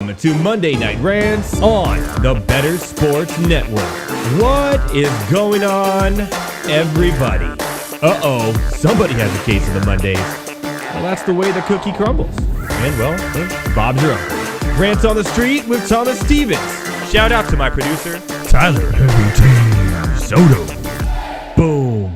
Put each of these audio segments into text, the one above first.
Welcome to Monday Night Rants on the Better Sports Network. What is going on, everybody? Uh-oh, somebody has a case of the Mondays. Well, that's the way the cookie crumbles. And, well, Bob's your uncle. Rants on the Street with Thomas Stevens. Shout out to my producer, Tyler Heavy T. Soto. Boom.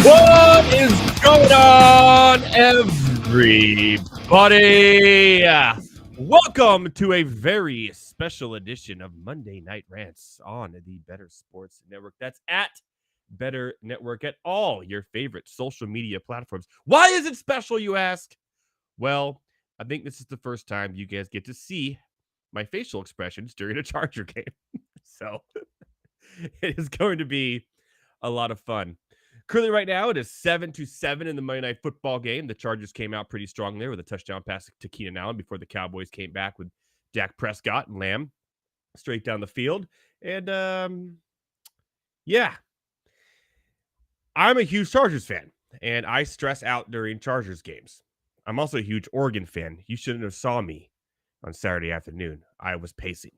What is going on, everybody? Welcome to a very special edition of Monday Night Rants on the Better Sports Network. That's at Better Network at all your favorite social media platforms. Why is it special, you ask? Well, I think this is the first time you guys get to see my facial expressions during a Charger game. So it is going to be a lot of fun. Currently right now, it is 7-7 in the Monday Night Football game. The Chargers came out pretty strong there with a touchdown pass to Keenan Allen before the Cowboys came back with Dak Prescott and Lamb straight down the field. And, yeah, I'm a huge Chargers fan, and I stress out during Chargers games. I'm also a huge Oregon fan. You shouldn't have saw me on Saturday afternoon. I was pacing.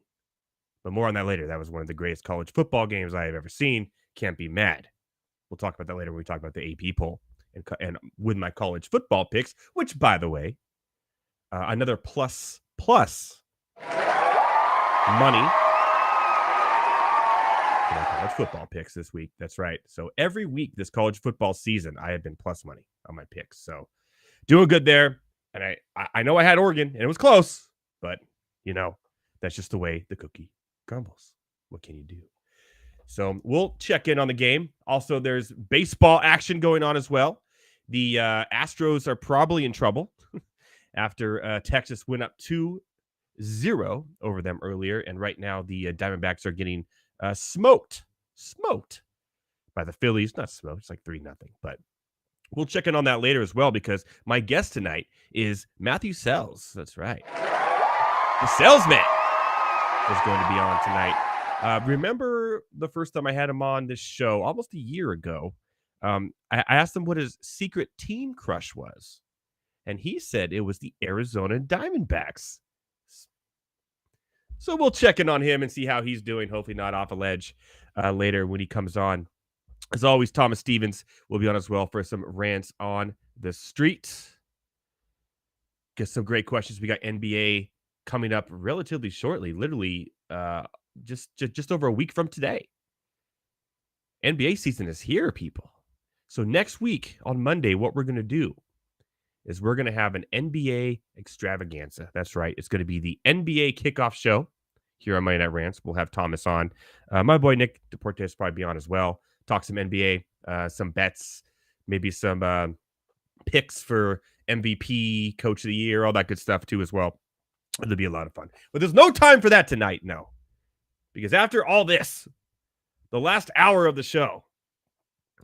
But more on that later. That was one of the greatest college football games I have ever seen. Can't be mad. We'll talk about that later when we talk about the AP poll and with my college football picks, which, by the way, another plus money for my college football picks this week. That's right. So every week this college football season, I have been plus money on my picks. So doing good there. And I know I had Oregon, and it was close, but, you know, that's just the way the cookie crumbles. What can you do? So we'll check in on the game. Also, there's baseball action going on as well. The Astros are probably in trouble after Texas went up 2-0 over them earlier. And right now, the Diamondbacks are getting smoked by the Phillies. Not smoked, it's like 3-0. But we'll check in on that later as well because my guest tonight is Matthew Selz. That's right. The salesman is going to be on tonight. Remember the first time I had him on this show almost a year ago, I asked him what his secret team crush was. And he said it was the Arizona Diamondbacks. So we'll check in on him and see how he's doing. Hopefully not off a ledge later when he comes on. As always, Thomas Stevens will be on as well for some rants on the street. Get some great questions. We got NBA coming up relatively shortly, literally just over a week from today. NBA season is here, people. So next week on Monday, what we're going to do is we're going to have an NBA extravaganza. That's right. It's going to be the NBA kickoff show here on Monday Night Rants. We'll have Thomas on. My boy Nick Deportes probably be on as well. Talk some NBA, some bets, maybe some picks for MVP, Coach of the Year, all that good stuff too as well. It'll be a lot of fun. But there's no time for that tonight, no. Because after all this, the last hour of the show,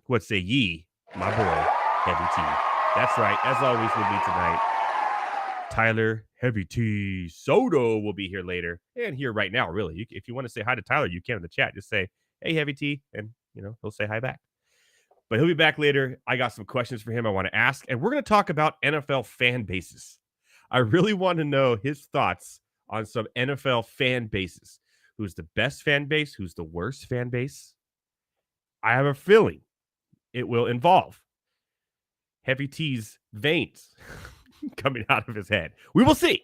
what say ye, my boy, Heavy T. That's right. As always will be tonight, Tyler Heavy T. Soto will be here later. And here right now, really. If you want to say hi to Tyler, you can in the chat. Just say, hey, Heavy T. And, you know, he'll say hi back. But he'll be back later. I got some questions for him I want to ask. And we're going to talk about NFL fan bases. I really want to know his thoughts on some NFL fan bases. Who's the best fan base? Who's the worst fan base? I have a feeling it will involve Heavy T's veins coming out of his head. We will see.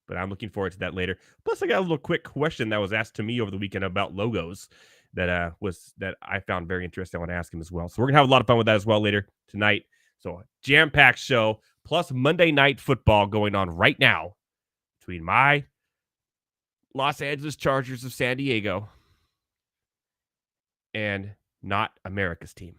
But I'm looking forward to that later. Plus, I got a little quick question that was asked to me over the weekend about logos that I found very interesting. I want to ask him as well. So we're going to have a lot of fun with that as well later tonight. So a jam-packed show plus Monday Night Football going on right now between my Los Angeles Chargers of San Diego and not America's team.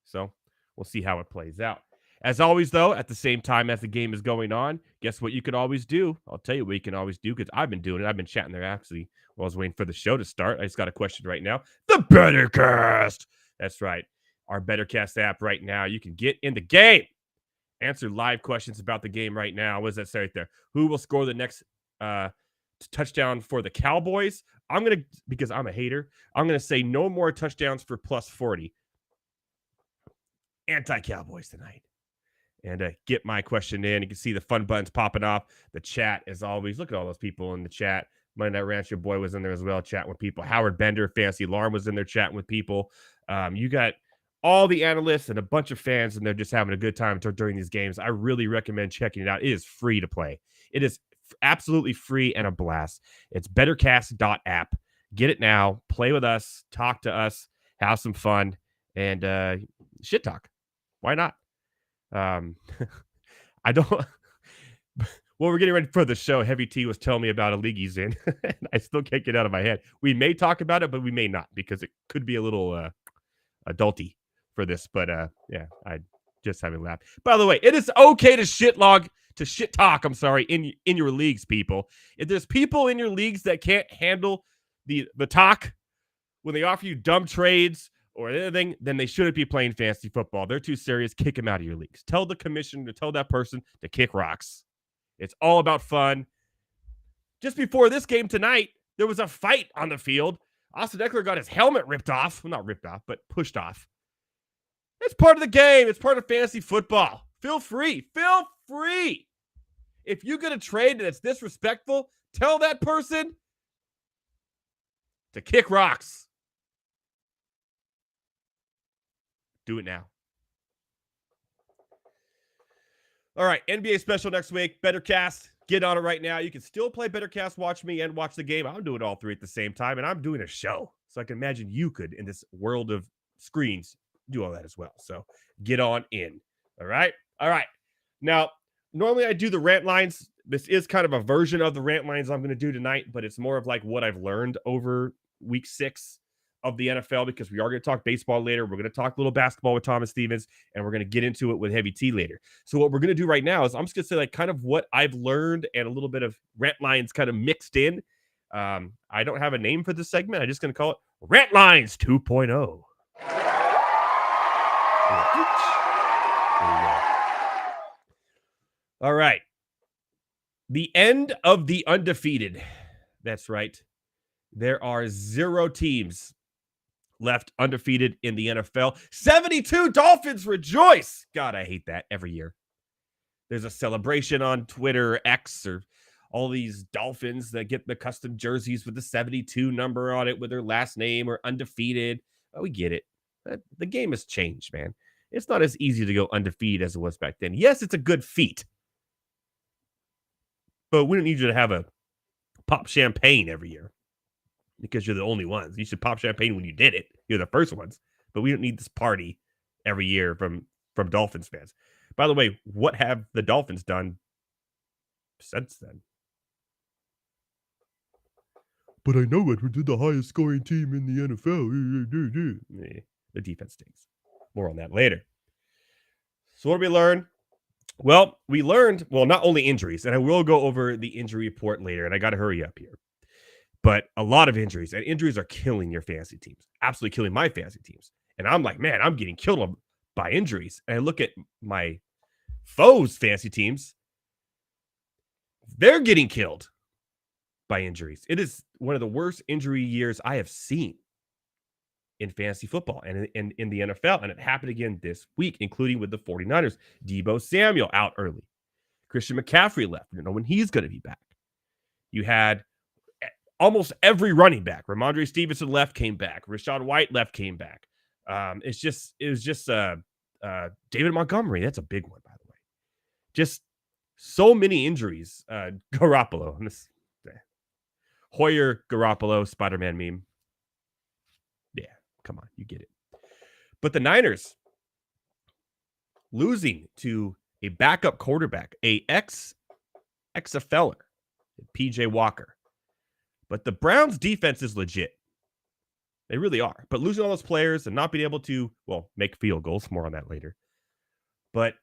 So we'll see how it plays out. As always, though, at the same time as the game is going on, guess what you can always do? I'll tell you what you can always do because I've been doing it. I've been chatting there actually while I was waiting for the show to start. I just got a question right now. The Bettercast. That's right. Our Bettercast app right now. You can get in the game. Answer live questions about the game right now. What does that say right there? Who will score the next touchdown for the Cowboys. Because I'm a hater, I'm going to say no more touchdowns for plus 40. Anti-Cowboys tonight. And get my question in. You can see the fun buttons popping off. The chat, as always. Look at all those people in the chat. Monday Night Rants, your boy was in there as well, chatting with people. Howard Bender, Fancy Alarm was in there chatting with people. You got all the analysts and a bunch of fans, and they're just having a good time during these games. I really recommend checking it out. It is free to play. It is absolutely free and a blast. It's bettercast.app. Get it now. Play with us. Talk to us. Have some fun. And shit talk. Why not? I don't. Well, we're getting ready for the show. Heavy T was telling me about a league he's in. And I still can't get it out of my head. We may talk about it, but we may not, because it could be a little adulty for this. But yeah, I just having a laugh. By the way, it is okay to shit talk. I'm sorry, in your leagues, people. If there's people in your leagues that can't handle the talk when they offer you dumb trades or anything, then they shouldn't be playing fantasy football. They're too serious. Kick them out of your leagues. Tell the commissioner to tell that person to kick rocks. It's all about fun. Just before this game tonight, there was a fight on the field. Austin Eckler got his helmet ripped off. Well, not ripped off, but pushed off. It's part of the game. It's part of fantasy football. Feel free. Feel free. If you get a trade that's disrespectful, tell that person to kick rocks. Do it now. All right, NBA special next week. Bettercast, get on it right now. You can still play Bettercast, watch me, and watch the game. I'm doing all three at the same time, and I'm doing a show. So I can imagine you could, in this world of screens, do all that as well. So get on in. All right? All right. Now, normally I do the rant lines. This is kind of a version of the rant lines I'm going to do tonight, but it's more of like what I've learned over week 6 of the NFL, because we are going to talk baseball later. We're going to talk a little basketball with Thomas Stevens, and we're going to get into it with Heavy T later. So what we're going to do right now is I'm just going to say like kind of what I've learned and a little bit of rant lines kind of mixed in. I don't have a name for this segment. I'm just going to call it Rant Lines 2.0. All right. The end of the undefeated. That's right. There are 0 teams left undefeated in the NFL. 72 Dolphins rejoice. God, I hate that every year. There's a celebration on Twitter, X, or all these Dolphins that get the custom jerseys with the 72 number on it with their last name or undefeated. Oh, we get it. The game has changed, man. It's not as easy to go undefeated as it was back then. Yes, it's a good feat, but we don't need you to have a pop champagne every year because you're the only ones. You should pop champagne when you did it. You're the first ones. But we don't need this party every year from Dolphins fans. By the way, what have the Dolphins done since then? But I know it. We're the highest scoring team in the NFL. The defense stinks. More on that later. So what did we learn? Well, we learned, not only injuries, and I will go over the injury report later, and I got to hurry up here. But a lot of injuries, and injuries are killing your fantasy teams. Absolutely killing my fantasy teams. And I'm like, man, I'm getting killed by injuries. And I look at my foes' fantasy teams. They're getting killed by injuries. It is one of the worst injury years I have seen in fantasy football and in the NFL. And it happened again this week, including with the 49ers. Deebo Samuel out early. Christian McCaffrey left. You don't know when he's going to be back. You had almost every running back. Ramondre Stevenson left, came back. Rachaad White left, came back. It was just David Montgomery. That's a big one, by the way. Just so many injuries. Garoppolo. Hoyer Garoppolo Spider-Man meme. Yeah, come on, you get it. But the Niners losing to a backup quarterback, a ex-XFLer, PJ Walker. But the Browns defense is legit. They really are. But losing all those players and not being able to, make field goals, more on that later. But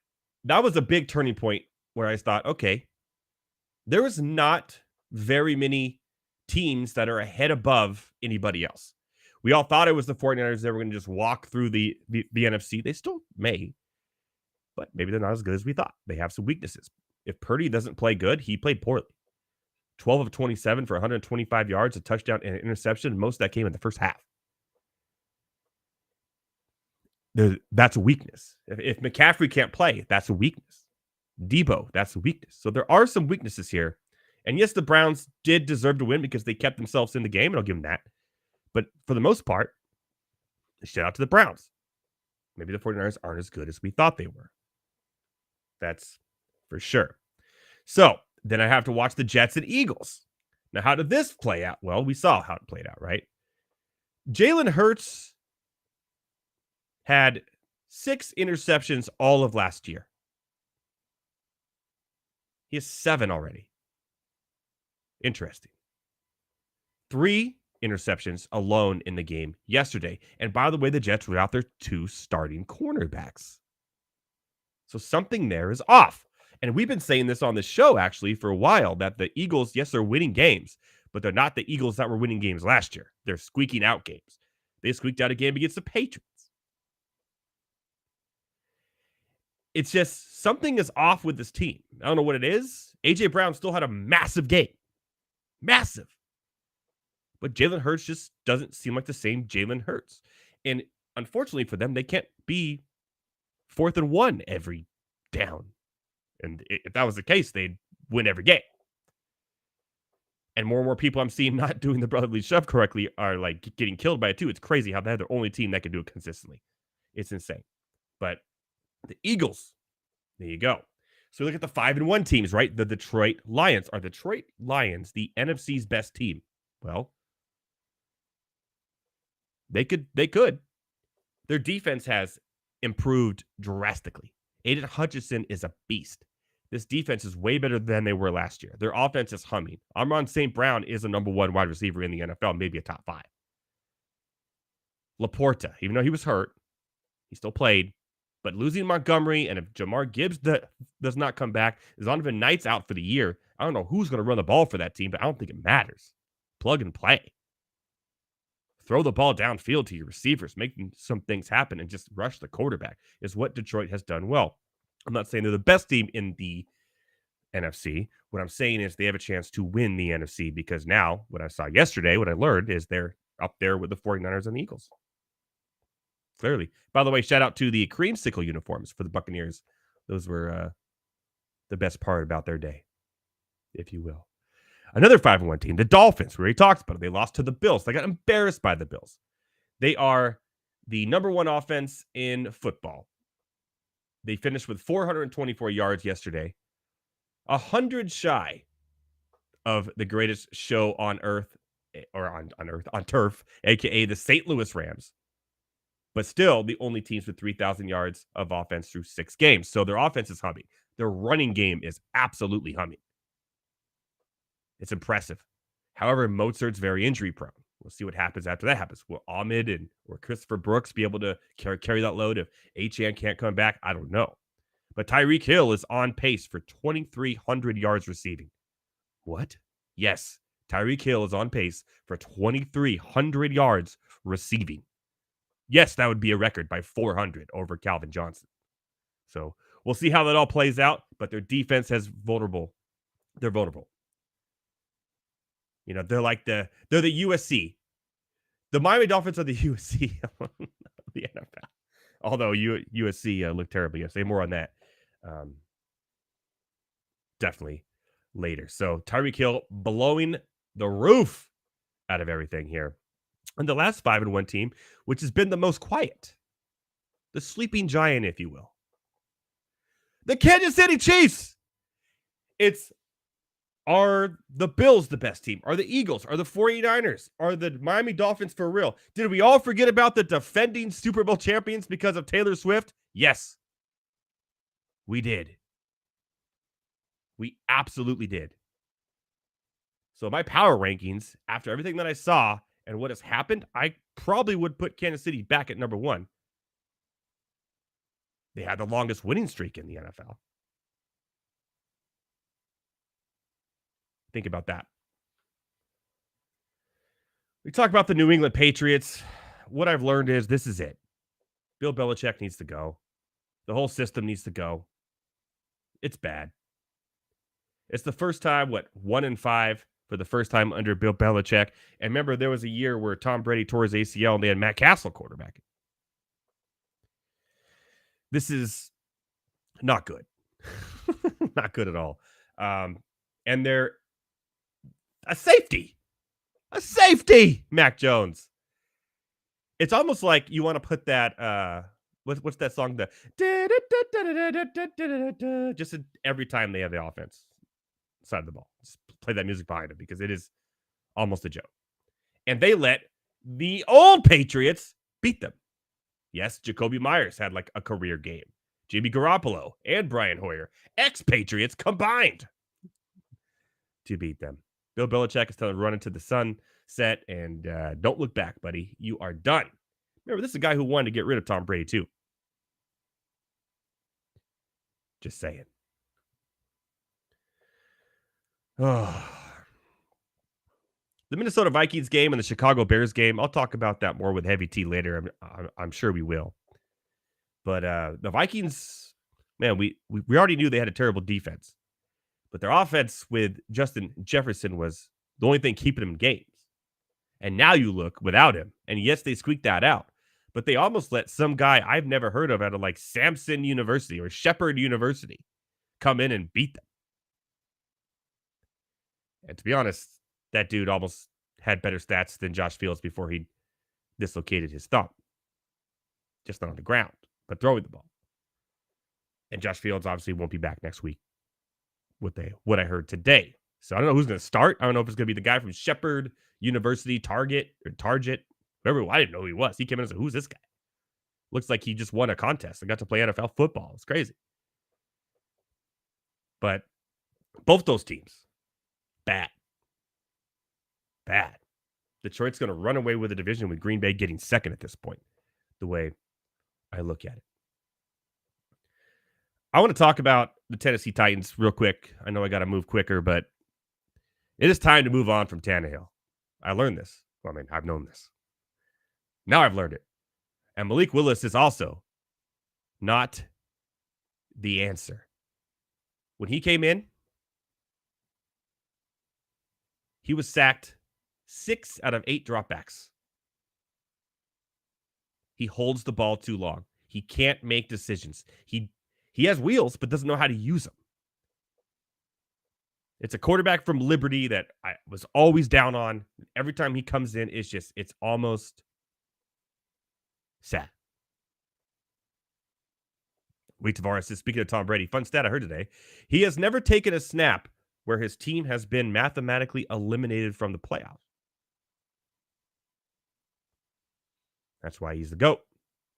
that was a big turning point where I thought, okay, there is not very many teams that are ahead above anybody else. We all thought it was the 49ers that were going to just walk through the NFC. They still may, but maybe they're not as good as we thought. They have some weaknesses. If Purdy doesn't play good, he played poorly. 12 of 27 for 125 yards, a touchdown, and an interception. Most of that came in the first half. That's a weakness. If McCaffrey can't play, that's a weakness. Debo, that's a weakness. So there are some weaknesses here. And yes, the Browns did deserve to win because they kept themselves in the game, and I'll give them that. But for the most part, shout out to the Browns. Maybe the 49ers aren't as good as we thought they were. That's for sure. So then I have to watch the Jets and Eagles. Now, how did this play out? Well, we saw how it played out, right? Jalen Hurts had 6 interceptions all of last year. He has 7 already. Interesting. 3 interceptions alone in the game yesterday. And by the way, the Jets were out their 2 starting cornerbacks. So something there is off. And we've been saying this on the show, actually, for a while, that the Eagles, yes, they're winning games, but they're not the Eagles that were winning games last year. They're squeaking out games. They squeaked out a game against the Patriots. It's just something is off with this team. I don't know what it is. A.J. Brown still had a massive game. Massive. But Jalen Hurts just doesn't seem like the same Jalen Hurts. And unfortunately for them, they can't be 4th and 1 every down. And if that was the case, they'd win every game. And more people I'm seeing not doing the brotherly shove correctly are like getting killed by it too. It's crazy how they're the only team that can do it consistently. It's insane. But the Eagles, there you go. So look at the 5-1 teams, right? The Detroit Lions. Are Detroit Lions the NFC's best team? Well, they could. Their defense has improved drastically. Aiden Hutchinson is a beast. This defense is way better than they were last year. Their offense is humming. Amon St. Brown is a number 1 wide receiver in the NFL, maybe a top 5. Laporta, even though he was hurt, he still played. But losing Montgomery, and if Jamar Gibbs does not come back, Zonovan Knight's out for the year. I don't know who's going to run the ball for that team, but I don't think it matters. Plug and play. Throw the ball downfield to your receivers, making some things happen, and just rush the quarterback is what Detroit has done well. I'm not saying they're the best team in the NFC. What I'm saying is they have a chance to win the NFC because now, what I saw yesterday, what I learned is they're up there with the 49ers and the Eagles. Clearly. By the way, shout out to the creamsicle uniforms for the Buccaneers. Those were the best part about their day, if you will. Another 5-1 team, the Dolphins. We already talked about it. They lost to the Bills. They got embarrassed by the Bills. They are the number 1 offense in football. They finished with 424 yards yesterday, 100 shy of the greatest show on earth, or on turf, aka the St. Louis Rams. But still, the only teams with 3,000 yards of offense through 6 games. So their offense is humming. Their running game is absolutely humming. It's impressive. However, Mozart's very injury prone. We'll see what happens after that happens. Will Ahmed or Christopher Brooks be able to carry that load if Achane can't come back? I don't know. But Tyreek Hill is on pace for 2,300 yards receiving. What? Yes, Tyreek Hill is on pace for 2,300 yards receiving. Yes, that would be a record by 400 over Calvin Johnson. So we'll see how that all plays out, but their defense is vulnerable. They're vulnerable. You know, they're the USC. The Miami Dolphins are the USC of the NFL. Although USC looked terrible yesterday. More on that definitely later. So Tyreek Hill blowing the roof out of everything here. And the last 5-1 team, which has been the most quiet. The sleeping giant, if you will. The Kansas City Chiefs. Are the Bills the best team? Are the Eagles? Are the 49ers? Are the Miami Dolphins for real? Did we all forget about the defending Super Bowl champions because of Taylor Swift? Yes. We did. We absolutely did. So my power rankings, after everything that I saw and what has happened, I probably would put Kansas City back at number 1. They had the longest winning streak in the NFL. Think about that. We talk about the New England Patriots. What I've learned is this is it. Bill Belichick needs to go. The whole system needs to go. It's bad. It's the first time, 1-5 for the first time under Bill Belichick. And remember, there was a year where Tom Brady tore his ACL and they had Matt Castle quarterback. This is not good. Not good at all. And they're a safety, Mac Jones. It's almost like you want to put that, what's that song? Just every time they have the offense side of the ball. Just play that music behind it because it is almost a joke. And they let the old Patriots beat them. Yes, Jacoby Myers had like a career game. Jimmy Garoppolo and Brian Hoyer, ex-Patriots combined to beat them. Bill Belichick is telling them to run into the sunset and don't look back, buddy. You are done. Remember, this is a guy who wanted to get rid of Tom Brady too. Just saying. Oh. The Minnesota Vikings game and the Chicago Bears game, I'll talk about that more with Heavy T later. I'm sure we will. But the Vikings, man, we already knew they had a terrible defense. But their offense with Justin Jefferson was the only thing keeping them in games. And now you look without him. And yes, they squeaked that out. But they almost let some guy I've never heard of out of like Samson University or Shepherd University come in and beat them. And to be honest, that dude almost had better stats than Josh Fields before he dislocated his thumb. Just not on the ground, but throwing the ball. And Josh Fields obviously won't be back next week. What I heard today. So I don't know who's going to start. I don't know if it's going to be the guy from Shepherd University, Target, whatever. I didn't know who he was. He came in and said, "Who's this guy?" Looks like he just won a contest and got to play NFL football. It's crazy. But both those teams, bad. Detroit's going to run away with the division with Green Bay getting second at this point, the way I look at it. I want to talk about the Tennessee Titans real quick. I know I got to move quicker, but it is time to move on from Tannehill. I learned this. Well, I mean, I've known this. Now I've learned it. And Malik Willis is also not the answer. When he came in, he was sacked 6 out of 8 dropbacks. He holds the ball too long. He can't make decisions. He has wheels, but doesn't know how to use them. It's a quarterback from Liberty that I was always down on. Every time he comes in, it's almost sad. Wait, Tavares says, speaking of Tom Brady, fun stat I heard today. He has never taken a snap where his team has been mathematically eliminated from the playoffs. That's why he's the GOAT.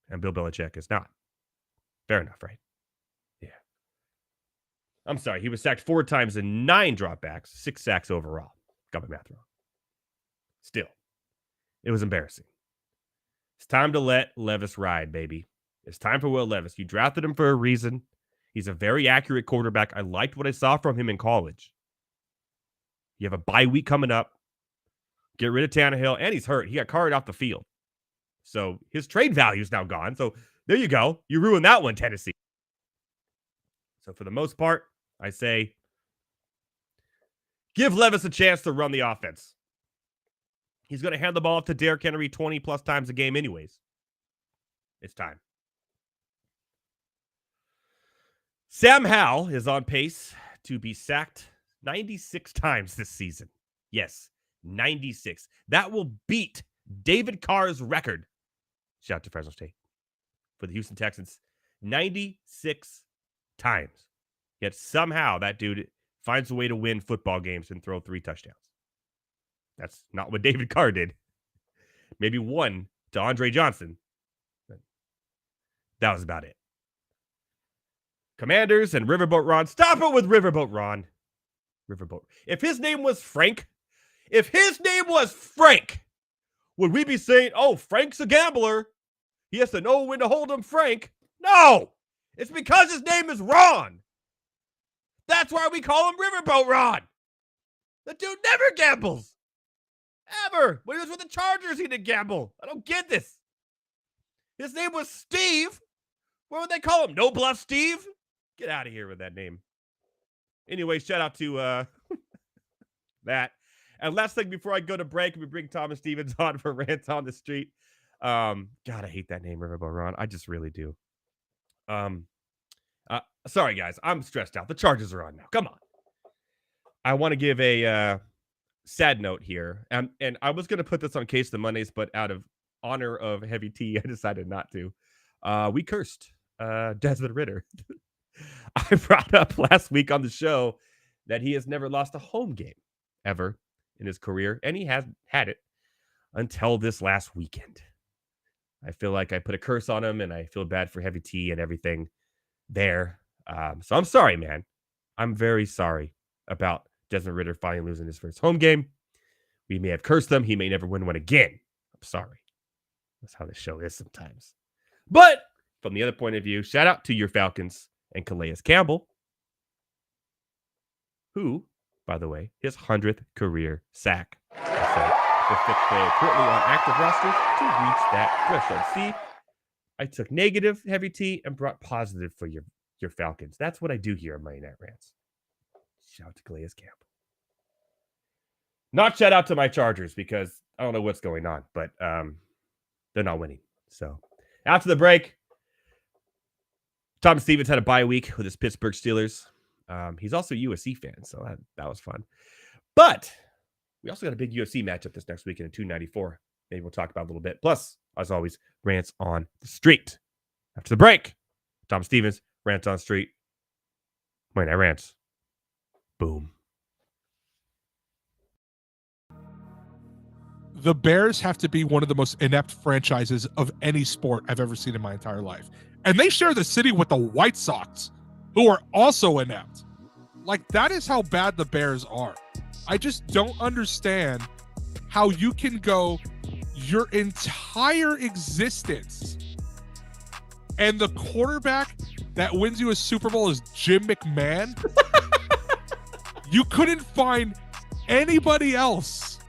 And Bill Belichick is not. Fair enough, right? Yeah. I'm sorry. He was sacked 4 times and 9 dropbacks, 6 sacks overall. Got my math wrong. Still, it was embarrassing. It's time to let Levis ride, baby. It's time for Will Levis. You drafted him for a reason. He's a very accurate quarterback. I liked what I saw from him in college. You have a bye week coming up. Get rid of Tannehill, and he's hurt. He got carried off the field. So his trade value is now gone. So there you go. You ruined that one, Tennessee. So for the most part, I say give Levis a chance to run the offense. He's going to hand the ball off to Derrick Henry 20-plus times a game anyways. It's time. Sam Howell is on pace to be sacked 96 times this season. Yes, 96. That will beat David Carr's record. Shout out to Fresno State. For the Houston Texans, 96 times. Yet somehow that dude finds a way to win football games and throw 3 touchdowns. That's not what David Carr did. Maybe 1 to Andre Johnson. That was about it. Commanders and Riverboat Ron. Stop it with Riverboat Ron. Riverboat. If his name was Frank, would we be saying, oh, Frank's a gambler? He has to know when to hold him, Frank. No. It's because his name is Ron. That's why we call him Riverboat Ron. The dude never gambles. Ever. When he was with the Chargers, he didn't gamble. I don't get this. His name was Steve. What would they call him? No Bluff Steve? Get out of here with that name. Anyway, shout out to that. And last thing before I go to break, we bring Thomas Stevens on for Rants on the Street. God, I hate that name, Riverboat Ron. I just really do. Sorry, guys. I'm stressed out. The Chargers are on now. Come on. I want to give a sad note here. And I was going to put this on Case of the Mondays, but out of honor of Heavy T, I decided not to. We cursed Desmond Ridder. I brought up last week on the show that he has never lost a home game ever in his career, and he hasn't had it until this last weekend. I feel like I put a curse on him, and I feel bad for Heavy T and everything there. So I'm sorry, man. I'm very sorry about Desmond Ridder finally losing his first home game. We may have cursed him. He may never win one again. I'm sorry. That's how this show is sometimes. But from the other point of view, shout out to your Falcons and Calais Campbell, who, by the way, his 100th career sack. So the 5th player currently on active roster to reach that threshold. See, I took negative, Heavy T, and brought positive for your Falcons. That's what I do here on Monday Night Rants. Shout out to Calais Campbell. Not shout out to my Chargers because I don't know what's going on, but they're not winning. So after the break, Thomas Stevens had a bye week with his Pittsburgh Steelers. He's also a USC fan, so that was fun. But we also got a big UFC matchup this next weekend at 294. Maybe we'll talk about a little bit. Plus, as always, Rants on the Street. After the break, Thomas Stevens, Rants on the Street. Monday Night Rants. Boom. The Bears have to be one of the most inept franchises of any sport I've ever seen in my entire life. And they share the city with the White Sox, who are also inept. Like, that is how bad the Bears are. I just don't understand how you can go your entire existence and the quarterback that wins you a Super Bowl is Jim McMahon. You couldn't find anybody else.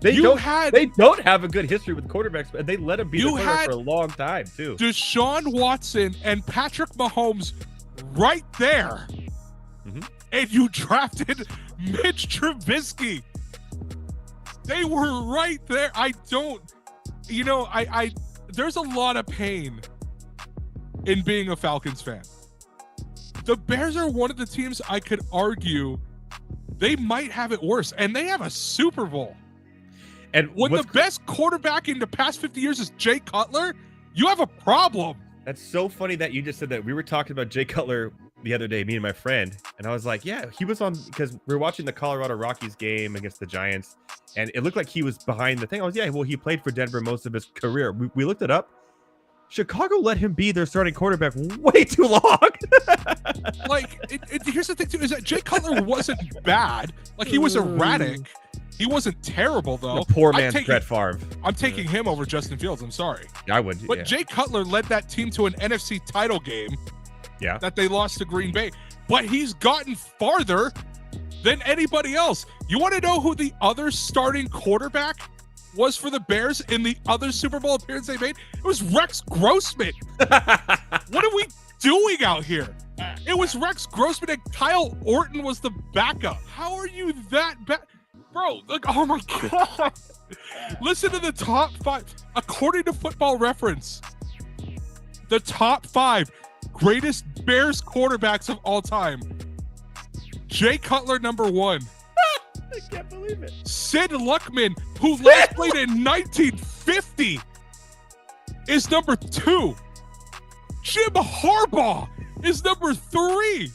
They don't have a good history with quarterbacks, but they let him be the quarterback for a long time, too. Deshaun Watson and Patrick Mahomes right there. Mm-hmm. And you drafted Mitch Trubisky. They were right there. I there's a lot of pain in being a Falcons fan. The Bears are one of the teams I could argue they might have it worse, and they have a Super Bowl. And when the best quarterback in the past 50 years is Jay Cutler, you have a problem. That's so funny that you just said that. We were talking about Jay Cutler the other day, me and my friend, and I was like, yeah, he was on, because we were watching the Colorado Rockies game against the Giants, and it looked like he was behind the thing. I was, yeah, well, he played for Denver most of his career. We looked it up. Chicago let him be their starting quarterback way too long. Here's the thing, too, is that Jay Cutler wasn't bad. Like, he was erratic. He wasn't terrible, though. The poor man's Brett Favre. I'm taking him over Justin Fields. I'm sorry. I would. But yeah. Jay Cutler led that team to an NFC title game. Yeah. That they lost to Green Bay. But he's gotten farther than anybody else. You want to know who the other starting quarterback was for the Bears in the other Super Bowl appearance they made? It was Rex Grossman. What are we doing out here? It was Rex Grossman and Kyle Orton was the backup. How are you that bad? Bro, like, oh my God. Listen to the top 5. According to Football Reference, the top 5 greatest Bears quarterbacks of all time. Jay Cutler, number 1. I can't believe it. Sid Luckman, who last played in 1950, is number 2. Jim Harbaugh is number 3.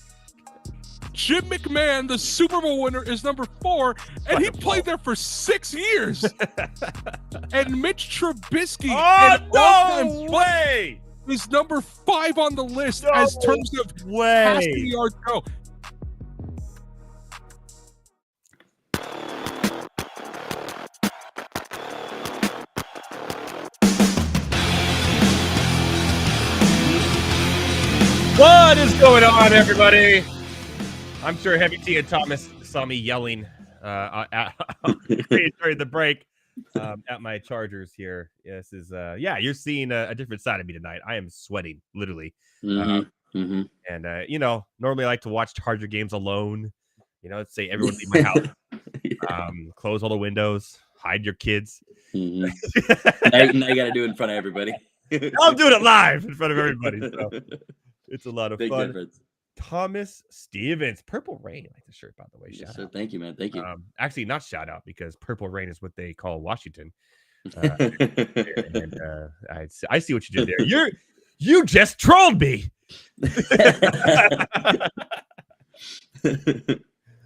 Jim McMahon, the Super Bowl winner, is number 4, and he played there for 6 years. And Mitch Trubisky, is number 5 on the list as terms of passing yards go. What is going on, everybody? I'm sure Heavy T and Thomas saw me yelling during the break at my Chargers here. This is, you're seeing a different side of me tonight. I am sweating, literally. Mm-hmm. And normally I like to watch Charger games alone. Let's say everyone leave my house, close all the windows, hide your kids. Mm-hmm. now you got to do it in front of everybody. I'm doing it live in front of everybody. So it's a lot of Big fun. difference. Thomas Stevens, Purple Rain. I like the shirt, by the way. Yes, Shout sir. out. Thank you, man. Thank you. Actually, not shout out because Purple Rain is what they call Washington. I see what you did there. You just trolled me.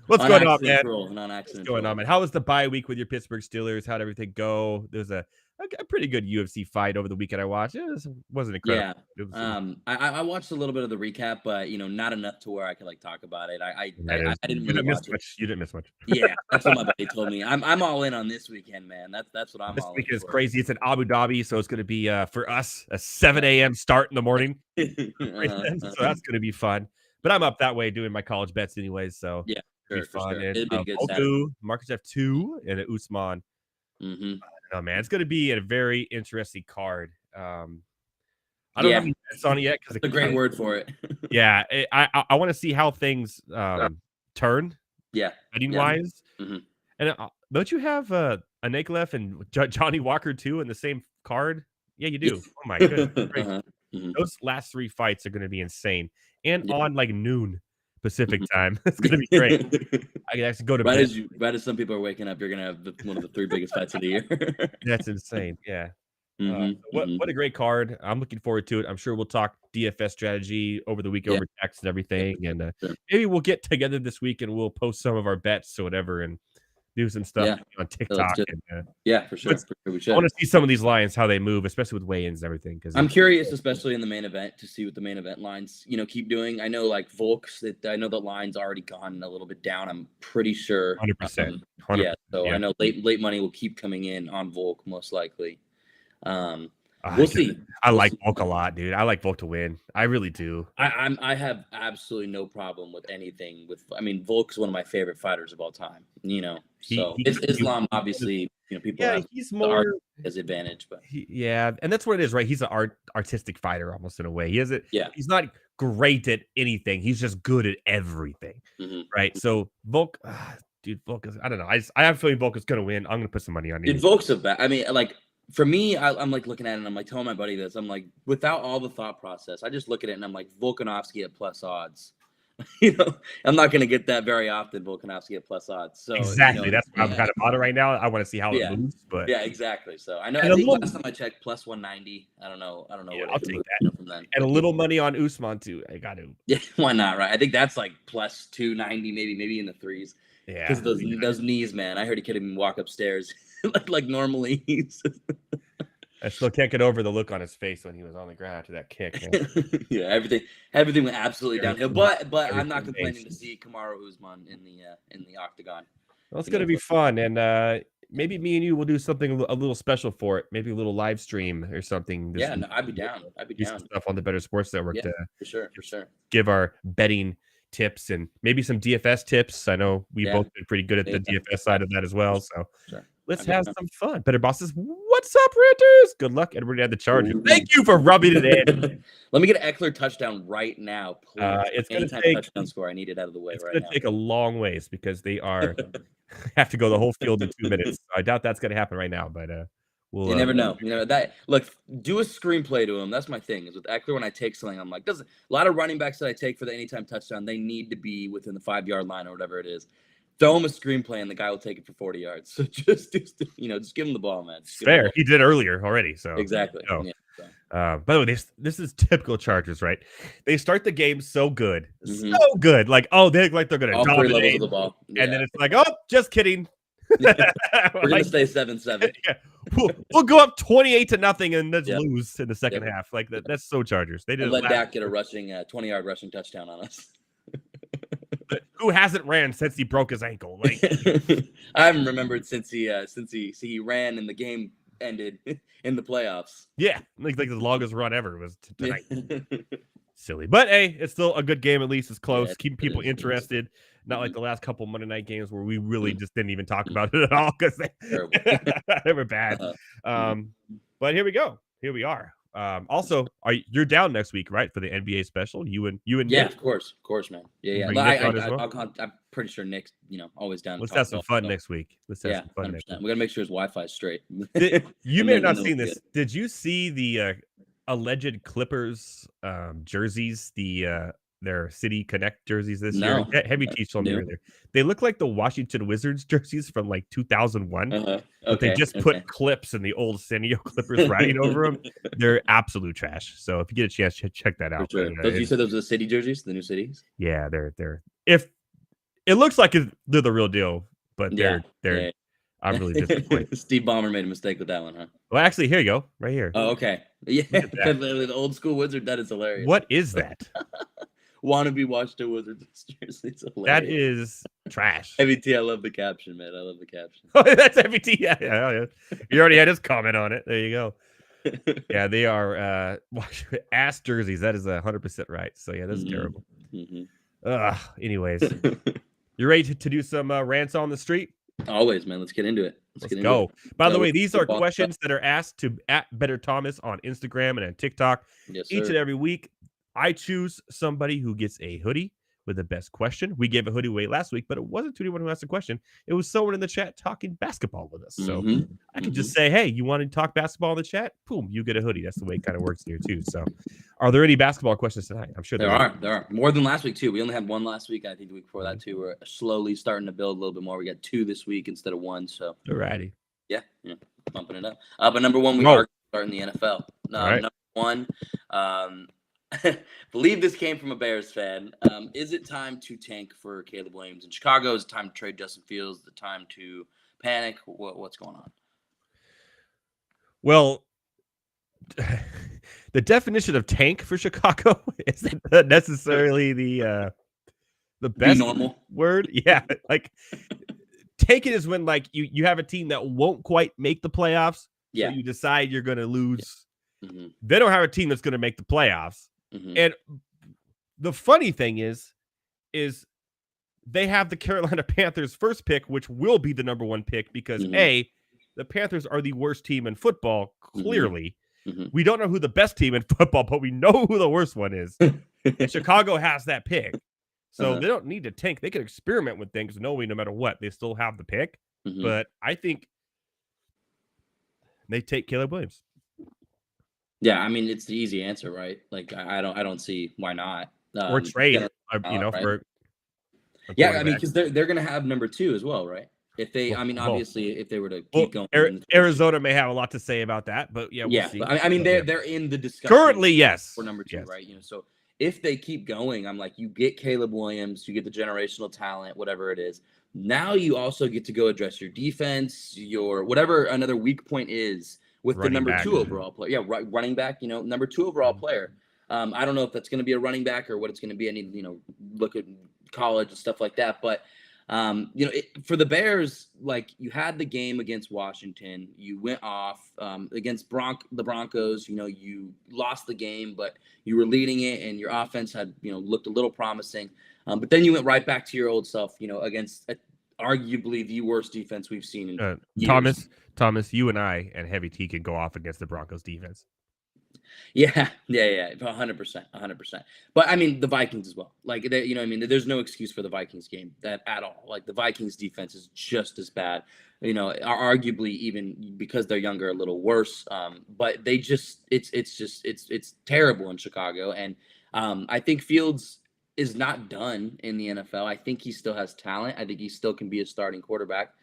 What's going on, man? What's going on, man? How was the bye week with your Pittsburgh Steelers? How'd everything go? There was a pretty good UFC fight over the weekend I watched. It wasn't incredible. Yeah. I watched a little bit of the recap, but not enough to where I could talk about it. I didn't really watch it. You didn't miss much. Yeah, that's what my buddy told me. I'm all in on this weekend, man. That's what I'm this all in. This week is crazy. It's in Abu Dhabi, so it's going to be for us a 7 a.m. start in the morning. So that's going to be fun. But I'm up that way doing my college bets anyways, so yeah. It'll be fun. Sure. And Soto, Marcus F2, and an Usman. Oh man, it's going to be a very interesting card. I don't have any bets on it yet because it's a great word for it. Yeah, I want to see how things turn. Yeah, betting wise. And don't you have Aniklev and Johnny Walker too in the same card? Yeah, you do. Oh my goodness. Those last 3 fights are going to be insane, and on like noon Pacific time. It's going to be great. I can actually go to bed. Right as some people are waking up, you're going to have one of the 3 biggest fights of the year. That's insane. Yeah. What a great card. I'm looking forward to it. I'm sure we'll talk DFS strategy over the week over text and everything. And maybe we'll get together this week and we'll post some of our bets or whatever and do some stuff on TikTok. For sure. We should. I want to see some of these lines, how they move, especially with weigh-ins and everything. Because I'm curious, especially in the main event, to see what the main event lines, keep doing. I know like Volks, I know the line's already gone a little bit down. I'm pretty sure. 100%. So I know late money will keep coming in on Volk most likely. We'll see. I like Volk a lot, dude. I like Volk to win. I really do. I have absolutely no problem with anything Volk's one of my favorite fighters of all time. Islam obviously, people have he's more his advantage, but and that's what it is, right? He's an artistic fighter almost in a way. He's not great at anything. He's just good at everything, right? So Volk, dude, Volk is, I don't know. I have a feeling Volk is going to win. I'm going to put some money on him. Volk's a bad. For me, I'm like looking at it and I'm like telling my buddy this. I'm like, without all the thought process, I just look at it and I'm like, Volkanovski at plus odds. I'm not going to get that very often, Volkanovski at plus odds. So exactly, that's what I'm kind of on it right now. I want to see how it moves, but exactly. So I think last time I checked, plus 190. I don't know. I'll take that. From then. And a little money on Usman too. I got to. Yeah, why not? Right. I think that's like plus 290, maybe in the threes. Yeah, because those knees, man. I heard he couldn't even walk upstairs like normally. I still can't get over the look on his face when he was on the ground after that kick. Yeah, everything went absolutely downhill. But I'm not complaining to see Kamaru Usman in the octagon. Well, it's gonna be fun, and maybe me and you will do something a little special for it. Maybe a little live stream or something. I'd be down. Some stuff on the Better Sports Network. For sure. Give our betting tips and maybe some DFS tips. I know we've both been pretty good at the DFS side of that as well. So let's have some fun. Better Bosses, what's up, Ranters? Good luck, Edward, at the Chargers. Thank you for rubbing it in. Let me get an Eckler touchdown right now, please. It's going to take touchdown score. I need it out of the way right now. It's going to take a long ways because they have to go the whole field in 2 minutes. I doubt that's going to happen right now, but you never know. Look, do a screenplay to him. That's my thing. Is with Eckler, when I take something, I'm like, a lot of running backs that I take for the anytime touchdown, they need to be within the 5-yard line or whatever it is. Throw him a screenplay and the guy will take it for 40 yards. So just give him the ball, man. Fair. He did earlier already. So exactly. By the way, this is typical Chargers, right? They start the game so good, so good. Like, they look like they're going to dominate the ball, and then it's like, just kidding. We're gonna stay 7-7. We'll go up 28-0 and then lose in the second half. Like that's so Chargers. They did let Dak get a rushing 20-yard rushing touchdown on us. Who hasn't ran since he broke his ankle? Like I haven't remembered since he ran and the game ended in the playoffs. Yeah, like the longest run ever was tonight. Silly, but hey, it's still a good game. At least it's close, keeping people interested. Not like the last couple Monday night games where we really just didn't even talk about it at all because they were bad. But here we go. Here we are. Also, you're down next week, right, for the NBA special? You and Yeah, Nick? of course, man. Yeah. Bring Nick on as well? I'm pretty sure Nick's always down. Let's to talk have some golf, fun so. next week. Let's have Yeah, some fun 100%. next week. We gotta make sure his Wi-Fi is straight. You may have not then seen we'll this. Did you see the alleged Clippers jerseys? Their City Connect jerseys this No. year. Heavy T told me earlier. They look like the Washington Wizards jerseys from like 2001. But they just put clips and the old Sanio Clippers writing over them. They're absolute trash. So if you get a chance, check that out. For sure. You said those are the City jerseys, the new cities? Yeah, they're if it looks like they're the real deal, but they're I'm really disappointed. Steve Ballmer made a mistake with that one, huh? Well, actually, here you go, right here. Oh, okay. Yeah, the old school Wizard. That is hilarious. What is that? Wannabe Washington Wizards jersey. It's hilarious. That is trash. Heavy T, I love the caption, man. I love the caption. Oh, that's Heavy T. Yeah. You already had his comment on it. There you go. Yeah, they are ass jerseys. That is 100% right. So yeah, this is terrible. Anyways, you ready to do some rants on the street? Always, man. Let's get into it. Let's go. By the way, these are questions that are asked to @BetterThomas on Instagram and on TikTok. Yes, each and every week. I choose somebody who gets a hoodie with the best question. We gave a hoodie away last week, but it wasn't to anyone who asked a question. It was someone in the chat talking basketball with us. So I could just say, hey, you want to talk basketball in the chat? Boom, you get a hoodie. That's the way it kind of works here too. So are there any basketball questions tonight? I'm sure there are. There are. More than last week too. We only had one last week. I think the week before that too. We're slowly starting to build a little bit more. We got 2 this week instead of 1. So alrighty. Yeah, bumping it up. But number 1, we are starting the NFL. Number 1, believe this came from a Bears fan. Is it time to tank for Caleb Williams in Chicago? Is it time to trade Justin Fields? Is it time to panic? What's going on? Well, the definition of tank for Chicago isn't necessarily the best normal word. Yeah, like tank it is when like you have a team that won't quite make the playoffs. Yeah, so you decide you're going to lose. Yeah. They don't have a team that's going to make the playoffs. And the funny thing is they have the Carolina Panthers first pick, which will be the number 1 pick because the Panthers are the worst team in football. Clearly, we don't know who the best team in football, but we know who the worst one is. And Chicago has that pick, so they don't need to tank. They can experiment with things, knowing no matter what, they still have the pick. But I think they take Caleb Williams. Yeah, I mean it's the easy answer, right? Like I don't see why not. Or trade, right? for. Yeah, I mean because they're gonna have number 2 as well, right? If they, obviously, if they were to keep going, Arizona may have a lot to say about that, but we'll see. But, I mean they're in the discussion currently, yes, for number 2, right? So if they keep going, I'm like, you get Caleb Williams, you get the generational talent, whatever it is. Now you also get to go address your defense, your whatever another weak point is. With the number 2 overall player. Yeah, running back, number 2 overall player. I don't know if that's going to be a running back or what it's going to be. I need, look at college and stuff like that. But, for the Bears, like you had the game against Washington. You went off against the Broncos. You lost the game, but you were leading it and your offense had, looked a little promising. But then you went right back to your old self, against arguably the worst defense we've seen in years. Thomas, you and I and Heavy T can go off against the Broncos defense. Yeah, 100%. But I mean, the Vikings as well. Like, there's no excuse for the Vikings game at all. Like the Vikings defense is just as bad. Arguably even because they're younger, a little worse. But they just, it's terrible in Chicago. And I think Fields is not done in the NFL. I think he still has talent. I think he still can be a starting quarterback.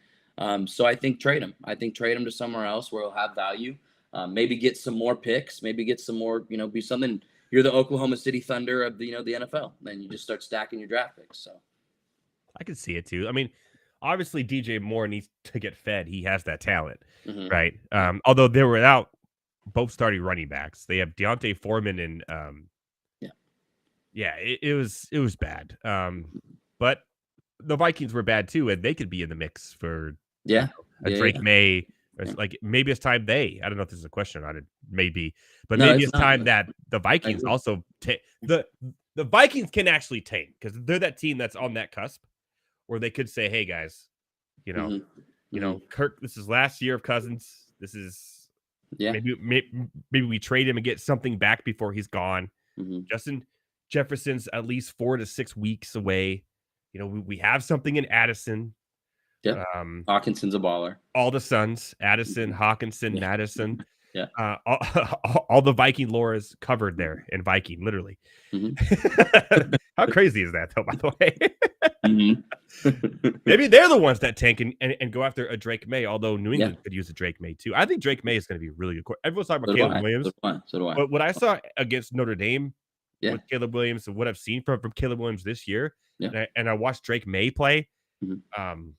So I think trade him. I think trade him to somewhere else where he'll have value. Maybe get some more picks. Maybe get some more. Be something. You're the Oklahoma City Thunder of the the NFL. Then you just start stacking your draft picks. So I can see it too. I mean, obviously DJ Moore needs to get fed. He has that talent, right? Although they were without both starting running backs. They have Deontay Foreman and it was bad. But the Vikings were bad too, and they could be in the mix for Drake May. Like maybe it's time I don't know if this is a question on it, maybe, but maybe it's time that the Vikings also the Vikings can actually tank because they're that team that's on that cusp where they could say, hey guys, Kirk, this is last year of Cousins. This is Yeah. Maybe we trade him and get something back before he's gone. Mhm. Justin Jefferson's at least 4 to 6 weeks away. You know, we have something in Addison. Yep. Hawkinson's a baller. All the sons, Addison, Hawkinson, Yeah. Madison. Yeah. All the Viking lore is covered there in Viking, literally. Mhm. How crazy is that, though, by the way? Mhm. Maybe they're the ones that tank and go after a Drake May, although New England could use a Drake May, too. I think Drake May is going to be a really good. Everyone's talking about Caleb Williams. So do I. But what I saw against Notre Dame Yeah. with Caleb Williams and what I've seen from Caleb Williams this year, Yeah. and I watched Drake May play, Mhm. I'm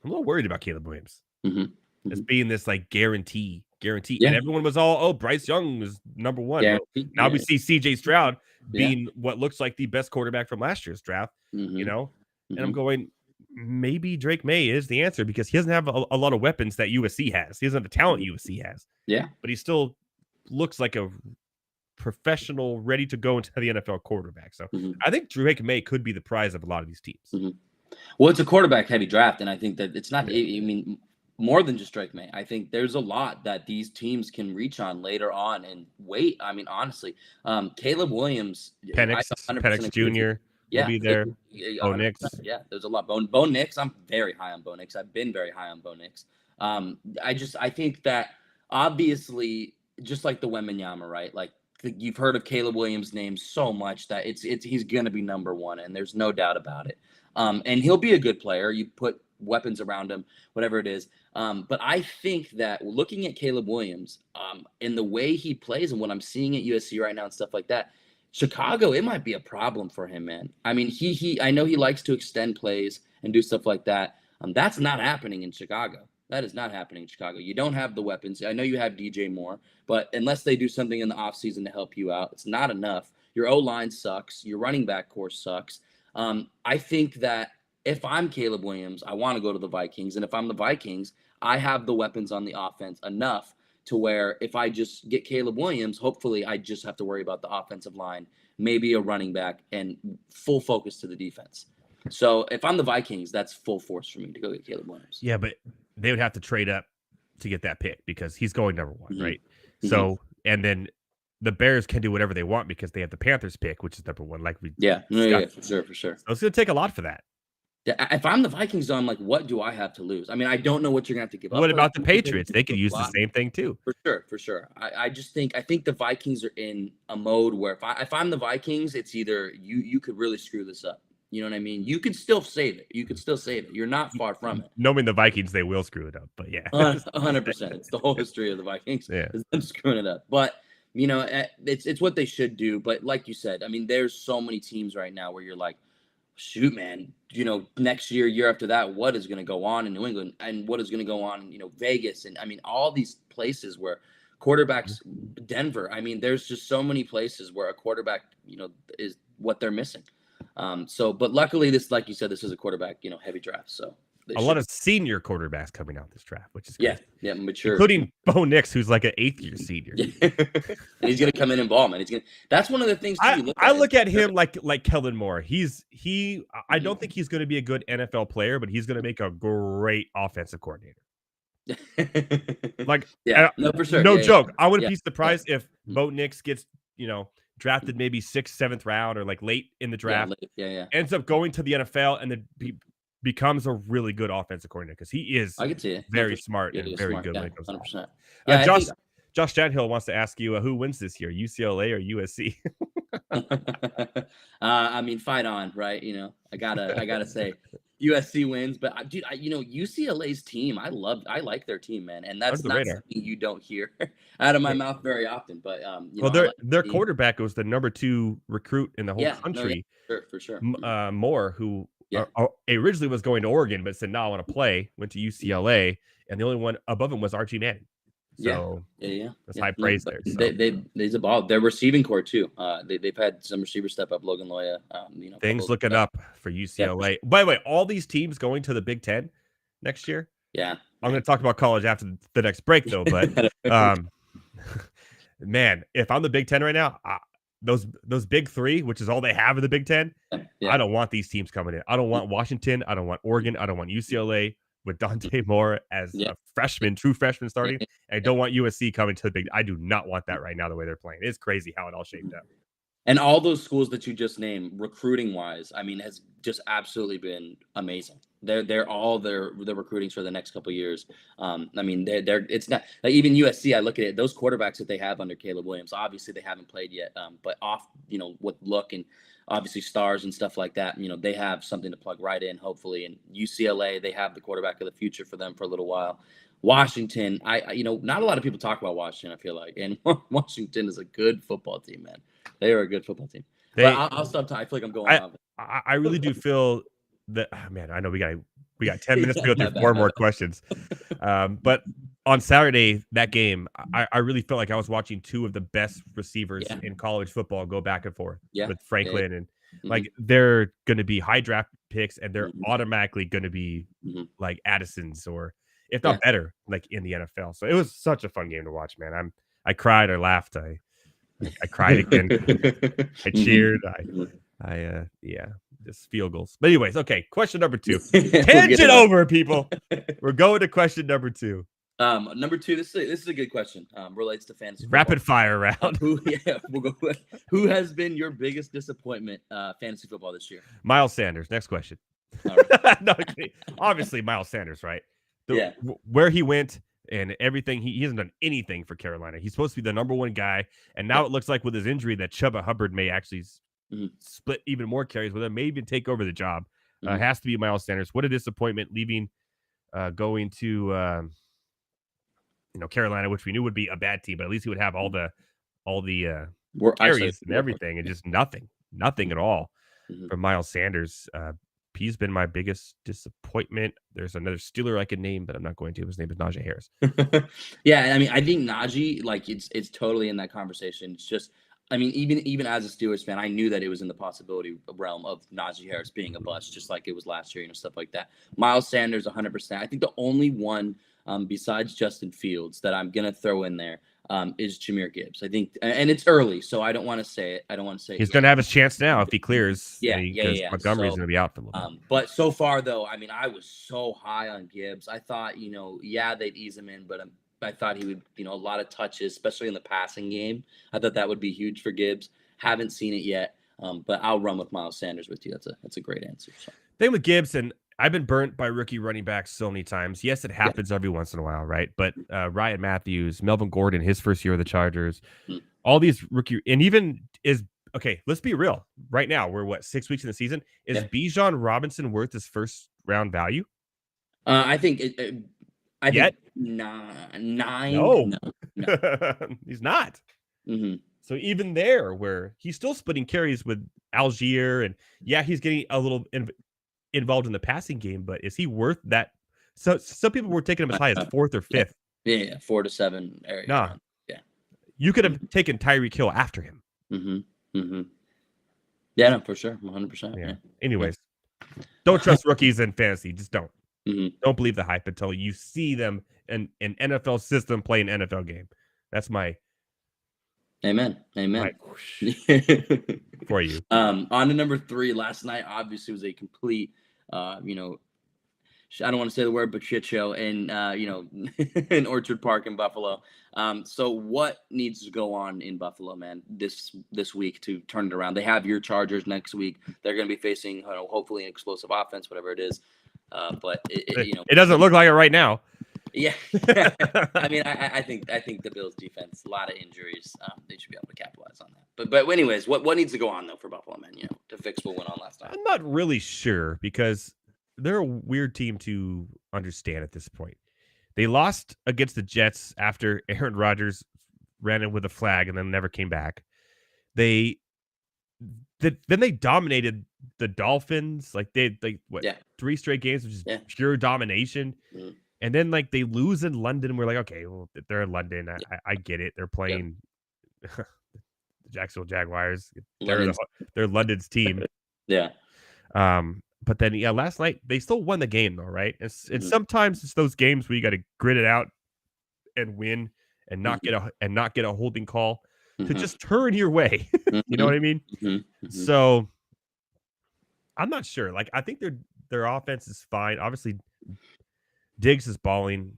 a little worried about Caleb Williams Mhm. as Mhm. being this like guarantee. Yeah. And everyone was all, oh, Bryce Young is number one. Well, now we see CJ Stroud being what looks like the best quarterback from last year's draft, you know? And I'm going, maybe Drake May is the answer because he doesn't have a lot of weapons that USC has. He doesn't have the talent USC has. Yeah. But he still looks like a professional, ready to go into the NFL quarterback. So I think Drake May could be the prize of a lot of these teams. Well, it's a quarterback heavy draft, and I think that it's not, I mean, more than just Drake May. I think there's a lot that these teams can reach on later on and wait. I mean, honestly, Caleb Williams, Penix Jr. will be there. Bo Nix. Yeah, there's a lot. Bo Nix, I'm very high on Bo Nix. I've been very high on Bo Nix. I think that obviously, just like the Wembanyama, right? Like you've heard of Caleb Williams' name so much that he's going to be number one, and there's no doubt about it. And he'll be a good player. You put weapons around him, whatever it is. But I think that looking at Caleb Williams, and the way he plays and what I'm seeing at USC right now and stuff like that, Chicago, it might be a problem for him, man. I mean, I know he likes to extend plays and do stuff like that. That's not happening in Chicago. That is not happening in Chicago. You don't have the weapons. I know you have DJ Moore, but unless they do something in the offseason to help you out, it's not enough. Your O-line sucks. Your running back core sucks. I think that if I'm Caleb Williams, I want to go to the Vikings. And if I'm the Vikings, I have the weapons on the offense enough to where if I just get Caleb Williams, hopefully I just have to worry about the offensive line, maybe a running back, and full focus to the defense. So if I'm the Vikings, that's full force for me to go get Caleb Williams. Yeah, but they would have to trade up to get that pick because he's going number one, right? So, and then the Bears can do whatever they want because they have the Panthers pick, which is number one. Like we, yeah, for sure. So it's going to take a lot for that. If I'm the Vikings, though, I'm like, what do I have to lose? I mean, I don't know what you're going to have to give up. What about the Patriots? They could use the same thing too. For sure. I think the Vikings are in a mode where if I'm the Vikings, it's either you could really screw this up. You know what I mean? You could still save it. You're not far from it. Knowing the Vikings, they will screw it up. But yeah, 100%. It's the whole history of the Vikings. Yeah, is them screwing it up. But you know, it's what they should do. But like you said, I mean, there's so many teams right now where you're like, shoot, man, you know, next year after that, what is going to go on in New England and what is going to go on in, you know, Vegas. And I mean, all these places where quarterbacks, Denver, I mean, there's just so many places where a quarterback, you know, is what they're missing. But luckily this, like you said, this is a quarterback, you know, heavy draft. So a lot of senior quarterbacks coming out this draft, which is crazy. Yeah, mature, including Bo Nix, who's like an 8th year senior. And he's gonna come in and ball, man. That's one of the things. I look at him like Kellen Moore. I don't think he's going to be a good NFL player, but he's going to make a great offensive coordinator. No, for sure. No joke. I wouldn't be surprised if Bo Nix gets, you know, drafted maybe 6th, 7th round or like late in the draft. Ends up going to the NFL and then becomes a really good offensive coordinator because he is very smart and very good when it comes to 100%. Josh Stanhill wants to ask you who wins this year, UCLA or USC? I mean, fight on, right? You know, I gotta say USC wins, but dude, you know, UCLA's team, I like their team, man, and that's not something you don't hear out of my mouth very often. But their quarterback was the number 2 recruit in the whole country. For sure. Moore, who originally was going to Oregon, but said, "No, I want to play." Went to UCLA, and the only one above him was Archie Manning. So that's high praise there. So. They's a ball. Their receiving core too. They've had some receivers step up. Logan Loya. You know, things looking up for UCLA. By the way, all these teams going to the Big Ten next year. Yeah, I'm going to talk about college after the next break, though. But man, if I'm the Big Ten right now, those big 3, which is all they have in the Big Ten, I don't want these teams coming in. I don't want Washington. I don't want Oregon. I don't want UCLA. with Dante Moore as a freshman, true freshman starting. And I don't want USC coming to the big. I do not want that right now. The way they're playing, it's crazy how it all shaped up. And all those schools that you just named, recruiting wise, I mean, has just absolutely been amazing. They're all their recruiting for the next couple of years. I mean, they're it's not like even USC. I look at it; those quarterbacks that they have under Caleb Williams, obviously they haven't played yet, but off with look and obviously stars and stuff like that. They have something to plug right in, hopefully. And UCLA, they have the quarterback of the future for them for a little while. Washington, not a lot of people talk about Washington. I feel like, and Washington is a good football team, man. They are a good football team. But I'll stop talking. I feel like I'm going on. I really do feel that. Oh, man, I know we got 10 minutes to go through 4 more questions. But on Saturday, that game, I really felt like I was watching 2 of the best receivers in college football go back and forth with Franklin and like they're going to be high draft picks and they're automatically going to be like Addison's or if not better, like in the NFL. So it was such a fun game to watch, man. I cried, I laughed, I cried again. I cheered. Just field goals. But anyways, okay. Question number 2. Tangent over, people. We're going to question number 2. Number 2. This is a good question. Relates to fantasy. Rapid football. Fire round. We'll go. Who has been your biggest disappointment fantasy football this year? Miles Sanders. Next question. Right. No, obviously Miles Sanders, right? Where he went. And everything, he hasn't done anything for Carolina. He's supposed to be the number 1 guy. And now it looks like with his injury that Chuba Hubbard may actually split even more carries with him, may even take over the job. Has to be Miles Sanders. What a disappointment leaving, going to, Carolina, which we knew would be a bad team, but at least he would have all the carries and everything and just nothing at all from Miles Sanders. He's been my biggest disappointment. There's another Steeler I could name, but I'm not going to. His name is Najee Harris. Yeah, I mean, I think Najee, like it's totally in that conversation. It's just, I mean, even as a Steelers fan, I knew that it was in the possibility realm of Najee Harris being a bust, just like it was last year, stuff like that. Miles Sanders, 100%. I think the only one besides Justin Fields that I'm gonna throw in there is Jahmyr Gibbs. I think, and it's early, so I don't want to say it. He's going to have his chance now if he clears. Yeah. Montgomery's going to be out for a little bit. But so far, though, I mean, I was so high on Gibbs. I thought, they'd ease him in, but I thought he would, a lot of touches, especially in the passing game. I thought that would be huge for Gibbs. Haven't seen it yet, but I'll run with Miles Sanders with you. That's a great answer. So. Thing with Gibbs, and I've been burnt by rookie running backs so many times. Yes, it happens every once in a while, right? But Ryan Matthews, Melvin Gordon, his first year of the Chargers, all these rookie, and even okay, let's be real. Right now, we're 6 weeks in the season. Is Bijan Robinson worth his first round value? I think think 9. No. He's not. So even there, where he's still splitting carries with Algier, and he's getting a little involved in the passing game, but is he worth that? So some people were taking him as high as 4th or 5th. Yeah, 4 to 7 area. Nah. Yeah. You could have taken Tyreek Hill after him. Yeah, no, for sure. 100%. Yeah. Anyways, don't trust rookies in fantasy. Just don't. Don't believe the hype until you see them in an NFL system play an NFL game. That's my Amen. For you. On to number 3. Last night obviously was a complete I don't want to say the word, but shit show in in Orchard Park in Buffalo. So what needs to go on in Buffalo, man, this week to turn it around? They have your Chargers next week. They're going to be facing hopefully an explosive offense, whatever it is. But it doesn't look like it right now. Yeah, I mean, I think the Bills defense, a lot of injuries. They should be able to capitalize on that. But anyways, what needs to go on though for Buffalo, man? To fix what went on last night. I'm not really sure because they're a weird team to understand at this point. They lost against the Jets after Aaron Rodgers ran in with a flag and then never came back. Then they dominated the Dolphins. Like they 3 straight games, which is pure domination. And then they lose in London. We're like, okay, well, they're in London. I get it. They're playing the Jacksonville Jaguars. They're London's team. Yeah. But then last night they still won the game though, right? And sometimes it's those games where you got to grit it out and win and not get a holding call to just turn your way. You know what I mean? So I'm not sure. I think their offense is fine. Obviously, Diggs is balling.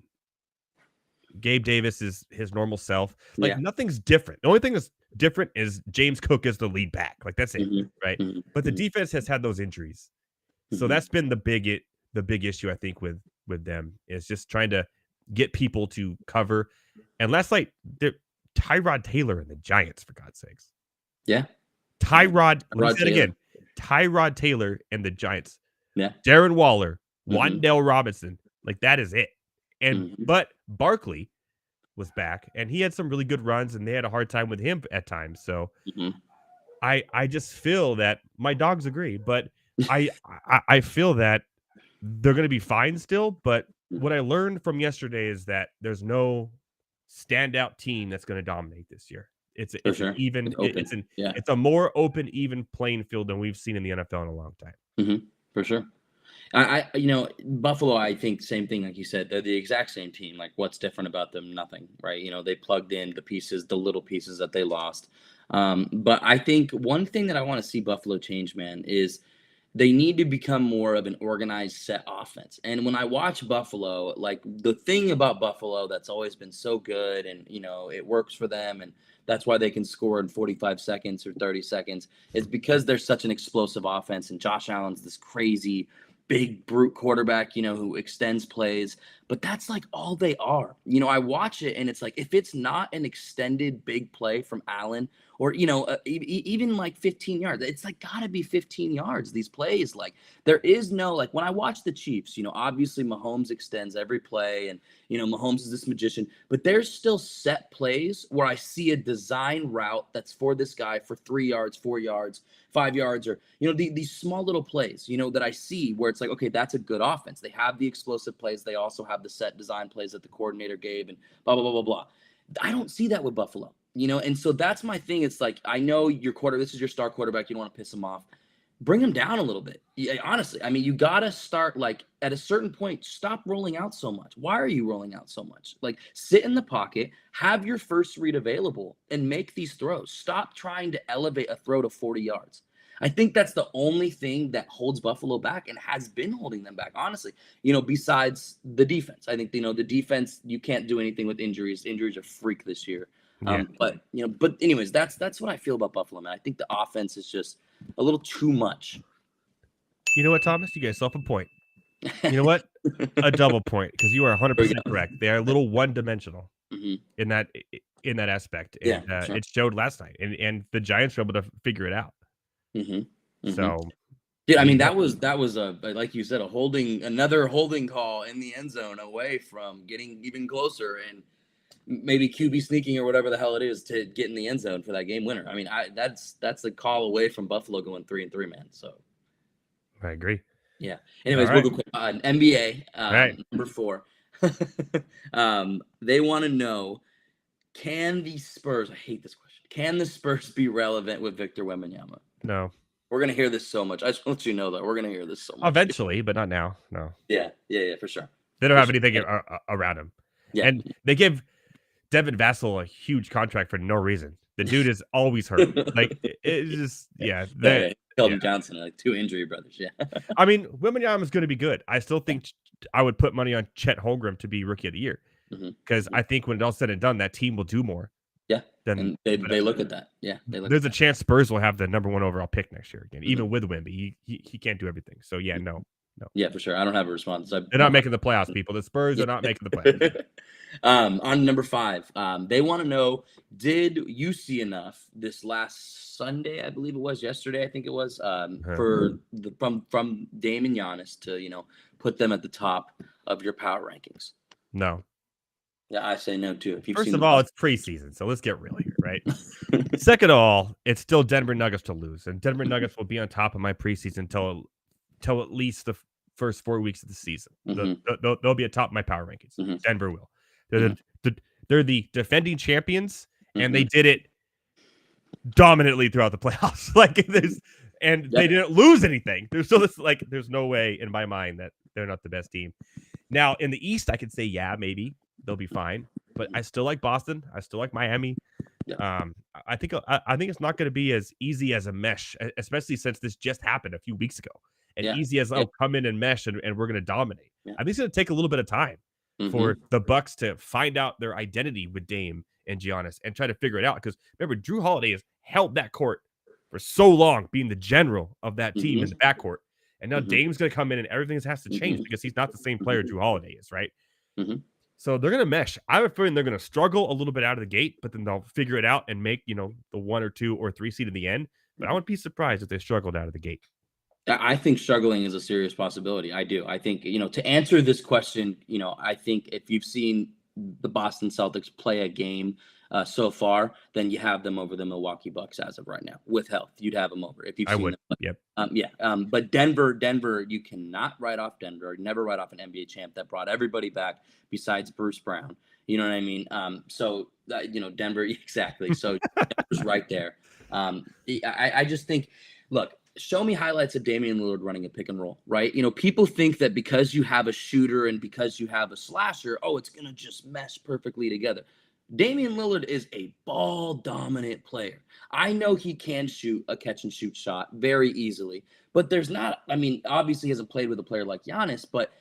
Gabe Davis is his normal self. Like Yeah. nothing's different. The only thing that's different is James Cook is the lead back. Like that's it, Mhm, right? mhm, But the mhm, defense has had those injuries, so mhm. that's been the big issue I think with them is just trying to get people to cover. And last night, Tyrod Taylor and the Giants, for God's sakes. Yeah. Tyrod, let me Rod say it Taylor. again. Tyrod Taylor and the Giants. Yeah. Darren Waller, Mhm. Wan'Dale Robinson. Like that is it. And Mhm. but Barkley was back and he had some really good runs and they had a hard time with him at times. So Mhm. I just feel that my dogs agree, but I feel that they're going to be fine still. But what I learned from yesterday is that there's no standout team that's going to dominate this year. It's For an sure. even It's open. Yeah. it's a more open, even playing field than we've seen in the NFL in a long time. Mhm. For sure. Buffalo, I think same thing, like you said, they're the exact same team. Like, what's different about them? Nothing, right? They plugged in the pieces, the little pieces that they lost. But I think one thing that I want to see Buffalo change, man, is they need to become more of an organized set offense. And when I watch Buffalo, like the thing about Buffalo that's always been so good and, it works for them and that's why they can score in 45 seconds or 30 seconds is because they're such an explosive offense. And Josh Allen's this crazy, big brute quarterback, who extends plays, but that's like all they are. I watch it and it's like, if it's not an extended big play from Allen or, even like 15 yards, it's like gotta be 15 yards. These plays, like there is no, like when I watch the Chiefs, obviously Mahomes extends every play and, Mahomes is this magician, but there's still set plays where I see a design route that's for this guy for 3 yards, 4 yards, 5 yards, or, these small little plays, that I see where it's like, okay, that's a good offense. They have the explosive plays. They also have the set design plays that the coordinator gave and blah, blah, blah, blah, blah. I don't see that with Buffalo, and so that's my thing. It's like, I know this is your star quarterback. You don't want to piss him off. Bring him down a little bit. Yeah, honestly, I mean, you got to start, like, at a certain point, stop rolling out so much. Why are you rolling out so much? Like, sit in the pocket, have your first read available, and make these throws. Stop trying to elevate a throw to 40 yards. I think that's the only thing that holds Buffalo back and has been holding them back, honestly, besides the defense. I think, the defense, you can't do anything with injuries. Injuries are freak this year. Yeah. But anyways, that's what I feel about Buffalo, man. I think the offense is just a little too much. You know what, Thomas? You get yourself a point. You know what? A double point because you are 100% correct. They are a little one-dimensional in that aspect, and sure. it showed last night. And the Giants were able to figure it out. So, dude, I mean, that was a, like you said, another holding call in the end zone away from getting even closer and maybe QB sneaking or whatever the hell it is to get in the end zone for that game winner. I mean, that's a call away from Buffalo going 3-3, man. So I agree. Yeah. Anyways, right. we'll go quick. NBA, Right. number 4. They want to know, can the Spurs, I hate this question, can the Spurs be relevant with Victor Wembanyama? No. We're going to hear this so much. I just want you to know that we're going to hear this so much. Eventually, but not now. No. Yeah, for sure. They don't have anything around him. Yeah. And they give Devin Vassell a huge contract for no reason. The dude is always hurt. Like, it's just, Keldon Johnson, like 2 injury brothers. Yeah. I mean, Wembanyama is going to be good. I still think I would put money on Chet Holmgren to be Rookie of the Year because I think when it's all said and done, that team will do more. Yeah. And they look at that. Yeah. There's a chance Spurs will have the number 1 overall pick next year again, even with Wemby. He can't do everything. So, yeah, no. Yeah, for sure. I don't have a response. They're not making the playoffs, people. The Spurs are not making the playoffs. On number 5, they want to know, did you see enough this last Sunday, I believe it was, yesterday, I think it was, for from Dame and Giannis to, put them at the top of your power rankings? No. Yeah, I say no, too. First of all, it's preseason, so let's get real here, right? Second of all, it's still Denver Nuggets to lose, and Denver Nuggets will be on top of my preseason till at least the first 4 weeks of the season. They'll be atop my power rankings. Denver will. They're the defending champions, and they did it dominantly throughout the playoffs. They didn't lose anything. There's still this, there's no way in my mind that they're not the best team. Now in the East, I could say, yeah, maybe they'll be fine, but I still like Boston. I still like Miami. I think it's not going to be as easy as a mesh, especially since this just happened a few weeks ago. And easy as come in and mesh and we're going to dominate. Yeah. I think it's going to take a little bit of time Mm-hmm. for the Bucks to find out their identity with Dame and Giannis and try to figure it out. Because remember, Drew Holiday has held that court for so long, being the general of that team in the backcourt. And now Dame's going to come in and everything has to change because he's not the same player Drew Holiday is, right? So they're going to mesh. I have a feeling they're going to struggle a little bit out of the gate, but then they'll figure it out and make, you know, the 1 or 2 or 3 seed in the end. But I wouldn't be surprised if they struggled out of the gate. I think struggling is a serious possibility. I do. I think, you know, to answer this question, you know, I think if you've seen the Boston Celtics play a game so far, then you have them over the Milwaukee Bucks as of right now. With health, you'd have them over if you've seen them play. Yep. But Denver, you cannot write off Denver. Never write off an NBA champ that brought everybody back besides Bruce Brown. You know what I mean? You know, Denver, exactly. So Denver's right there. I just think, look, show me highlights of Damian Lillard running a pick and roll, right? You know, people think that because you have a shooter and because you have a slasher, oh, it's going to just mesh perfectly together. Damian Lillard is a ball-dominant player. I know he can shoot a catch-and-shoot shot very easily, but there's not, I mean, obviously he hasn't played with a player like Giannis, but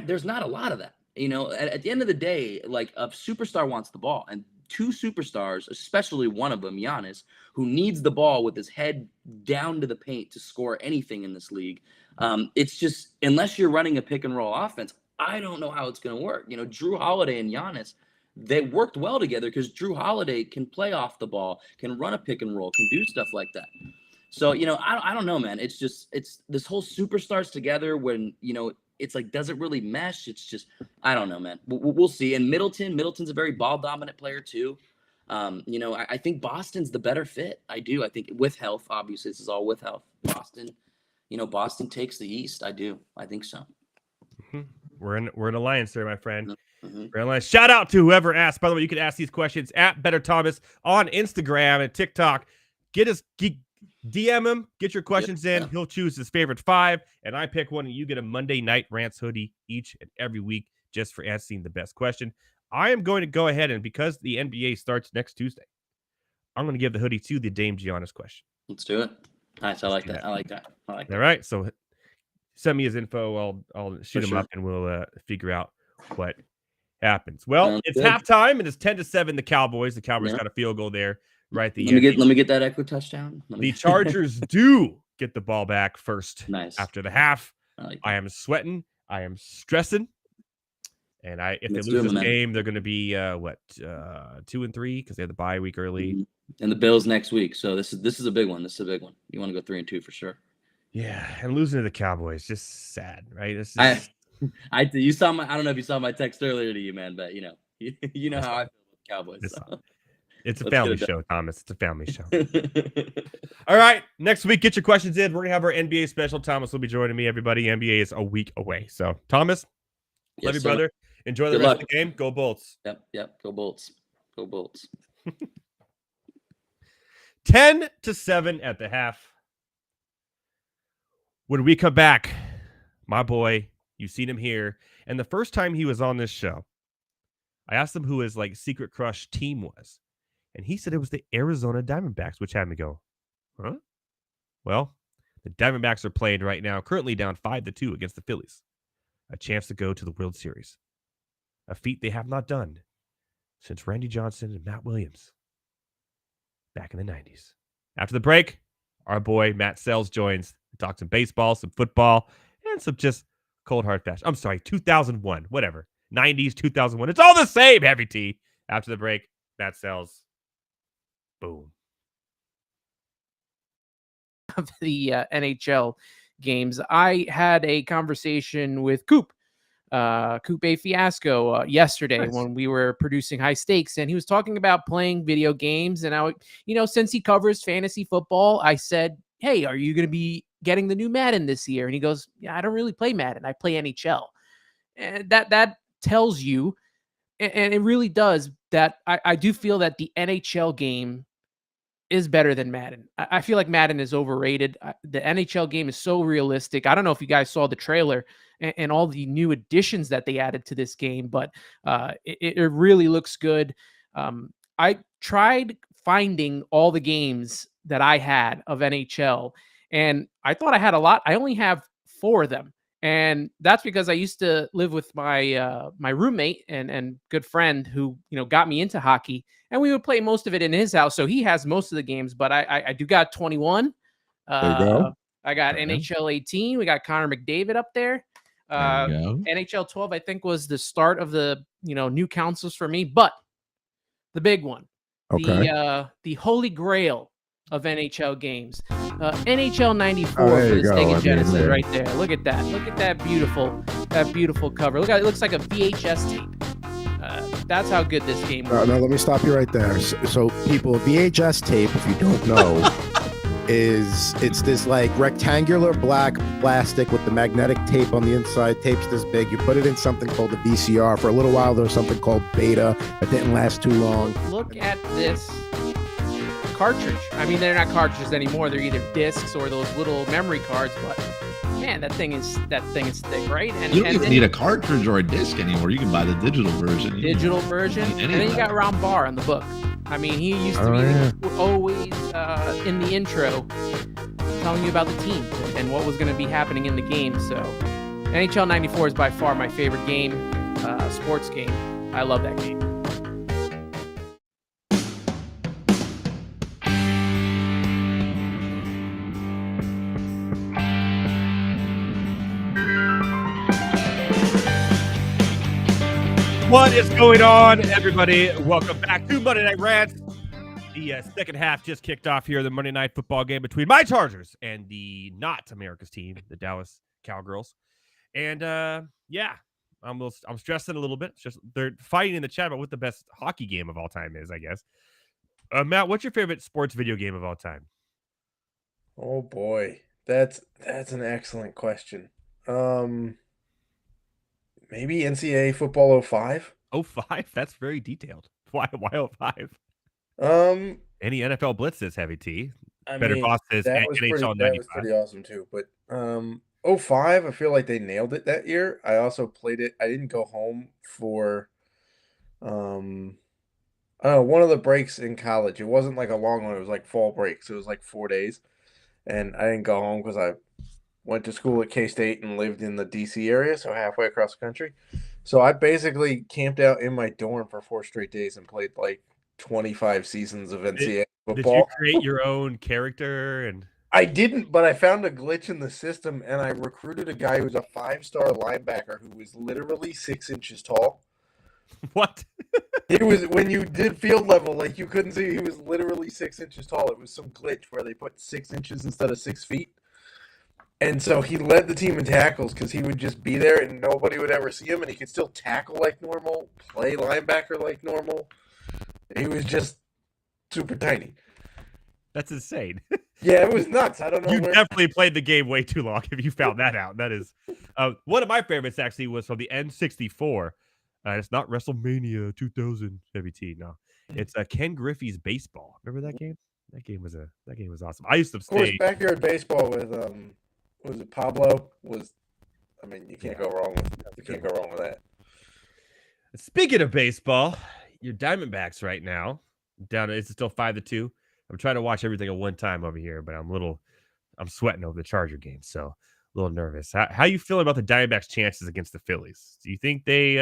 there's not a lot of that. You know, at the end of the day, like, a superstar wants the ball, and 2 superstars, especially one of them, Giannis, who needs the ball with his head down to the paint to score anything in this league. It's just, unless you're running a pick and roll offense, I don't know how it's going to work. You know, Drew Holiday and Giannis, they worked well together because Drew Holiday can play off the ball, can run a pick and roll, can do stuff like that. So, you know, I don't know, man. It's just, it's this whole superstars together when, you know, it's like, does it really mesh? It's just, I don't know, man. We'll see. And Middleton's a very ball dominant player too. You know, I think Boston's the better fit. I do. I think with health, obviously this is all with health. Boston takes the East. I do. I think so. We're in alliance there, my friend. We're in alliance. Shout out to whoever asked. By the way, you can ask these questions at Better Thomas on Instagram and TikTok. DM him, get your questions in. He'll choose his favorite 5, and I pick one, and you get a Monday Night Rants hoodie each and every week just for asking the best question. I am going to go ahead, and because the NBA starts next Tuesday, I'm going to give the hoodie to the Dame Giannis question. Let's do it. Nice. I like that. I like that. All right. So send me his info. I'll shoot him up, and we'll figure out what happens. Well, it's halftime, and it's 10-7. The Cowboys got a field goal there. Right. Let me get that echo touchdown. The Chargers do get the ball back first. Nice. After the half. Like I am sweating. I am stressing. And if they lose this game, they're going to be 2-3 because they had the bye week early. And the Bills next week. So this is a big one. This is a big one. You want to go 3-2 for sure. Yeah, and losing to the Cowboys, just sad, right? It's just... you saw my. I don't know if you saw my text earlier to you, man, but you know how I feel about Cowboys. So. It's a family show, Thomas. It's a family show. All right. Next week, get your questions in. We're going to have our NBA special. Thomas will be joining me, everybody. NBA is a week away. So, Thomas, love you, brother. Enjoy the rest of the game. Go Bolts. Yep. Go Bolts. Go Bolts. 10-7 at the half. When we come back, my boy, you've seen him here. And the first time he was on this show, I asked him who his secret crush team was. And he said it was the Arizona Diamondbacks, which had me go, huh? Well, the Diamondbacks are playing right now, currently down 5-2 against the Phillies. A chance to go to the World Series. A feat they have not done since Randy Johnson and Matt Williams back in the 90s. After the break, our boy Matt Selz joins to talk some baseball, some football, and some just cold hard fashion. I'm sorry, 2001, whatever. 90s, 2001. It's all the same, Heavy T. After the break, Matt Selz. Boom. Of the NHL games, I had a conversation with Coop A Fiasco yesterday when we were producing High Stakes, and he was talking about playing video games. And since he covers fantasy football, I said, hey, are you going to be getting the new Madden this year? And he goes, yeah, I don't really play Madden. I play NHL. And that tells you, and it really does, that I do feel that the NHL game is better than Madden. I feel like Madden is overrated. The NHL game is so realistic. I don't know if you guys saw the trailer and all the new additions that they added to this game, but it really looks good. I tried finding all the games that I had of NHL, and I thought I had a lot. I only have 4 of them. And that's because I used to live with my my roommate and good friend who, got me into hockey, and we would play most of it in his house. So he has most of the games, but I do got 21. There you go. I got Okay. NHL 18. We got Connor McDavid up there. There you go. NHL 12, I think, was the start of the new consoles for me. But the big one, Okay. the holy grail of NHL games, NHL 94 Oh, there for you the go. Sega I mean, Genesis there. right there. Look at that. Look at that beautiful cover. Look at it. Looks like a VHS tape. That's how good this game was. No, let me stop you right there. So people, VHS tape, if you don't know, it's this like rectangular black plastic with the magnetic tape on the inside. Tape's this big. You put it in something called a VCR. For a little while, there was something called Beta. It didn't last too long. Look at this cartridge. I mean, they're not cartridges anymore. They're either discs or those little memory cards. But man, that thing is thick, right? And You don't and even then need a cartridge or a disc anymore. You can buy the digital version. digital version. Any And of then you that. got Ron Barr on the book. I mean, he used to Oh, be yeah. always in the intro telling you about the team and what was going to be happening in the game. So NHL 94 is by far my favorite game, sports game. I love that game. What is going on, everybody? Welcome back to Monday Night Rants. The second half just kicked off here, the Monday Night Football game between my Chargers and the not America's team, the Dallas Cowgirls. And yeah, I'm stressing a little bit. It's just they're fighting in the chat about what the best hockey game of all time is, I guess. Matt, what's your favorite sports video game of all time? Oh boy, that's an excellent question. Maybe NCAA football 05. 05? That's very detailed. Why 05? Any NFL blitzes, Heavy T. I Better mean, Boss says that was NHL pretty, that was 95. pretty awesome too. But 05, I feel like they nailed it that year. I also played it. I didn't go home for I don't know, one of the breaks in college. It wasn't like a long one. It was like fall breaks. It was like 4 days, and I didn't go home because I went to school at K-State and lived in the DC area, so halfway across the country. So I basically camped out in my dorm for 4 straight days and played like 25 seasons of NCAA Did football. you create your own character? And I didn't, but I found a glitch in the system, and I recruited a guy who's a 5-star linebacker who was literally 6 inches tall. what? It was when you did field level, like you couldn't see. He was literally 6 inches tall. It was some glitch where they put 6 inches instead of 6 feet. And so he led the team in tackles because he would just be there and nobody would ever see him, and he could still tackle like normal, play linebacker like normal. He was just super tiny. That's insane. Yeah, it was nuts. I don't know You where. definitely played the game way too long if you found that out. That is one of my favorites actually was from the N64. It's not WrestleMania 2000 Heavy T. No, it's Ken Griffey's Baseball. Remember that game? That game was awesome. I used to Of course, stay. backyard baseball with was it Pablo? I mean, you can't go wrong with that. Speaking of baseball, your Diamondbacks right now down. It's still 5-2. I'm trying to watch everything at one time over here, but I'm sweating over the Charger game, so a little nervous. How you feeling about the Diamondbacks' chances against the Phillies? Do you think they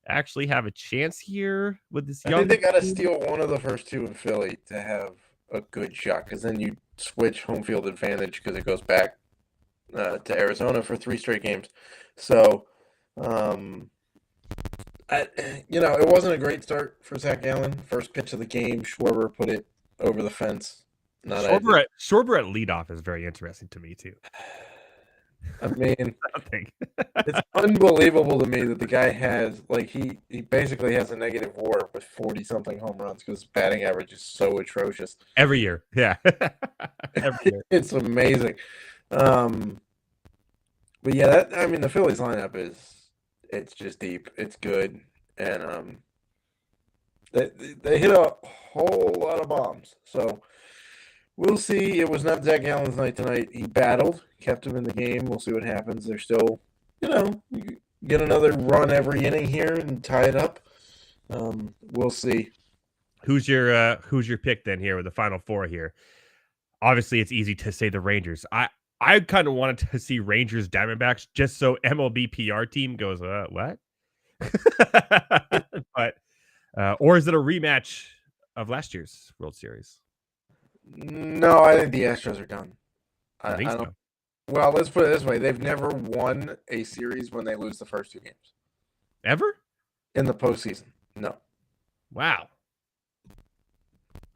actually have a chance here with this I young? think they got to steal one of the first 2 in Philly to have a good shot, because then you switch home field advantage because it goes back to Arizona for 3 straight games. So, it wasn't a great start for Zach Allen. First pitch of the game, Schwarber put it over the fence. Schwarber at leadoff is very interesting to me too. I mean, Nothing. it's unbelievable to me that the guy has, like, he basically has a negative WAR with 40-something home runs because his batting average is so atrocious. Every year, yeah. Every year. It's amazing. But yeah, the Phillies lineup it's just deep. It's good, and they hit a whole lot of bombs. So we'll see. It was not Zach Allen's night tonight. He battled, kept him in the game. We'll see what happens. They're still, get another run every inning here and tie it up. We'll see. Who's your pick then here with the final 4 here? Obviously, it's easy to say the Rangers. I kind of wanted to see Rangers Diamondbacks just so MLB PR team goes, what? But or is it a rematch of last year's World Series? No, I think the Astros are done. I think don't. so. Well, let's put it this way: they've never won a series when they lose the first 2 games Ever? in the postseason. No. Wow.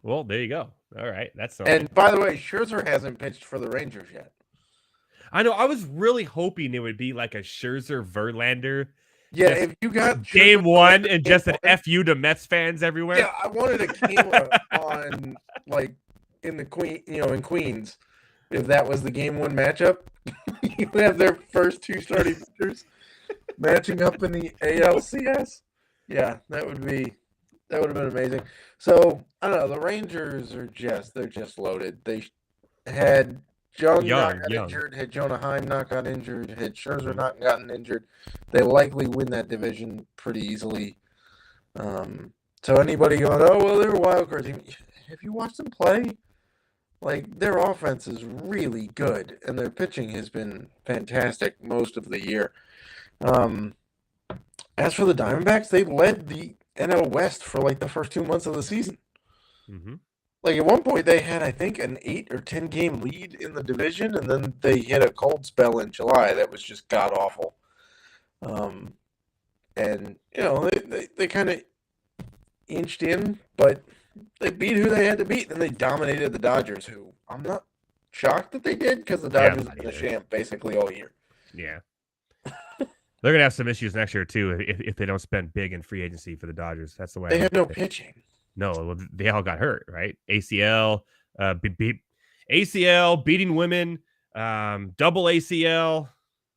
Well, there you go. All right, that's something. And by the way, Scherzer hasn't pitched for the Rangers yet. I know. I was really hoping it would be like a Scherzer Verlander. Yeah, Just if you got game Scherzer one and just an one- FU to Mets fans everywhere. Yeah, I wanted a camera on like in the in Queens. If that was the game 1 matchup, you have their first 2 starting pitchers matching up in the ALCS. Yeah, that would have been amazing. So I don't know. The Rangers they're just loaded. They had Young not got injured, had Jonah Heim not got injured, had Scherzer not gotten injured. They likely win that division pretty easily. So anybody going, oh well, they're a wild card team. Have you watched them play? Like, their offense is really good, and their pitching has been fantastic most of the year. As for the Diamondbacks, they led the NL West for, like, the first 2 months of the season. Mm-hmm. Like, at one point, they had, I think, an 8 or 10 game lead in the division, and then they hit a cold spell in July that was just god-awful. And, you know, they kind of inched in, but they beat who they had to beat, and they dominated the Dodgers, who I'm not shocked that they did because the Dodgers have been a champ basically all year. Yeah. They're going to have some issues next year, too, if they don't spend big in free agency for the Dodgers. That's the way they have no pitching. No, well, they all got hurt, right? ACL, ACL, beating women, double ACL.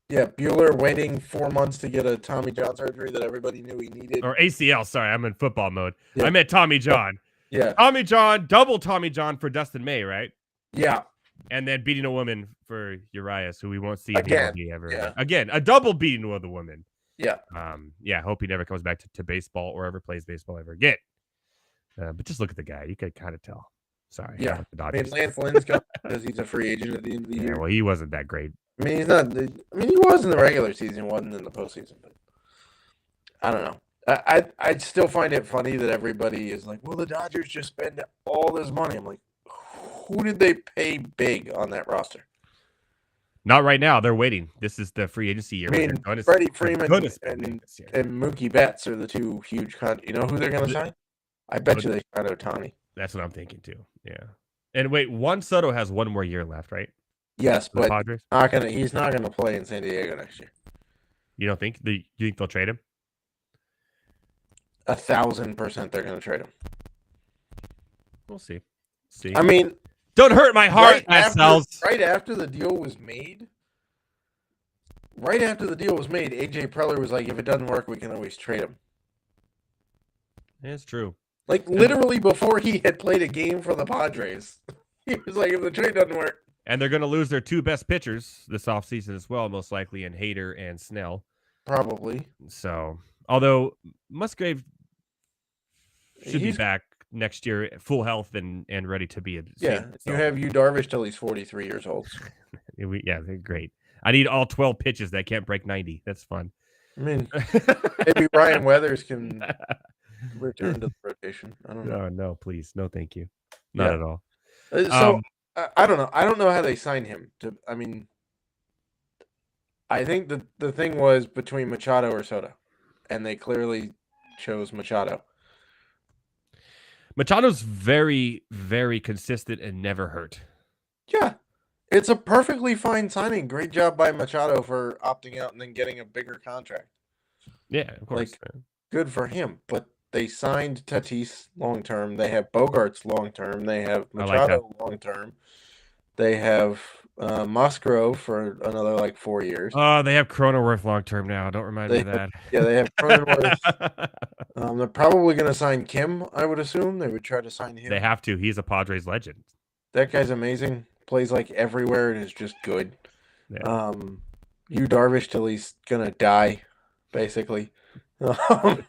Yeah, Bueller waiting 4 months to get a Tommy John surgery that everybody knew he needed. Or ACL, sorry, I'm in football mode. Yeah. I meant Tommy John. Yeah. Tommy John, double Tommy John for Dustin May, right? Yeah. And then beating a woman for Urias, who we won't see Again. in the MLB ever. Yeah. Again, a double beating with a woman. Yeah. Yeah, hope he never comes back to baseball or ever plays baseball ever again. But just look at the guy. You could kind of tell. Sorry. Yeah. The I mean, Dodgers. Lance Lynn's gone because he's a free agent at the end of the Yeah, year. well, he wasn't that great. I mean, he's not. I mean, he was in the regular season, wasn't in the postseason. But I don't know. I still find it funny that everybody is like, "Well, the Dodgers just spend all this money." I'm like, who did they pay big on that roster? Not right now. They're waiting. This is the free agency year. I mean, Freddie Freeman and Mookie Betts are the 2 huge You know who they're going to sign? I bet you they sign Ohtani. That's what I'm thinking too. Yeah. And wait, Juan Soto has 1 more year left, right? Yes, The but Padres? he's not gonna play in San Diego next year. You don't think? You think they'll trade him? 1,000% they're gonna trade him. We'll see. See. I mean, don't hurt my heart, Matt Selz. right after the deal was made, AJ Preller was like, if it doesn't work, we can always trade him. It's true. Like, literally before he had played a game for the Padres, he was like, if the trade doesn't work. And they're going to lose their 2 best pitchers this offseason as well, most likely, in Hader and Snell. Probably. So, although Musgrave should be back next year, full health and ready to be a you have Darvish till he's 43 years old. Yeah, they're great. I need all 12 pitches that can't break 90. That's fun. I mean, maybe Ryan Weathers can return to the rotation. I don't know. No, please. No, thank you. Not at all. So I don't know. I don't know how they signed him. I mean, I think the thing was between Machado or Soto, and they clearly chose Machado. Machado's very, very consistent and never hurt. Yeah. It's a perfectly fine signing. Great job by Machado for opting out and then getting a bigger contract. Yeah, of course. Good for him. But they signed Tatis long term. They have Bogarts long term. They have Machado long term. They have Musgrove for another 4 years. Oh, they have Cronenworth long term now. Don't remind me of that. Yeah, they have Cronenworth. They're probably going to sign Kim, I would assume. They would try to sign him. They have to. He's a Padres legend. That guy's amazing. Plays everywhere and is just good. Yeah. Yu Darvish till he's going to die, basically. It's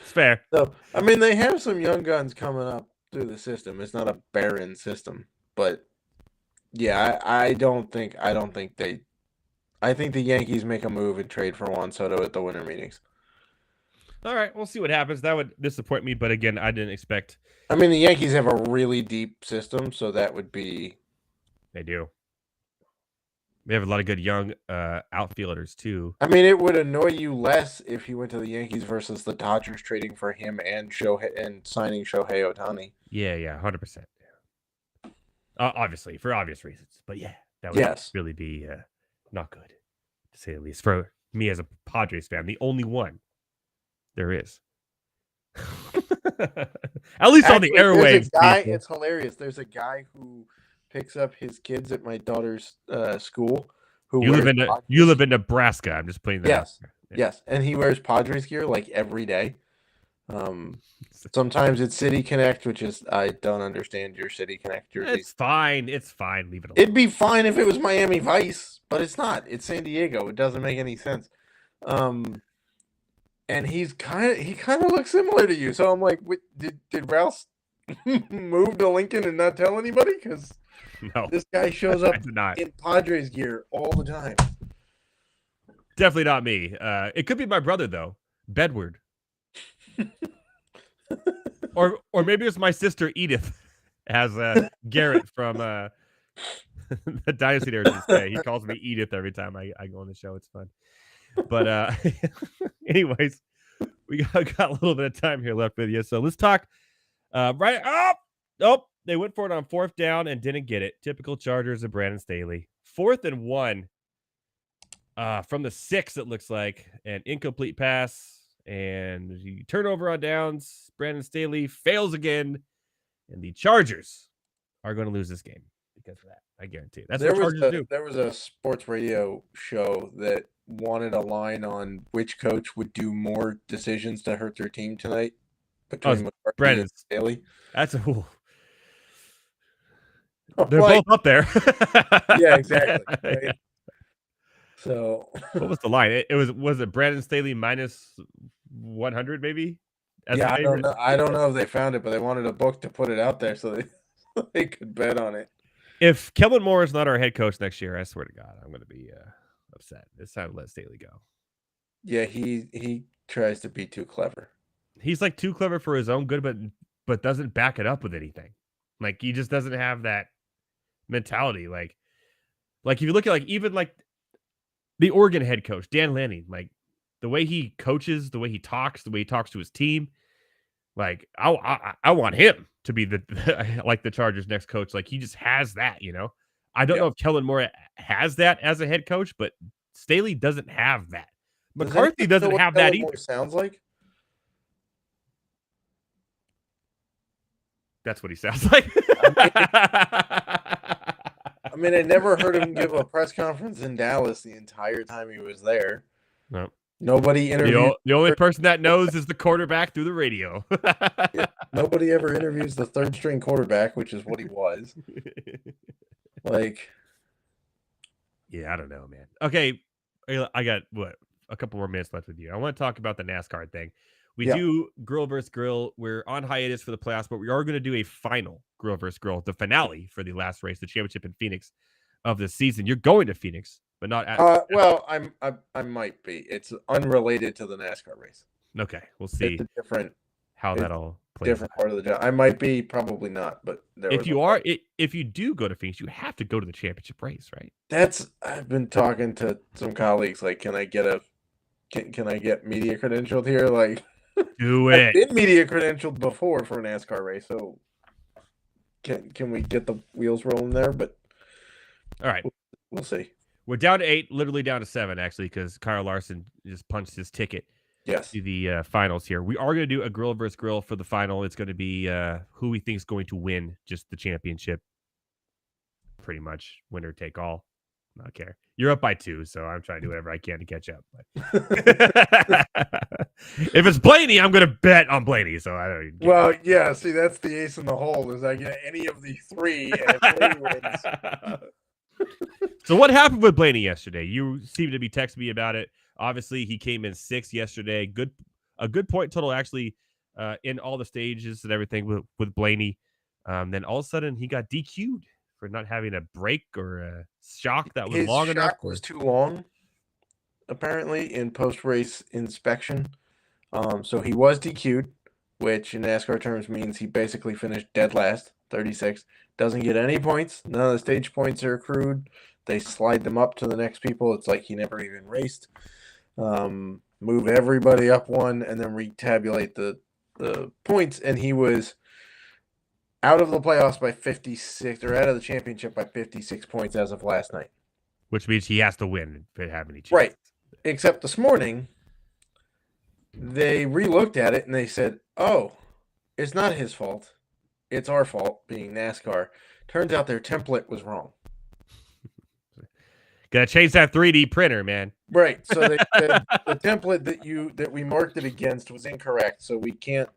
fair. So, I mean, they have some young guns coming up through the system. It's not a barren system, but Yeah, I don't think they. I think the Yankees make a move and trade for Juan Soto at the winter meetings. All right, we'll see what happens. That would disappoint me, but again, I didn't expect. I mean, the Yankees have a really deep system, so that would be. They do. We have a lot of good young outfielders too. I mean, it would annoy you less if he went to the Yankees versus the Dodgers trading for him and signing Shohei Ohtani. Yeah, 100%. Obviously, for obvious reasons, but yeah, that would really be not good, to say the least. For me as a Padres fan, the only one there is. At least on the airwaves. It's hilarious. There's a guy who picks up his kids at my daughter's school. You live in Nebraska. I'm just playing that. Yes, yes, and he wears Padres gear like every day. Sometimes it's City Connect, which is I don't understand your City Connect jersey. It's fine. Leave it alone. It'd be fine if it was Miami Vice, but it's not. It's San Diego. It doesn't make any sense. And he kind of looks similar to you. So I'm like, did Raus move to Lincoln and not tell anybody? Because this guy shows up in Padres gear all the time. Definitely not me. It could be my brother though, Bedward. or maybe it's my sister Edith, as Garrett from the Dynasty there say. He calls me Edith every time I go on the show. It's fun. But anyways, we got a little bit of time here left with you. So let's talk right up. Oh, they went for it on 4th down and didn't get it. Typical Chargers of Brandon Staley. 4th and 1 from the 6, it looks like. An incomplete pass and turnover on downs. Brandon Staley fails again. And the Chargers are going to lose this game because of that. I guarantee it. That's what Chargers do. There was a sports radio show that wanted a line on which coach would do more decisions to hurt their team tonight between Brandon and Staley. That's a they're both up there. Yeah, exactly. Right? So what was the line? Was it Brandon Staley minus 100 maybe? I don't know. I don't know if they found it, but they wanted a book to put it out there so they could bet on it. If Kellen Moore is not our head coach next year, I swear to God, I'm going to be upset. It's time to let Staley go. Yeah, he tries to be too clever. He's like too clever for his own good, but doesn't back it up with anything. Like he just doesn't have that mentality. Like if you look at even the Oregon head coach Dan Lanning, like the way he coaches, the way he talks to his team, like I want him to be the Chargers' next coach. Like he just has that, I don't know if Kellen Moore has that as a head coach, but Staley doesn't have that. McCarthy doesn't have that either. Sounds like that's what he sounds like. I mean, I never heard him give a press conference in Dallas the entire time he was there. No. Nobody interviewed. The only person that knows is the quarterback through the radio. Yeah, nobody ever interviews the 3rd string quarterback, which is what he was. Yeah, I don't know, man. Okay, I got a couple more minutes left with you. I want to talk about the NASCAR thing. We do Grill versus Grill. We're on hiatus for the playoffs, but we are going to do a final Grill versus Grill, the finale for the last race, the championship in Phoenix of the season. You're going to Phoenix, but not at. Well, I might be. It's unrelated to the NASCAR race. Okay, we'll see. It's a different how that all plays. Different part of the job. I might be, probably not. But if you do go to Phoenix, you have to go to the championship race, right? I've been talking to some colleagues. Like, can I get media credentialed here? Like. Do it. I've been media credentialed before for a NASCAR race, so can we get the wheels rolling there? But all right, we'll see. We're down to 8, literally down to 7, actually, because Kyle Larson just punched his ticket to the finals here. We are going to do a Grill versus Grill for the final. It's going to be who we think is going to win just the championship. Pretty much winner take all. I don't care. You're up by 2, so I'm trying to do whatever I can to catch up. But if it's Blaney, I'm going to bet on Blaney. So I don't even care. Well, yeah. See, that's the ace in the hole. Is I get any of the 3 and Blaney wins. So what happened with Blaney yesterday? You seem to be texting me about it. Obviously, he came in 6th yesterday. A good point total actually in all the stages and everything with Blaney. Then all of a sudden he got DQ'd for not having a break or a shock that was His long enough? shock was too long, apparently, in post-race inspection. So he was DQ'd, which in NASCAR terms means he basically finished dead last, 36. Doesn't get any points. None of the stage points are accrued. They slide them up to the next people. It's like he never even raced. Move everybody up one and then retabulate the points. And he was out of the playoffs by 56, or out of the championship by 56 points as of last night. Which means he has to win if it have any chance. Right. Except this morning, they re-looked at it and they said, oh, it's not his fault. It's our fault, being NASCAR. Turns out their template was wrong. Gotta change that 3D printer, man. Right. So they said the template that we marked it against was incorrect, so we can't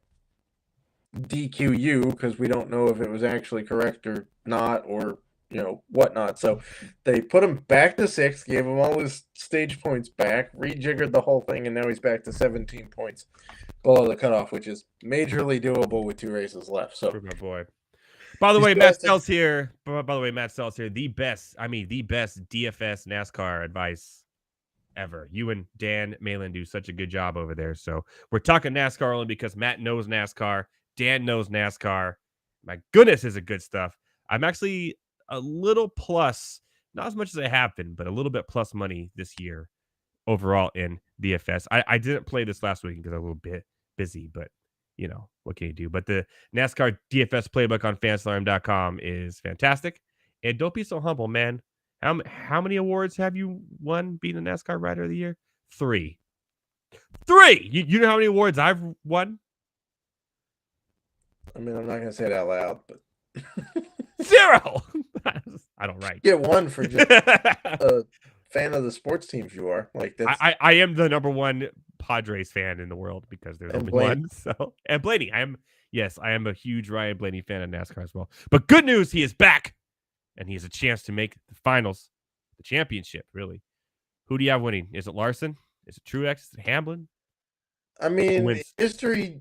DQ you because we don't know if it was actually correct or not, or whatnot. So they put him back to 6, gave him all his stage points back, rejiggered the whole thing, and now he's back to 17 points below the cutoff, which is majorly doable with 2 races left. So for my boy. By the way, Matt Selz here. The best DFS NASCAR advice ever. You and Dan Malin do such a good job over there. So we're talking NASCAR only because Matt knows NASCAR. Dan knows NASCAR. My goodness, is it good stuff. I'm actually a little plus, not as much as I have been, but a little bit plus money this year overall in DFS. I didn't play this last week because I was a little bit busy, but what can you do? But the NASCAR DFS playbook on fansalarm.com is fantastic. And don't be so humble, man. How many awards have you won being a NASCAR Rider of the Year? 3. You know how many awards I've won? I mean, I'm not going to say it out loud, but 0. I don't write. Get 1 for just a fan of the sports teams you are. Like that's I am the number 1 Padres fan in the world because there's only one. So, and Blaney, I am a huge Ryan Blaney fan of NASCAR as well. But good news, he is back, and he has a chance to make the finals, the championship. Really, who do you have winning? Is it Larson? Is it Truex? Is it Hamlin? I mean, history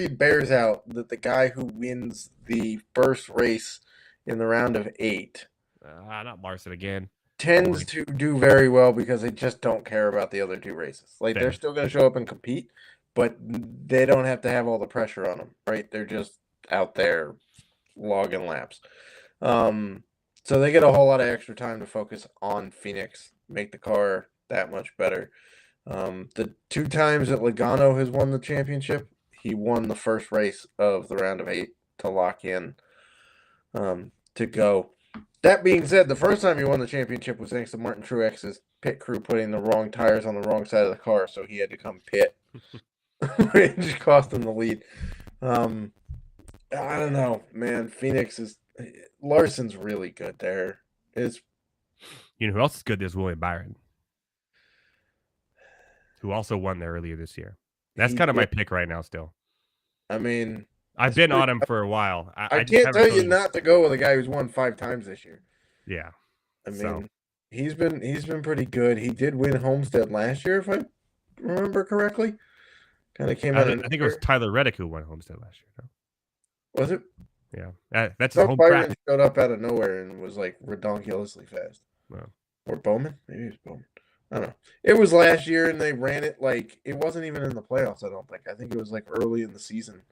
bears out that the guy who wins the first race in the round of 8, not Larson again, tends to do very well because they just don't care about the other 2 races. Like they're still going to show up and compete, but they don't have to have all the pressure on them, right? They're just out there logging laps. So they get a whole lot of extra time to focus on Phoenix, make the car that much better. The 2 times that Logano has won the championship, he won the first race of the round of 8 to lock in to go. That being said, the first time he won the championship was thanks to Martin Truex's pit crew putting the wrong tires on the wrong side of the car, so he had to come pit, which cost him the lead. I don't know, man. Larson's really good there. You know who else is good? There's William Byron, who also won there earlier this year. That's kind of my pick right now still. I mean, I've been on him for a while. I can't tell you not to go with a guy who's won 5 times this year. Yeah. I mean, he's been pretty good. He did win Homestead last year, if I remember correctly. Kind of came out. I think it was Tyler Reddick who won Homestead last year. No? Was it? Yeah. That's his home Byron track. showed up out of nowhere and was like redonkulously fast. Wow. Or Bowman? Maybe it was Bowman. I don't know. It was last year, and they ran it like it wasn't even in the playoffs. I don't think. I think it was like early in the season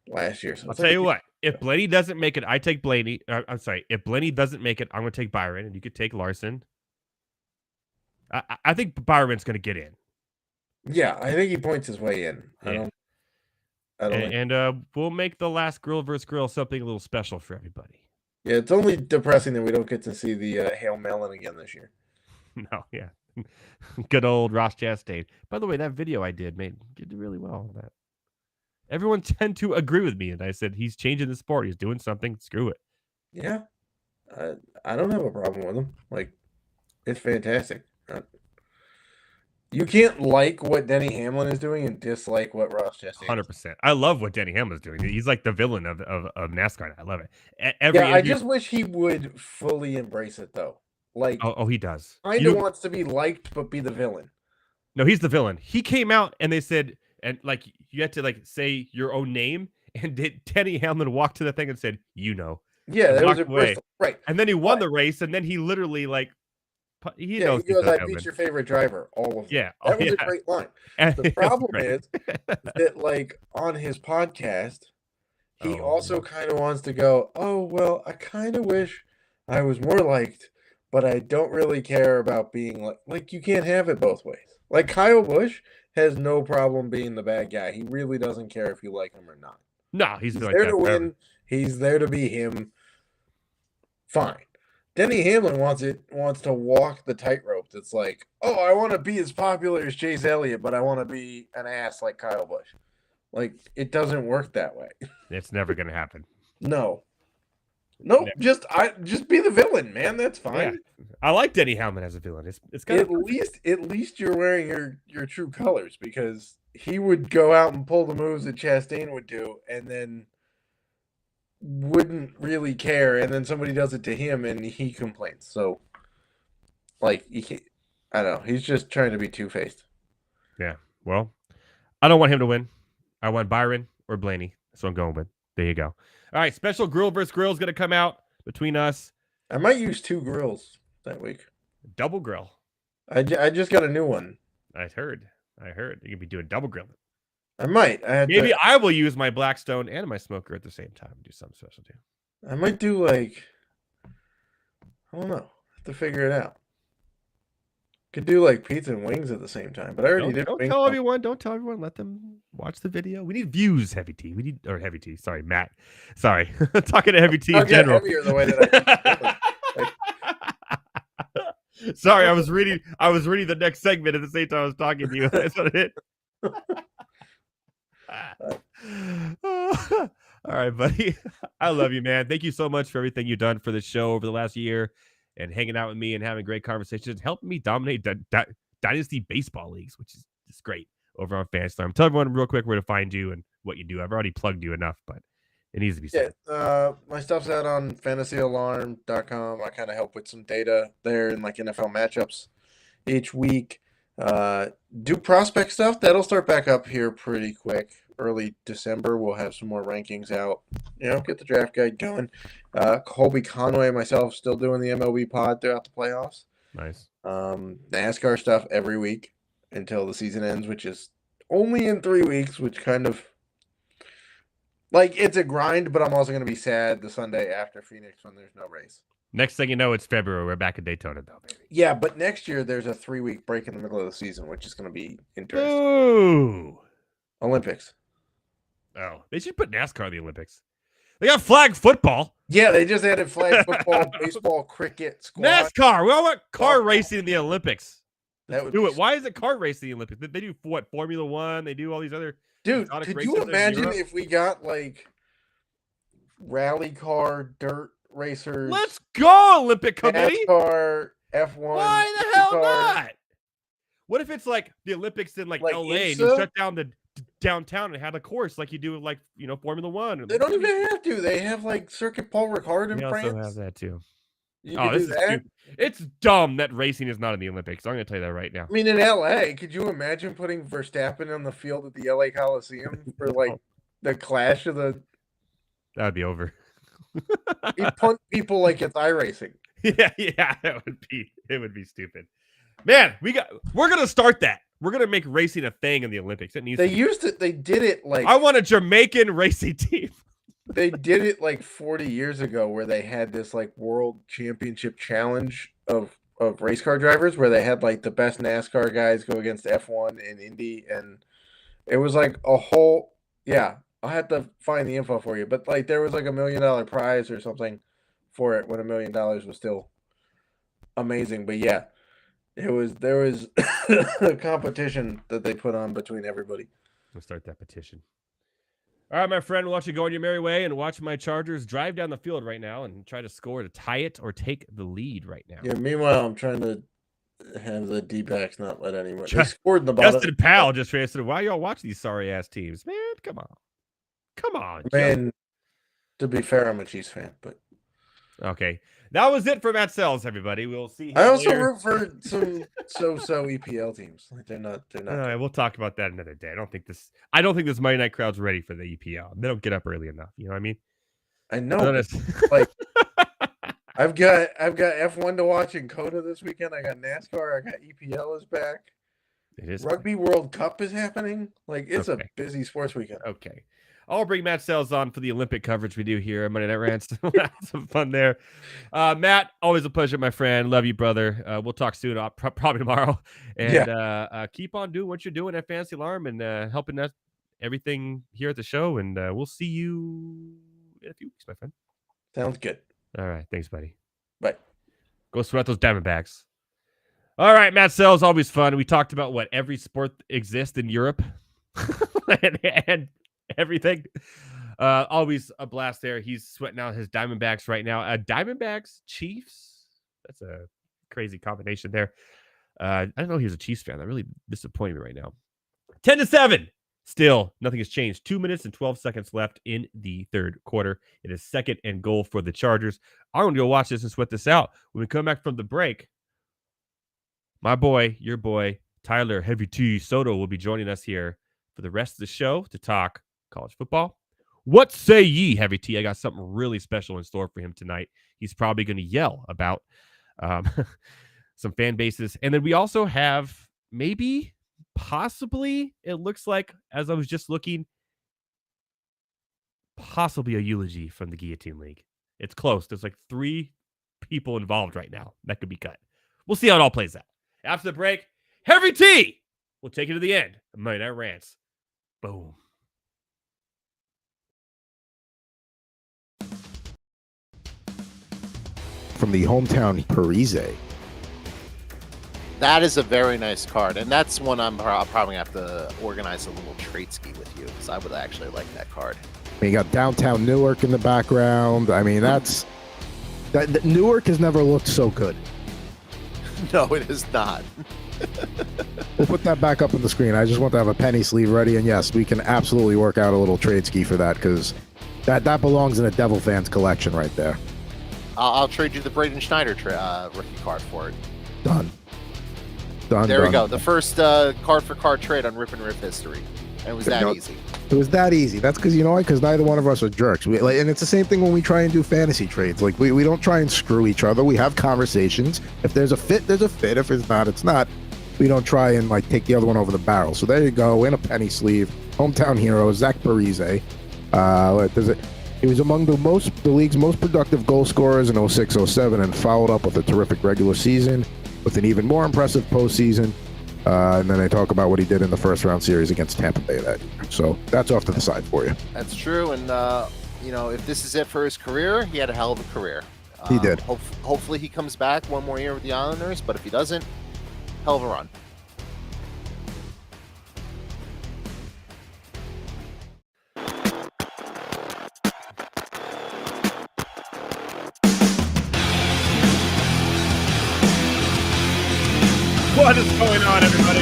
last year. So I'll tell you what. If Blaney doesn't make it, I take Blaney. I'm sorry. If Blaney doesn't make it, I'm going to take Byron, and you could take Larson. I think Byron's going to get in. Yeah, I think he points his way in. Yeah. We'll make the last grill versus grill something a little special for everybody. Yeah, it's only depressing that we don't get to see the Hail Melon again this year. No, yeah. Good old Ross Chastain. By the way, that video I did did really well on that. Everyone tend to agree with me, and I said he's changing the sport. He's doing something. Screw it. Yeah, I don't have a problem with him. Like, it's fantastic. You can't like what Denny Hamlin is doing and dislike what Ross Chastain. 100%. I love what Denny Hamlin's doing. He's like the villain of NASCAR. I love it. I just wish he would fully embrace it, though. Like, oh, he does. Kind of wants to be liked, but be the villain. No, he's the villain. He came out and they said, and you had to say your own name, and Denny Hamlin walked to the thing and said, Yeah, and that was walked at away. Bristol, right? And then he won But- the race, and then he literally like he Yeah, knows he he's goes, not "I gonna beat win. your favorite driver." All of them. Yeah, that was a yeah. great line. And The it was problem great. is that, like, on his podcast, he Oh, also no. kind of wants to go, "Oh, well, I kind of wish I was more liked, but I don't really care about being like you can't have it both ways." Like Kyle Busch has no problem being the bad guy. He really doesn't care if you like him or not. No, he's He's been like there that to forever. win. He's there to be him. Fine. Denny Hamlin wants to walk the tightrope. That's like, oh, I want to be as popular as Chase Elliott, but I want to be an ass like Kyle Busch. Like, it doesn't work that way. It's never gonna happen. No, Never. just be the villain, man. That's fine. Yeah. I like Denny Hamlin as a villain. It's kind At least you're wearing your true colors, because he would go out and pull the moves that Chastain would do, and then wouldn't really care, and then somebody does it to him and he complains. So, like, I don't know, he's just trying to be two-faced. Yeah. Well, I don't want him to win. I want Byron or Blaney. So I'm going with. There you go. All right. Special grill versus grill is going to come out between us. I might use 2 grills that week. Double grill. I just got a new one. I heard. You could be doing double grilling. I might. Maybe I will use my Blackstone and my smoker at the same time and do something special too. I might do, like, I don't know. Have to figure it out. Could do like pizza and wings at the same time, but I already did. Don't wings. tell everyone. Don't tell everyone. Let them watch the video. We need views, Heavy T. Heavy T. Sorry, Matt. Sorry, talking to Heavy T in general. Heavier the way that Sorry, I was reading the next segment at the same time I was talking to you. That's what it. All right, buddy. I love you, man. Thank you so much for everything you've done for the show over the last year and hanging out with me and having great conversations, helping me dominate Dynasty baseball leagues, which is just great over on Fanstorm. Tell everyone real quick where to find you and what you do. I've already plugged you enough, but it needs to be said. My stuff's out on fantasyalarm.com. I kind of help with some data there and like NFL matchups each week. Do prospect stuff. That'll start back up here pretty quick. Early December, we'll have some more rankings out. Get the draft guide going. Colby Conway and myself still doing the MLB pod throughout the playoffs. Nice. NASCAR stuff every week until the season ends, which is only in 3 weeks, which kind of like it's a grind, but I'm also going to be sad the Sunday after Phoenix when there's no race. Next thing you know, it's February. We're back in Daytona, though, baby. Yeah, but next year there's a 3-week break in the middle of the season, which is going to be interesting. Ooh. Olympics. Oh, they should put NASCAR in the Olympics. They got flag football. Yeah, they just added flag football, baseball, cricket, squash. NASCAR. We all want car racing in the Olympics. That would Do be it. Why is it car racing in the Olympics? They do what? Formula One. They do all these other. Dude, exotic could races you in imagine Europe. if we got like rally car, dirt racers, Let's go, Olympic Committee. NASCAR, F1? Why the hell IndyCar? not? What if it's like the Olympics in like LA and you IMSA? shut down the downtown and had a course like you do with like Formula One? They don't even have to. They have like Circuit Paul Ricard in We also France. have that too. You Oh, can this do is that. stupid. It's dumb that racing is not in the Olympics. I'm going to tell you that right now. I mean, in LA, could you imagine putting Verstappen on the field at the LA Coliseum for like the clash of the? That would be over. He'd punt people like it's iRacing. Yeah, it would be stupid. Man, we're gonna start that. We're gonna make racing a thing in the Olympics. It needs They to be. used it. They did it like I want a Jamaican racing team. they did it like 40 years ago, where they had this like world championship challenge of race car drivers, where they had like the best NASCAR guys go against F1 and Indy, and it was like a whole I'll have to find the info for you, but like there was like $1 million prize or something for it when $1 million was still amazing. But yeah, there was a competition that they put on between everybody. We'll start that petition. All right, my friend, we'll let you go on your merry way and watch my Chargers drive down the field right now and try to score to tie it or take the lead right now. Yeah. Meanwhile, I'm trying to have the D-backs not let anyone. They scored in the bottom. Justin Powell just answered, why y'all watch these sorry ass teams? Man, come on. Man, to be fair, I'm a Chiefs fan, but okay. That was it for Matt Selz, everybody. We'll see. I also later. root for some so EPL teams. Like they're not. All right, we'll talk about that another day. I don't think this Monday night crowd's ready for the EPL. They don't get up early enough. You know what I mean? I know. Like, I've got F1 to watch in Coda this weekend. I got NASCAR. I got EPL is back. It is Rugby World Cup is happening. Like, it's a busy sports weekend. Okay. I'll bring Matt Selz on for the Olympic coverage we do here at Monday Night Rants. We'll have some fun there. Matt, always a pleasure, my friend. Love you, brother. We'll talk soon, probably tomorrow. And keep on doing what you're doing at Fantasy Alarm and helping us everything here at the show. And we'll see you in a few weeks, my friend. Sounds good. All right. Thanks, buddy. Bye. Go sweat those Diamondbacks. All right, Matt Selz, always fun. We talked about what every sport exists in Europe and everything. Always a blast there. He's sweating out his Diamondbacks right now. Diamondbacks, Chiefs. That's a crazy combination there. I didn't know he was a Chiefs fan. That really disappointed me right now. 10-7. Still, nothing has changed. 2 minutes and 12 seconds left in the third quarter. It is 2nd and goal for the Chargers. I'm going to go watch this and sweat this out. When we come back from the break, my boy, your boy, Tyler Heavy T Soto will be joining us here for the rest of the show to talk college football. What say ye, Heavy T? I got something really special in store for him tonight. He's probably going to yell about some fan bases. And then we also have possibly, it looks like, as I was just looking, possibly a eulogy from the Guillotine League. It's close. There's like 3 people involved right now that could be cut. We'll see how it all plays out. After the break, Heavy T will take it to the end of Monday Night Rants. Boom. From the hometown Parise. That is a very nice card, and that's one I'm probably going to have to organize a little trade ski with you, because I would actually like that card. You got downtown Newark in the background. I mean, Newark has never looked so good. No, it is not. We'll put that back up on the screen. I just want to have a penny sleeve ready, and yes, we can absolutely work out a little trade ski for that, because that belongs in a Devil fans collection right there. I'll trade you the Braden Schneider rookie card for it. Done. There we go. The first card-for-card trade on Rip and Riff history. And it was that easy. It was that easy. That's because, you know what? Because neither one of us are jerks. And it's the same thing when we try and do fantasy trades. Like, we don't try and screw each other. We have conversations. If there's a fit, there's a fit. If it's not, it's not. We don't try and, like, take the other one over the barrel. So there you go. In a penny sleeve. Hometown hero, Zach Parise. He was among the league's most productive goal scorers in 06-07 and followed up with a terrific regular season with an even more impressive postseason. And then they talk about what he did in the first round series against Tampa Bay that year. So that's off to the side for you. That's true. And, if this is it for his career, he had a hell of a career. He did. Hopefully he comes back one more year with the Islanders, but if he doesn't, hell of a run. What is going on, everybody?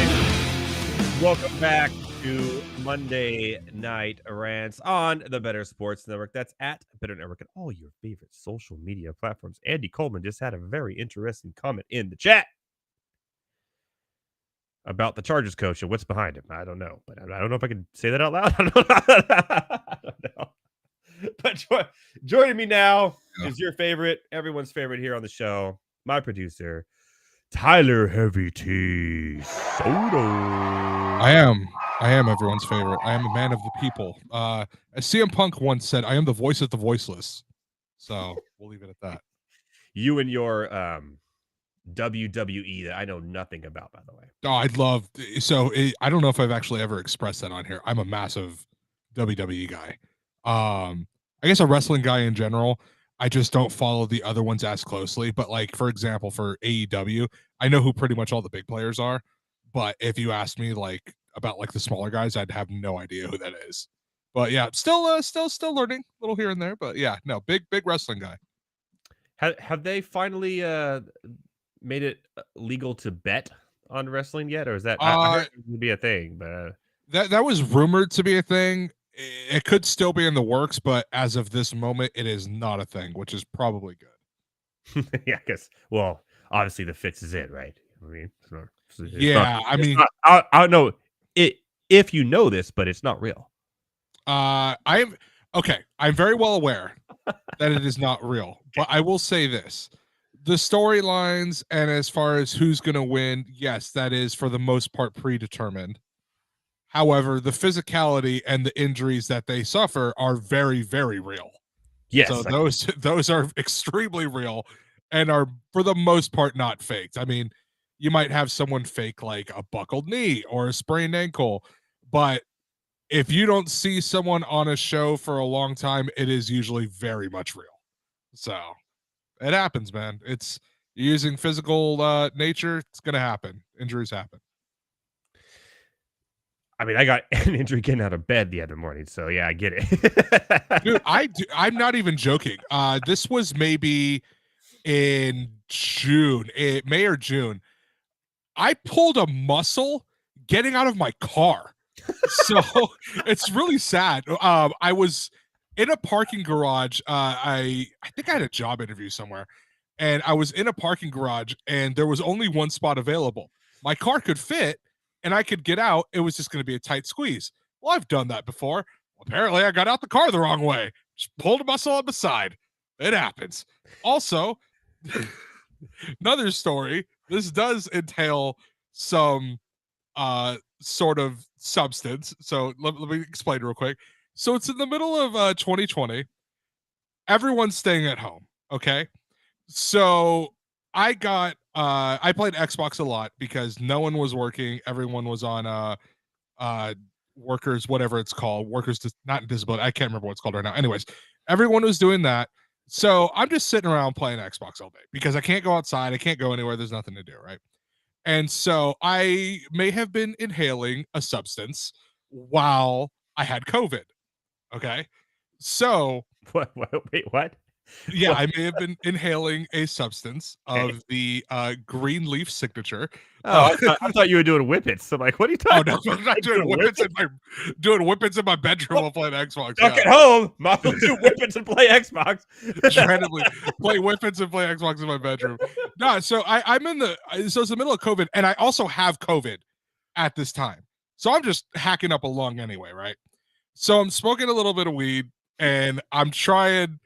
Welcome back to Monday Night Rants on the Better Sports Network. That's at Better Network and all your favorite social media platforms. Andy Coleman just had a very interesting comment in the chat about the Chargers coach and what's behind him. I don't know, but I don't know if I can say that out loud. I don't know. But joining me now is your favorite, everyone's favorite here on the show, my producer, Tyler Heavy T Soto. I am everyone's favorite. I am a man of the people. As CM Punk once said, I am the voice of the voiceless. So we'll leave it at that. You and your WWE that I know nothing about, by the way. Oh, I don't know if I've actually ever expressed that on here. I'm a massive WWE guy. I guess a wrestling guy in general. I just don't follow the other ones as closely. But like, for example, for AEW, I know who pretty much all the big players are. But if you asked me like about like the smaller guys, I'd have no idea who that is. But yeah, still learning a little here and there. But yeah, no, big wrestling guy. Have they finally made it legal to bet on wrestling yet, or is that I heard it would be a thing? But that was rumored to be a thing. It could still be in the works, but as of this moment, it is not a thing, which is probably good. Yeah, because obviously the fix is it, right? I mean, I don't know if you know this, but it's not real. I Okay, I'm very well aware that it is not real, but I will say this. The storylines and as far as who's going to win, yes, that is for the most part predetermined. However, the physicality and the injuries that they suffer are very, very real. Yes. So those are extremely real and are for the most part not faked. I mean, you might have someone fake like a buckled knee or a sprained ankle, but if you don't see someone on a show for a long time, it is usually very much real. So it happens, man. It's using physical nature. It's going to happen. Injuries happen. I mean, I got an injury getting out of bed the other morning, so yeah, I get it. Dude, I'm not even joking. This was maybe in June, May or June. I pulled a muscle getting out of my car. So it's really sad. I was in a parking garage. I think I had a job interview somewhere, and I was in a parking garage, and there was only one spot available. My car could fit, and I could get out. It was just going to be a tight squeeze. Well, I've done that before. Apparently, I got out the car the wrong way. Just pulled a muscle on the side. It happens. Also, another story. This does entail some sort of substance. So let me explain real quick. So it's in the middle of 2020. Everyone's staying at home. Okay. So I played Xbox a lot because no one was working. Everyone was on workers, whatever it's called, not disability. I can't remember what it's called right now. Anyways, everyone was doing that. So I'm just sitting around playing Xbox all day because I can't go outside. I can't go anywhere. There's nothing to do, right? And so I may have been inhaling a substance while I had COVID. Okay. So Wait, what? yeah, What? I may have been inhaling a substance of the green leaf signature. Oh, I thought you were doing whippets. I'm like, what are you talking no, about? I'm not doing whippets in my bedroom while playing Xbox. Stuck at home. Mom will do whippets and play Xbox. Randomly play whippets and play Xbox in my bedroom. No, so so it's the middle of COVID, and I also have COVID at this time. So I'm just hacking up a lung anyway, right? So I'm smoking a little bit of weed, and I'm trying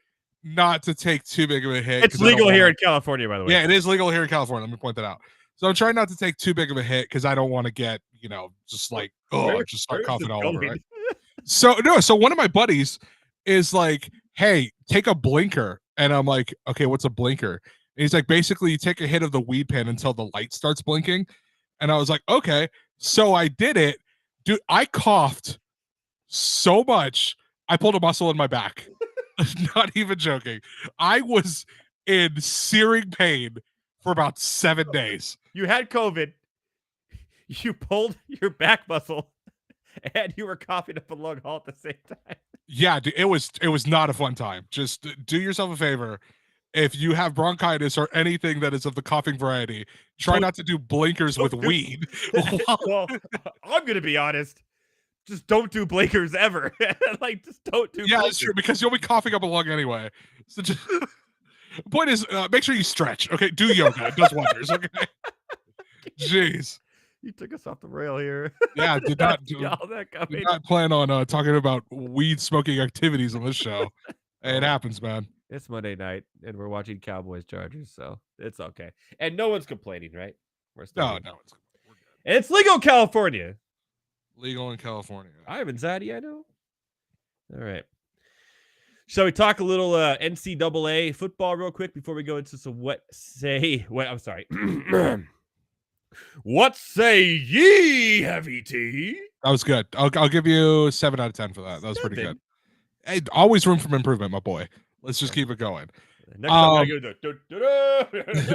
not to take too big of a hit. It's legal here in California, by the way. Yeah, it is legal here in California. Let me point that out. So I'm trying not to take too big of a hit because I don't want to get, just like, just start coughing all over, right? So one of my buddies is like, hey, take a blinker. And I'm like, okay, what's a blinker? And he's like, basically you take a hit of the weed pen until the light starts blinking. And I was like, okay. So I did it. Dude, I coughed so much. I pulled a muscle in my back. Not even joking. I was in searing pain for about 7 days. You had COVID. You pulled your back muscle, and you were coughing up a lung all at the same time. Yeah, dude, it was not a fun time. Just do yourself a favor. If you have bronchitis or anything that is of the coughing variety, try not to do blinkers with weed. Well, I'm going to be honest. Just don't do blinkers ever. Just don't do. Yeah, blinkers. that's true because you'll be coughing up a lung anyway. So just the point is, make sure you stretch. Okay, do yoga. It does wonders. Okay. Jeez. You took us off the rail here. Yeah, did not plan on talking about weed smoking activities on this show. It happens, man. It's Monday night, and we're watching Cowboys Chargers, so it's okay. And no one's complaining, right? We're still no one's complaining. And it's legal in California. Legal in California. I have anxiety, I know. All right. Shall we talk a little NCAA football real quick before we go into some what say ye, Heavy T? That was good. I'll give you 7 out of 10 for that. That was pretty good. Hey, always room for improvement, my boy. Let's just keep it going. Next time I go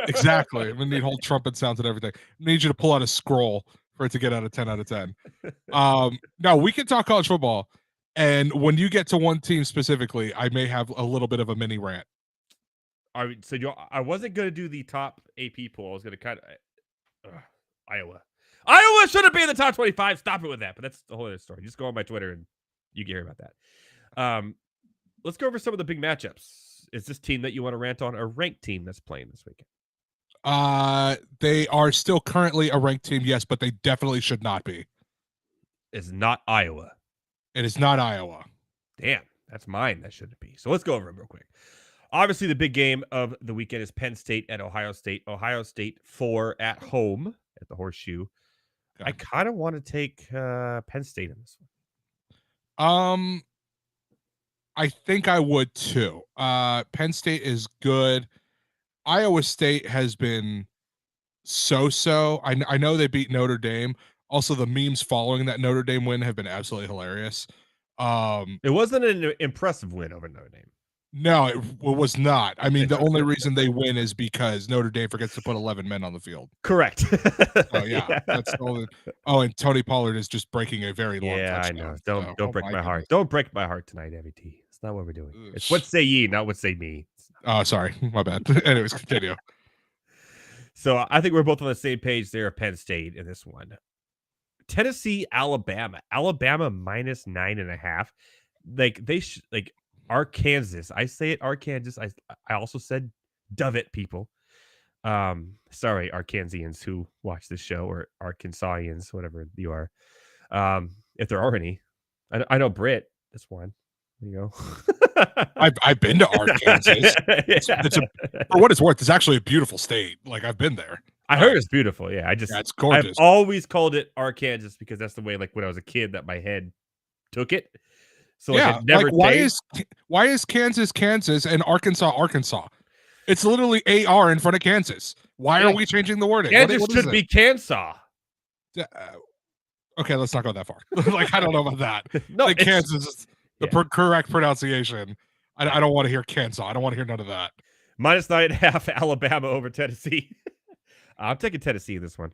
exactly. I'm gonna need whole trumpet sounds and everything. I need you to pull out a scroll for it to get out of 10 out of 10. Now we can talk college football, and when you get to one team specifically, I may have a little bit of a mini rant. I wasn't going to do the top AP poll. I was going to kind of Iowa shouldn't be in the top 25. Stop it with that. But that's the whole other story. Just go on my Twitter and you can hear about that. Let's go over some of the big matchups. Is this team that you want to rant on a ranked team that's playing this weekend? They are still currently a ranked team, yes, but they definitely should not be. It's not Iowa. It is not Iowa. Damn. That's mine. That shouldn't be. So let's go over them real quick. Obviously, the big game of the weekend is Penn State at Ohio State. Ohio State 4 at home at the Horseshoe. Okay. I kind of want to take Penn State in this one. I think I would too. Penn State is good. Iowa State has been so-so. I know they beat Notre Dame. Also, the memes following that Notre Dame win have been absolutely hilarious. It wasn't an impressive win over Notre Dame. No, it was not. I mean, the only reason they win is because Notre Dame forgets to put 11 men on the field. Correct. Oh yeah, that's the only. Oh, and Tony Pollard is just breaking a very long touchdown. I know. Don't break my heart. Don't break my heart tonight, MVT. It's not what we're doing. It's what say ye, not what say me. Oh, sorry, my bad. Anyways, continue. So I think we're both on the same page there. Penn State in this one. Tennessee, Alabama. Alabama minus 9.5. Like they like Arkansas. I say it Arkansas. I also said dove it, people. Sorry, Arkansans who watch this show, or Arkansasians, whatever you are. If there are any. I know Britt. That's one. You know, I've been to Arkansas. For what it's worth, it's actually a beautiful state. Like I've been there. I heard it's beautiful. Yeah, it's gorgeous. I've always called it Arkansas because that's the way, like when I was a kid, that my head took it. So yeah, like, it never why is Kansas and Arkansas? It's literally AR in front of Kansas. Why are we changing the wording? Kansas should be Kansas. Okay, let's not go that far. Like I don't know about that. No, like Kansas is the correct pronunciation. I don't want to hear Kansas. I don't want to hear none of that. Minus 9.5 Alabama over Tennessee. I'm taking Tennessee in this one.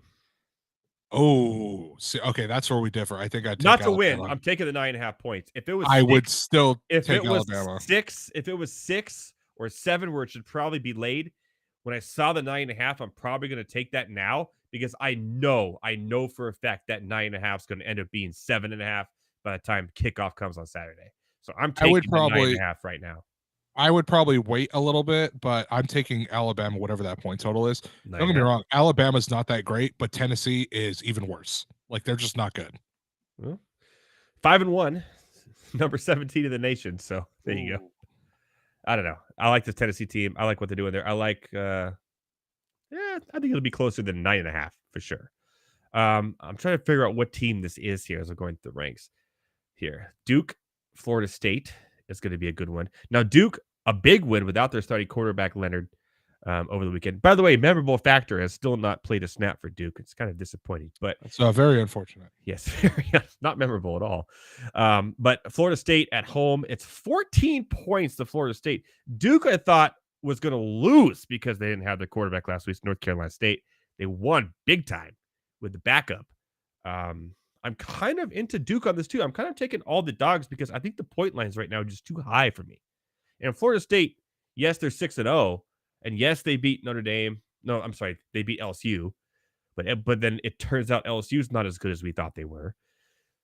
Oh, okay, that's where we differ. I think I'd take not to Alabama. win. I'm taking the 9.5 points. If it was, I would still if take it was Alabama. 6, if it was 6 or 7, where it should probably be laid. When I saw the 9.5, I'm probably going to take that now because I know for a fact that 9.5 is going to end up being 7.5 by the time kickoff comes on Saturday. So I'm taking the 9.5 right now. I would probably wait a little bit, but I'm taking Alabama, whatever that point total is. Don't get me wrong, Alabama's not that great, but Tennessee is even worse. Like they're just not good. Well, 5-1, number 17 in the nation. So there you go. I don't know. I like this Tennessee team. I like what they're doing there. I like. I think it'll be closer than 9.5 for sure. I'm trying to figure out what team this is here as I'm going through the ranks. Here, Duke, Florida State is going to be a good one. Now, Duke, a big win without their starting quarterback Leonard over the weekend. By the way, memorable factor has still not played a snap for Duke. It's kind of disappointing, but it's very unfortunate. Yes, not memorable at all. But Florida State at home, it's 14 points to Florida State. Duke, I thought, was going to lose because they didn't have their quarterback last week. North Carolina State, they won big time with the backup. I'm kind of into Duke on this too. I'm kind of taking all the dogs because I think the point lines right now are just too high for me. And Florida State, yes, they're 6-0, and yes, they beat Notre Dame. No, I'm sorry, they beat LSU, but then it turns out LSU's not as good as we thought they were.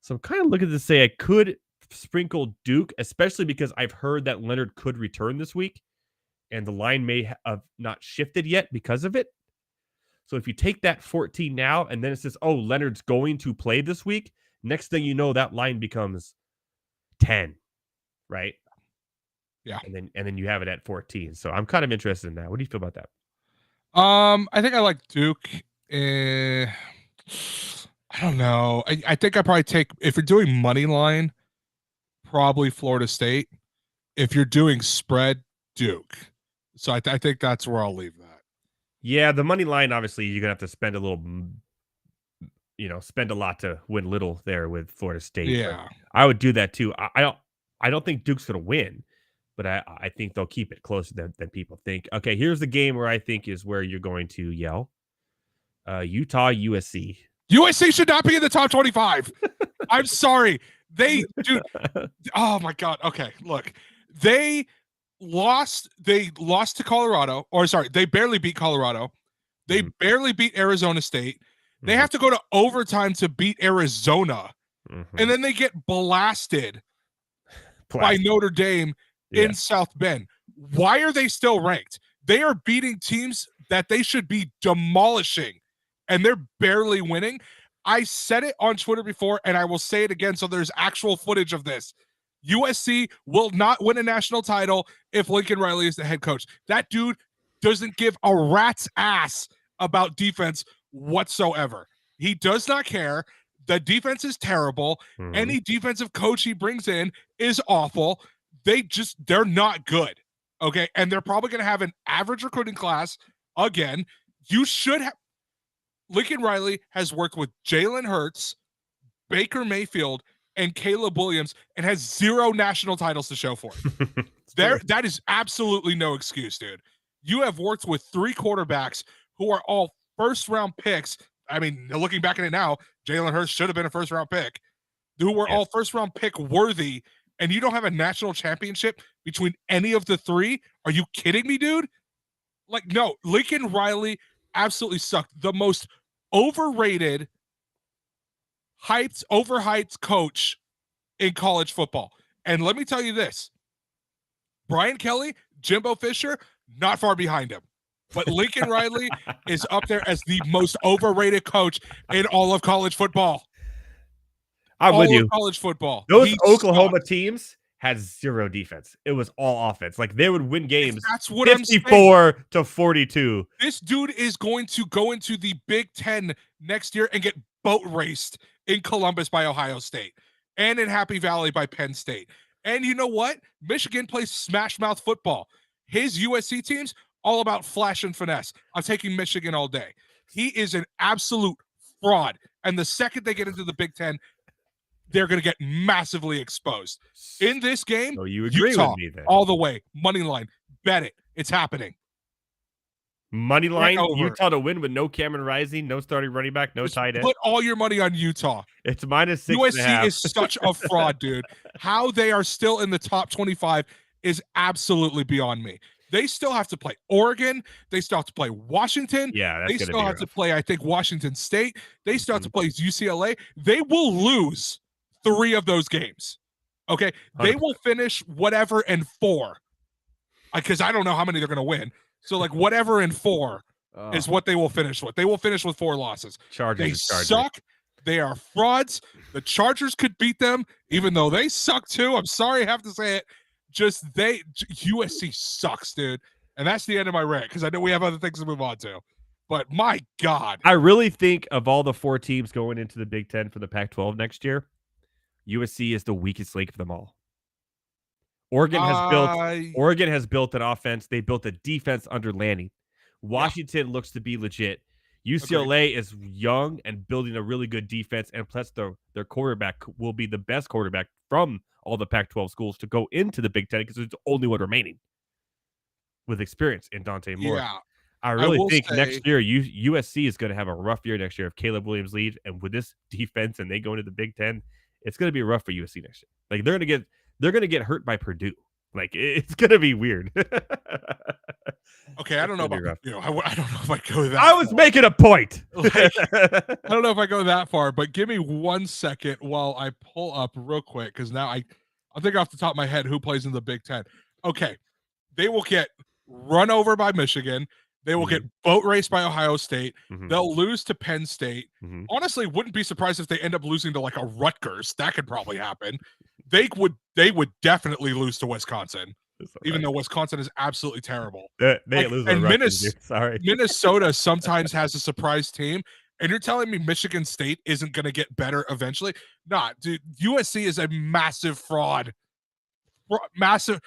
So I'm kind of looking to say I could sprinkle Duke, especially because I've heard that Leonard could return this week, and the line may have not shifted yet because of it. So if you take that 14 now, and then it says, oh, Leonard's going to play this week, next thing you know, that line becomes 10, right? Yeah. And then you have it at 14. So I'm kind of interested in that. What do you feel about that? I think I like Duke. I don't know. I think I probably take, if you're doing money line, probably Florida State. If you're doing spread, Duke. So I think that's where I'll leave that. Yeah, the money line, obviously, you're going to have to spend a little, spend a lot to win little there with Florida State. Yeah. I would do that too. I don't think Duke's going to win, but I think they'll keep it closer than people think. Okay, here's the game where I think is where you're going to yell. Utah, USC. USC should not be in the top 25. I'm sorry. Dude, oh my God. Okay, look. They lost to Colorado, or sorry, they barely beat Colorado. They barely beat Arizona State. They have to go to overtime to beat Arizona. And then they get blasted by Notre Dame in South Bend. Why are they still ranked? They are beating teams that they should be demolishing, and they're barely winning. I said it on Twitter before, and I will say it again so there's actual footage of this. USC will not win a national title if Lincoln Riley is the head coach. That dude doesn't give a rat's ass about defense whatsoever. He does not care. The defense is terrible. Mhm. Any defensive coach he brings in is awful. They're not good. Okay. And they're probably going to have an average recruiting class again. You should have. Lincoln Riley has worked with Jalen Hurts, Baker Mayfield, and Caleb Williams and has 0 national titles to show for it. That is absolutely no excuse, dude. You have worked with 3 quarterbacks who are all first-round picks. I mean, looking back at it now, Jalen Hurts should have been a first-round pick, who were all first-round pick worthy, and you don't have a national championship between any of the 3? Are you kidding me, dude? Like, no, Lincoln Riley absolutely sucked. The most overrated, overhyped coach in college football. And let me tell you this, Brian Kelly, Jimbo Fisher, not far behind him. But Lincoln Riley is up there as the most overrated coach in all of college football. I'm with you. College football. Those Oklahoma teams had 0 defense. It was all offense. Like, they would win games. That's what 54 to 42. This dude is going to go into the Big Ten next year and get boat raced in Columbus by Ohio State and in Happy Valley by Penn State. And you know what? Michigan plays smash mouth football. His USC teams, all about flash and finesse. I'm taking Michigan all day. He is an absolute fraud. And the second they get into the Big Ten, they're going to get massively exposed. In this game, so you agree Utah, with me then? all the way. Money line. Bet it. It's happening. Money line, Utah to win with no Cameron Rising, no starting running back, no tight end. Put all your money on Utah. It's -6.5. USC is such a fraud, dude. How they are still in the top 25 is absolutely beyond me. They still have to play Oregon. They still have to play Washington. Yeah, that's they gonna still be have to rough. play, I think, Washington State. They still have to play UCLA. They will lose 3 of those games. Okay, they 100%. will finish whatever in 4, because I don't know how many they're going to win. So, like, whatever in 4 is what they will finish with. They will finish with 4 losses. Chargers. They suck. They are frauds. The Chargers could beat them, even though they suck too. I'm sorry I have to say it. USC sucks, dude. And that's the end of my rant, because I know we have other things to move on to. But my God. I really think of all the 4 teams going into the Big Ten for the Pac-12 next year, USC is the weakest link of them all. Oregon has built an offense. They built a defense under Lanning. Washington looks to be legit. UCLA is young and building a really good defense, and plus their quarterback will be the best quarterback from all the Pac-12 schools to go into the Big Ten, because it's the only one remaining with experience in Dante Moore. Yeah. I really think next year USC is going to have a rough year next year if Caleb Williams leaves, and with this defense and they go into the Big Ten, it's going to be rough for USC next year. Like, they're going to get hurt by Purdue. Like, it's going to be weird. Okay, I don't know about I don't know if I go that I was making a point. Like, I don't know if I go that far, but give me 1 second while I pull up real quick, because now I'll think off the top of my head who plays in the Big Ten. Okay, they will get run over by Michigan. They will get boat raced by Ohio State. They'll lose to Penn State. Honestly, wouldn't be surprised if they end up losing to like a Rutgers. That could probably happen. They would definitely lose to Wisconsin, even though Wisconsin is absolutely terrible. They lose to Rutgers. Sorry, Minnesota sometimes has a surprise team, and you're telling me Michigan State isn't going to get better eventually? Nah, dude. USC is a massive fraud. Massive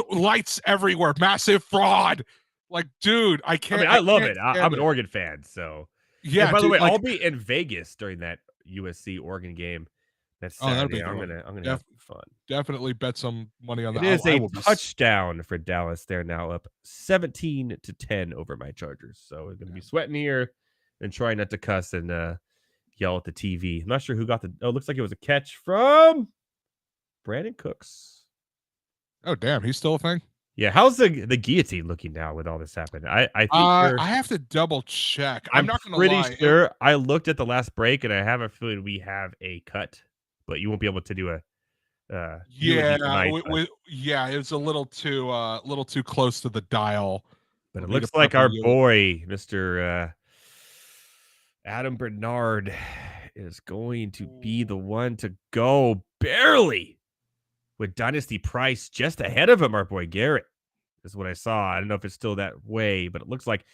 lights everywhere. Massive fraud. Like, dude, I can't. I mean, I love it. I'm an Oregon fan, so yeah. And by the way, I'll be in Vegas during that USC Oregon game. That's Saturday. I'm gonna have fun. Definitely bet some money on that. It is a touchdown for Dallas. They're now up 17-10 over my Chargers. So we're gonna be sweating here and trying not to cuss and yell at the TV. I'm not sure who got the. Oh, it looks like it was a catch from Brandon Cooks. Oh, damn, he's still a thing. Yeah, how's the guillotine looking now with all this happening? I think I have to double check. I'm not gonna lie. Pretty sure I looked at the last break, and I have a feeling we have a cut, but you won't be able to do a. It's a little too close to the dial. But it looks like our boy, Mr. Adam Bernard, is going to be the one to go barely. with Dynasty Price just ahead of him, our boy Garrett, is what I saw. I don't know if it's still that way, but it looks like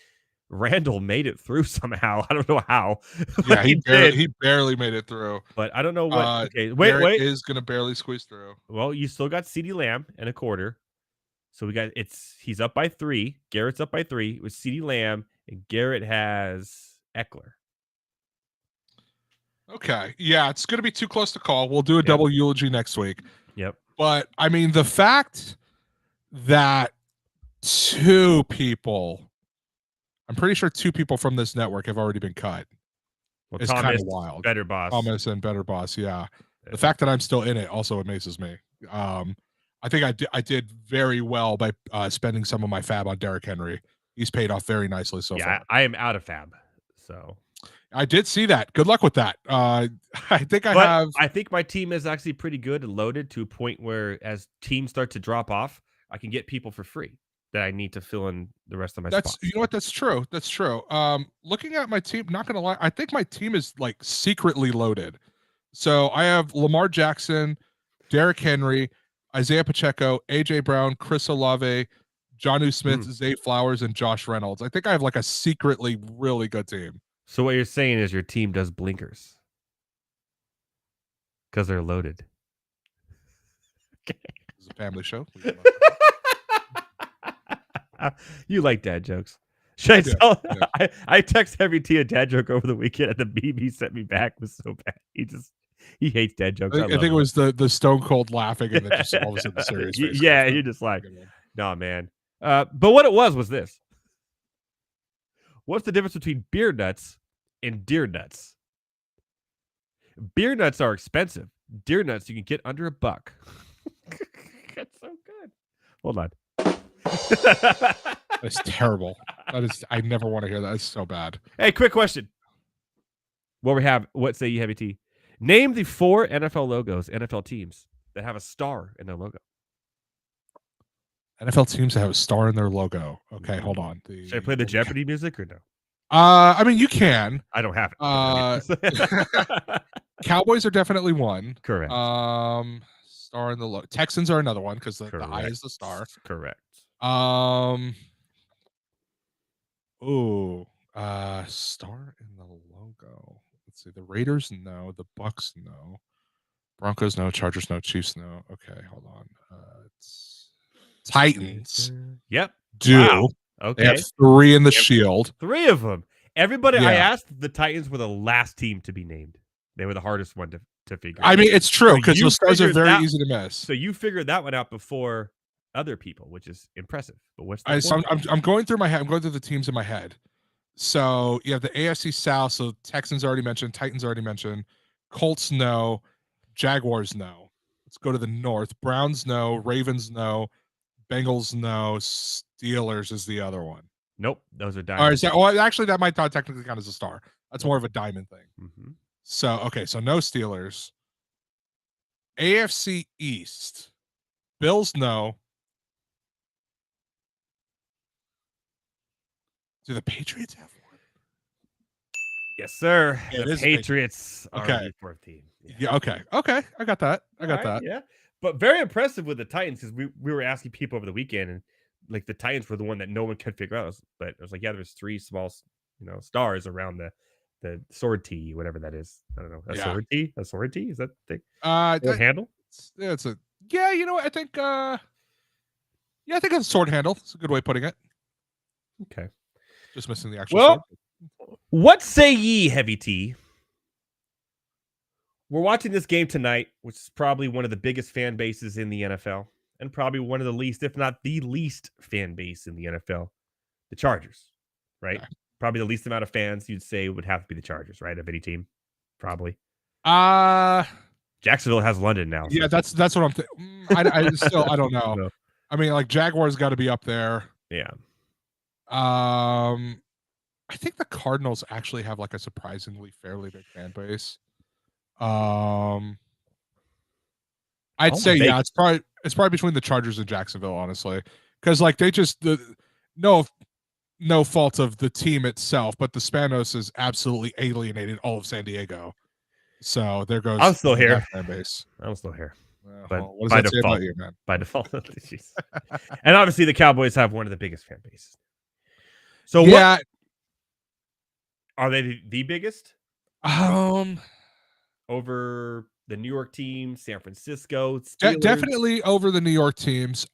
Randall made it through somehow. I don't know how. Yeah, he did. He barely made it through. But I don't know what. Okay, Garrett wait. is going to barely squeeze through. Well, you still got CeeDee Lamb and a quarter. So he's up by 3. Garrett's up by 3 with CeeDee Lamb, and Garrett has Eckler. Okay. Yeah, it's going to be too close to call. We'll do a double eulogy next week. Yep. But I mean, the fact that 2 people, I'm pretty sure 2 people from this network have already been cut. Well, It's kind of wild. Better Boss. Thomas and Better Boss, yeah. The fact that I'm still in it also amazes me. I think I did very well by spending some of my fab on Derrick Henry. He's paid off very nicely so far. I am out of fab, so I did see that. Good luck with that. I think my team is actually pretty good and loaded to a point where as teams start to drop off, I can get people for free that I need to fill in the rest of my spots. You know what? That's true. That's true. Looking at my team, not gonna lie, I think my team is like secretly loaded. So I have Lamar Jackson, Derrick Henry, Isaiah Pacheco, AJ Brown, Chris Olave, Jonnu Smith, Zay Flowers, and Josh Reynolds. I think I have like a secretly really good team. So what you're saying is your team does blinkers because they're loaded. Okay. This is a family show. You like dad jokes. Should I text Heavy T a dad joke over the weekend, and the BB sent me back was so bad. He hates dad jokes. I think it was the stone cold laughing and then just all of a sudden the serious face. Yeah, you're just like, no, man. But what it was this. What's the difference between beer nuts and deer nuts? Beer nuts are expensive. Deer nuts you can get under $1. That's so good. Hold on. That's terrible. I never want to hear that. It's so bad. Hey, quick question. What say you, Heavy T? Name the 4 NFL teams that have a star in their logo. NFL teams that have a star in their logo. Okay, hold on. Should I play the Jeopardy music or no? I mean, you can. I don't have it. Cowboys are definitely one. Correct. Star in the logo. Texans are another one because the eye is the star. Correct. Star in the logo. Let's see. The Raiders, no. The Bucks, no. Broncos, no. Chargers, no. Chiefs, no. Okay, hold on. It's Titans. Yep. Wow. Okay. They have 3 in the Shield. 3 of them. Everybody I asked, the Titans were the last team to be named. They were the hardest one to figure out. I mean, it's true because those stars are very easy to miss. So you figured that one out before other people, which is impressive. But what's I'm going through my head. I'm going through the teams in my head. So you have the AFC South. So Texans already mentioned. Titans already mentioned. Colts, no. Jaguars, no. Let's go to the North. Browns, no. Ravens, no. Bengals, no. Steelers is the other one. Nope. Those are diamonds. Actually, that might not technically count as a star. That's more of a diamond thing. Mm-hmm. So, okay. So no Steelers. AFC East. Bills, no. Do the Patriots have one? Yes, sir. The Patriots are the 4th team. Yeah. Okay. I got that. Yeah. But very impressive with the Titans because we were asking people over the weekend and like the Titans were the one that no one could figure out. But it was like, there's 3 small, stars around the sword T, whatever that is. I don't know. Sword T? A sword T? Is that the handle? It's a you know what? I think I think it's a sword handle. It's a good way of putting it. Okay. Just missing the actual sword. What say ye, Heavy T? We're watching this game tonight, which is probably one of the biggest fan bases in the NFL, and probably one of the least, if not the least, fan base in the NFL. The Chargers, right? Yeah. Probably the least amount of fans you'd say would have to be the Chargers, right? Of any team, probably. Jacksonville has London now. Yeah, that's what I'm thinking. I don't know. No. I mean, like Jaguars got to be up there. Yeah. I think the Cardinals actually have like a surprisingly fairly big fan base. I'd say it's probably between the Chargers and Jacksonville, honestly, because like they just no fault of the team itself, but the Spanos has absolutely alienated all of San Diego. So there goes. I'm still here. Fan base. I'm still here. But What does by that say default, about you, man? by default, jeez. And obviously the Cowboys have one of the biggest fan bases. So Yeah. what are they the biggest over the New York team, San Francisco, Steelers? Definitely over the New York teams.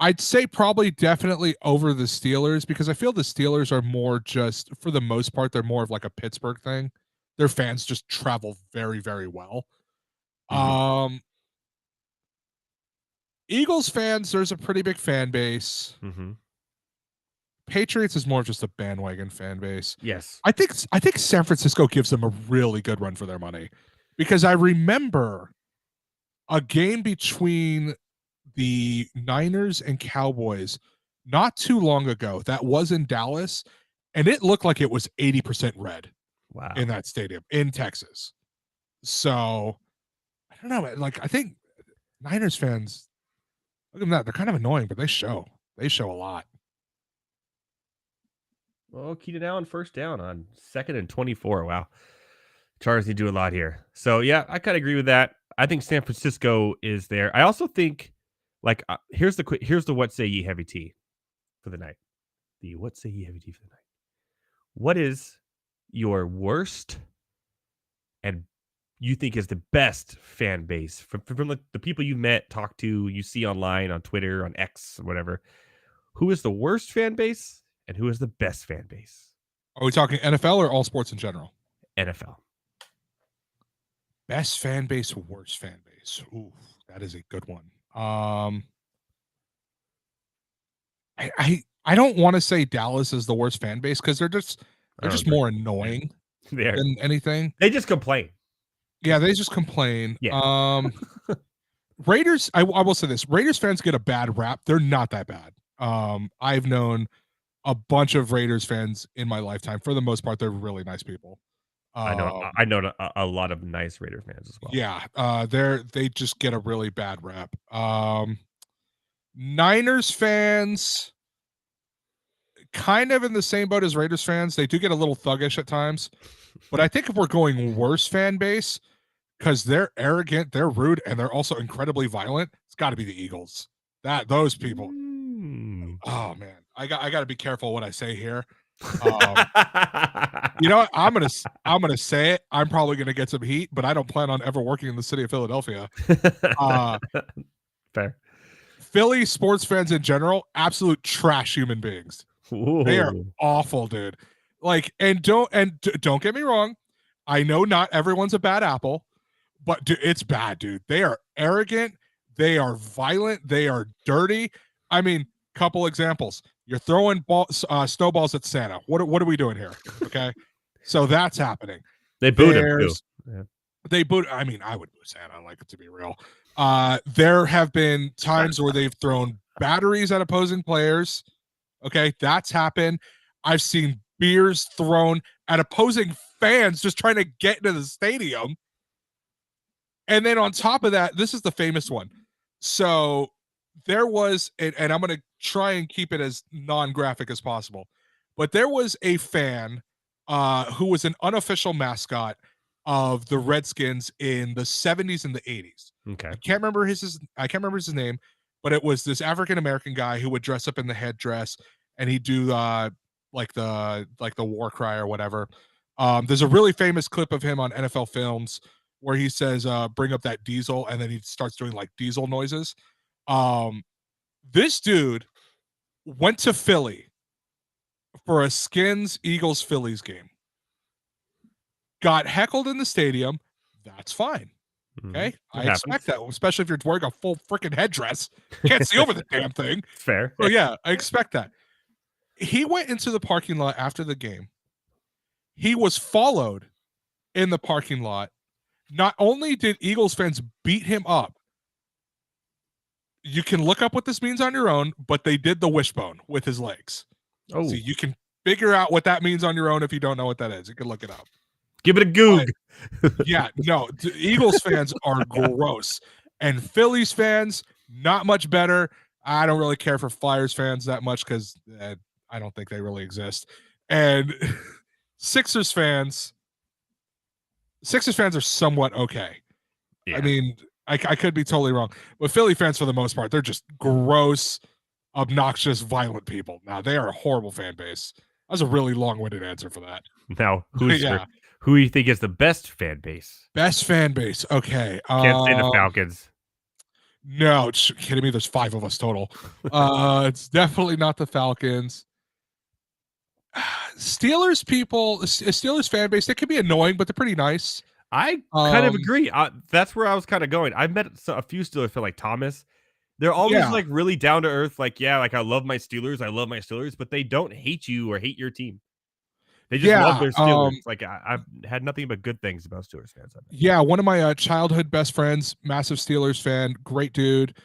I'd say probably definitely over the Steelers because I feel the Steelers are more just, for the most part, they're more of like a Pittsburgh thing. Their fans just travel very, very well. Mm-hmm. Eagles fans, there's a pretty big fan base. Mm-hmm. Patriots is more of just a bandwagon fan base. Yes. I think San Francisco gives them a really good run for their money because I remember a game between the Niners and Cowboys not too long ago that was in Dallas, and it looked like it was 80% red. Wow. In that stadium in Texas. So I don't know. Like I think Niners fans, look at that. They're kind of annoying, but they show a lot. Well, Keenan Allen first down on 2nd and 24. Wow. Chargers need to do a lot here. So yeah, I kind of agree with that. I think San Francisco is there. I also think like here's the what say ye heavy tea for the night. The what say ye heavy tea for the night. What is your worst and you think is the best fan base from the people you met, talked to, you see online, on Twitter, on X, or whatever? Who is the worst fan base and who is the best fan base? Are we talking NFL or all sports in general? NFL. Best fan base, worst fan base. Ooh, that is a good one. I don't want to say Dallas is the worst fan base because they're just more annoying than anything. They just complain. Yeah, they just complain. Yeah. Raiders, I will say this. Raiders fans get a bad rap. They're not that bad. I've known a bunch of Raiders fans in my lifetime. For the most part, they're really nice people. I know a lot of nice Raider fans as well. Yeah, they just get a really bad rap. Niners fans, kind of in the same boat as Raiders fans. They do get a little thuggish at times, but I think if we're going worst fan base, because they're arrogant, they're rude, and they're also incredibly violent, it's got to be the Eagles. Those people. Oh man, I got to be careful what I say here. You know what? I'm gonna say it. I'm probably gonna get some heat, but I don't plan on ever working in the city of Philadelphia. Fair. Philly sports fans in general, absolute trash human beings. Ooh. They are awful, dude. Like, and don't get me wrong. I know not everyone's a bad apple, but it's bad, dude. They are arrogant. They are violent. They are dirty. I mean, couple examples. You're throwing snowballs at Santa. What are we doing here? Okay, so that's happening. They booed him too. Yeah. They boot. I mean, I would boo Santa. Like, to be real. There have been times where they've thrown batteries at opposing players. Okay, that's happened. I've seen beers thrown at opposing fans just trying to get into the stadium. And then on top of that, this is the famous one. So there was, and I'm going to try and keep it as non-graphic as possible, but there was a fan who was an unofficial mascot of the Redskins in the 70s and the 80s. Okay. I can't remember his name, but it was this African-American guy who would dress up in the headdress and he'd do like the war cry or whatever. There's a really famous clip of him on NFL Films where he says, bring up that diesel, and then he starts doing like diesel noises. This dude went to Philly for a Skins Eagles Phillies game. Got heckled in the stadium. That's fine. Okay. I expect that, especially if you're wearing a full freaking headdress. Can't see over the damn thing. Fair. So yeah, I expect that. He went into the parking lot after the game. He was followed in the parking lot. Not only did Eagles fans beat him up, you can look up what this means on your own, but they did the wishbone with his legs. Oh, so you can figure out what that means on your own if you don't know what that is. You can look it up. Give it a goog. Yeah, no, Eagles fans are gross, and Phillies fans not much better. I don't really care for Flyers fans that much because I don't think they really exist. And Sixers fans are somewhat okay. Yeah. I mean, I could be totally wrong, but Philly fans, for the most part, they're just gross, obnoxious, violent people. Now, they are a horrible fan base. That was a really long-winded answer for that. Now, who do you think is the best fan base? Best fan base. Okay. Can't say the Falcons. No, it's kidding me. There's 5 of us total. It's definitely not the Falcons. Steelers fan base, they can be annoying, but they're pretty nice. I kind of agree. That's where I was kind of going. I've met a few Steelers fans like Thomas. They're always like really down to earth. Like, yeah, like I love my Steelers, but they don't hate you or hate your team. They just love their Steelers. Like I've had nothing but good things about Steelers fans. Yeah, one of my childhood best friends, massive Steelers fan, great dude.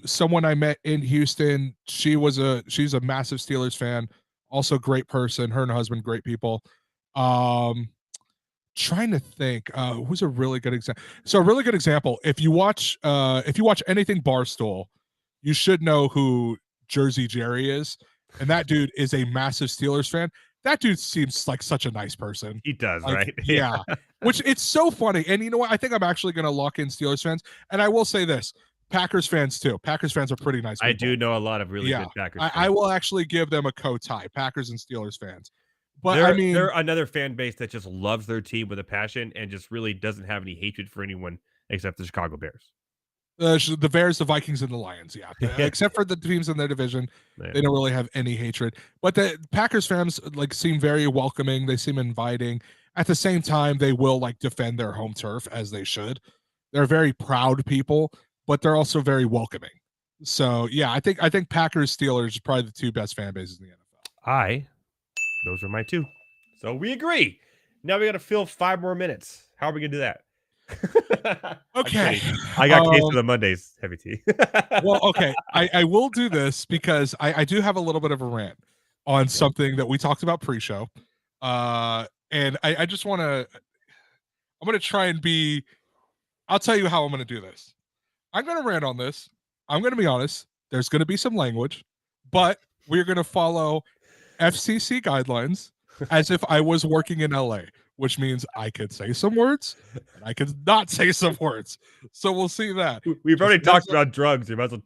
Someone I met in Houston, she's a massive Steelers fan, also great person. Her and her husband, great people. Trying to think, who's a really good example? So a really good example, if you watch anything Barstool, you should know who Jersey Jerry is, and that dude is a massive Steelers fan. That dude seems like such a nice person. He does, like, right? Yeah. Which it's so funny. And you know what? I think I'm actually going to lock in Steelers fans. And I will say this, Packers fans too. Packers fans are pretty nice people. I do know a lot of really good Packers fans. I will actually give them a co-tie, Packers and Steelers fans. But they're another fan base that just loves their team with a passion and just really doesn't have any hatred for anyone except the Chicago Bears. The Bears, the Vikings, and the Lions, except for the teams in their division, they don't really have any hatred. But the Packers fans seem very welcoming. They seem inviting. At the same time, they will defend their home turf as they should. They're very proud people, but they're also very welcoming. So yeah, I think Packers Steelers are probably the 2 best fan bases in the NFL. Those are my 2. So we agree. Now we got to fill 5 more minutes. How are we gonna do that? Okay. I got case of the Mondays, heavy tea. Well, okay. I will do this because I do have a little bit of a rant on something that we talked about pre-show. And I just want to, I'm going to try and I'll tell you how I'm going to do this. I'm going to rant on this. I'm going to be honest. There's going to be some language, but we're going to follow FCC guidelines as if I was working in LA, which means I could say some words and I could not say some words. So we'll see that. We've already talked about drugs. You might as well...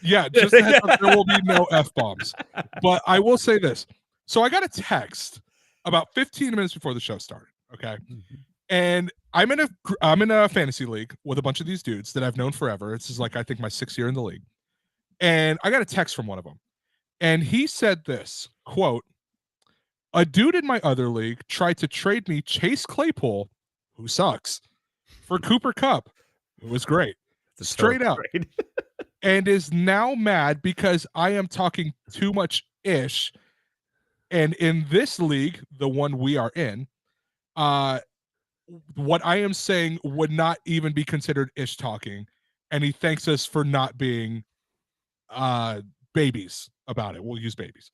Yeah, just a heads up, there will be no F-bombs. But I will say this. So I got a text about 15 minutes before the show started, okay? And I'm in a fantasy league with a bunch of these dudes that I've known forever. This is I think my 6th year in the league. And I got a text from one of them. And he said this, quote, "A dude in my other league tried to trade me Chase Claypool, who sucks, for Cooper Kupp, who was great, straight out, and is now mad because I am talking too much ish. And in this league, the one we are in, what I am saying would not even be considered ish talking. And he thanks us for not being babies about it. We'll use babies.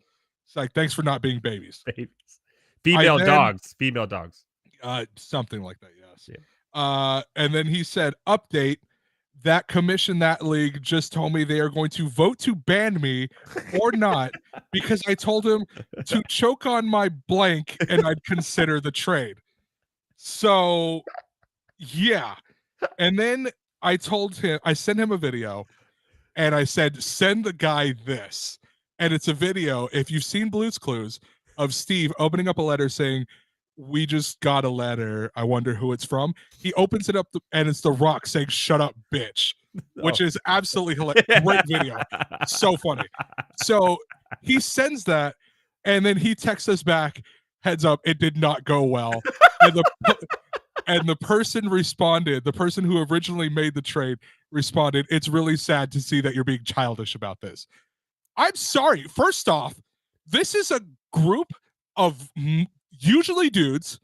It's thanks for not being babies. Female dogs. Something like that, yes. Yeah. And then he said, update, that commission, that league just told me they are going to vote to ban me or not because I told him to choke on my blank and I'd consider the trade. So, yeah. And then I sent him a video and I said, send the guy this. And it's a video, if you've seen Blue's Clues, of Steve opening up a letter saying, we just got a letter. I wonder who it's from. He opens it up and it's The Rock saying, shut up, bitch, which is absolutely hilarious. Great video. So funny. So he sends that and then he texts us back, heads up, it did not go well. And the person responded, the person who originally made the trade responded, it's really sad to see that you're being childish about this. I'm sorry. First off, this is a group of usually dudes,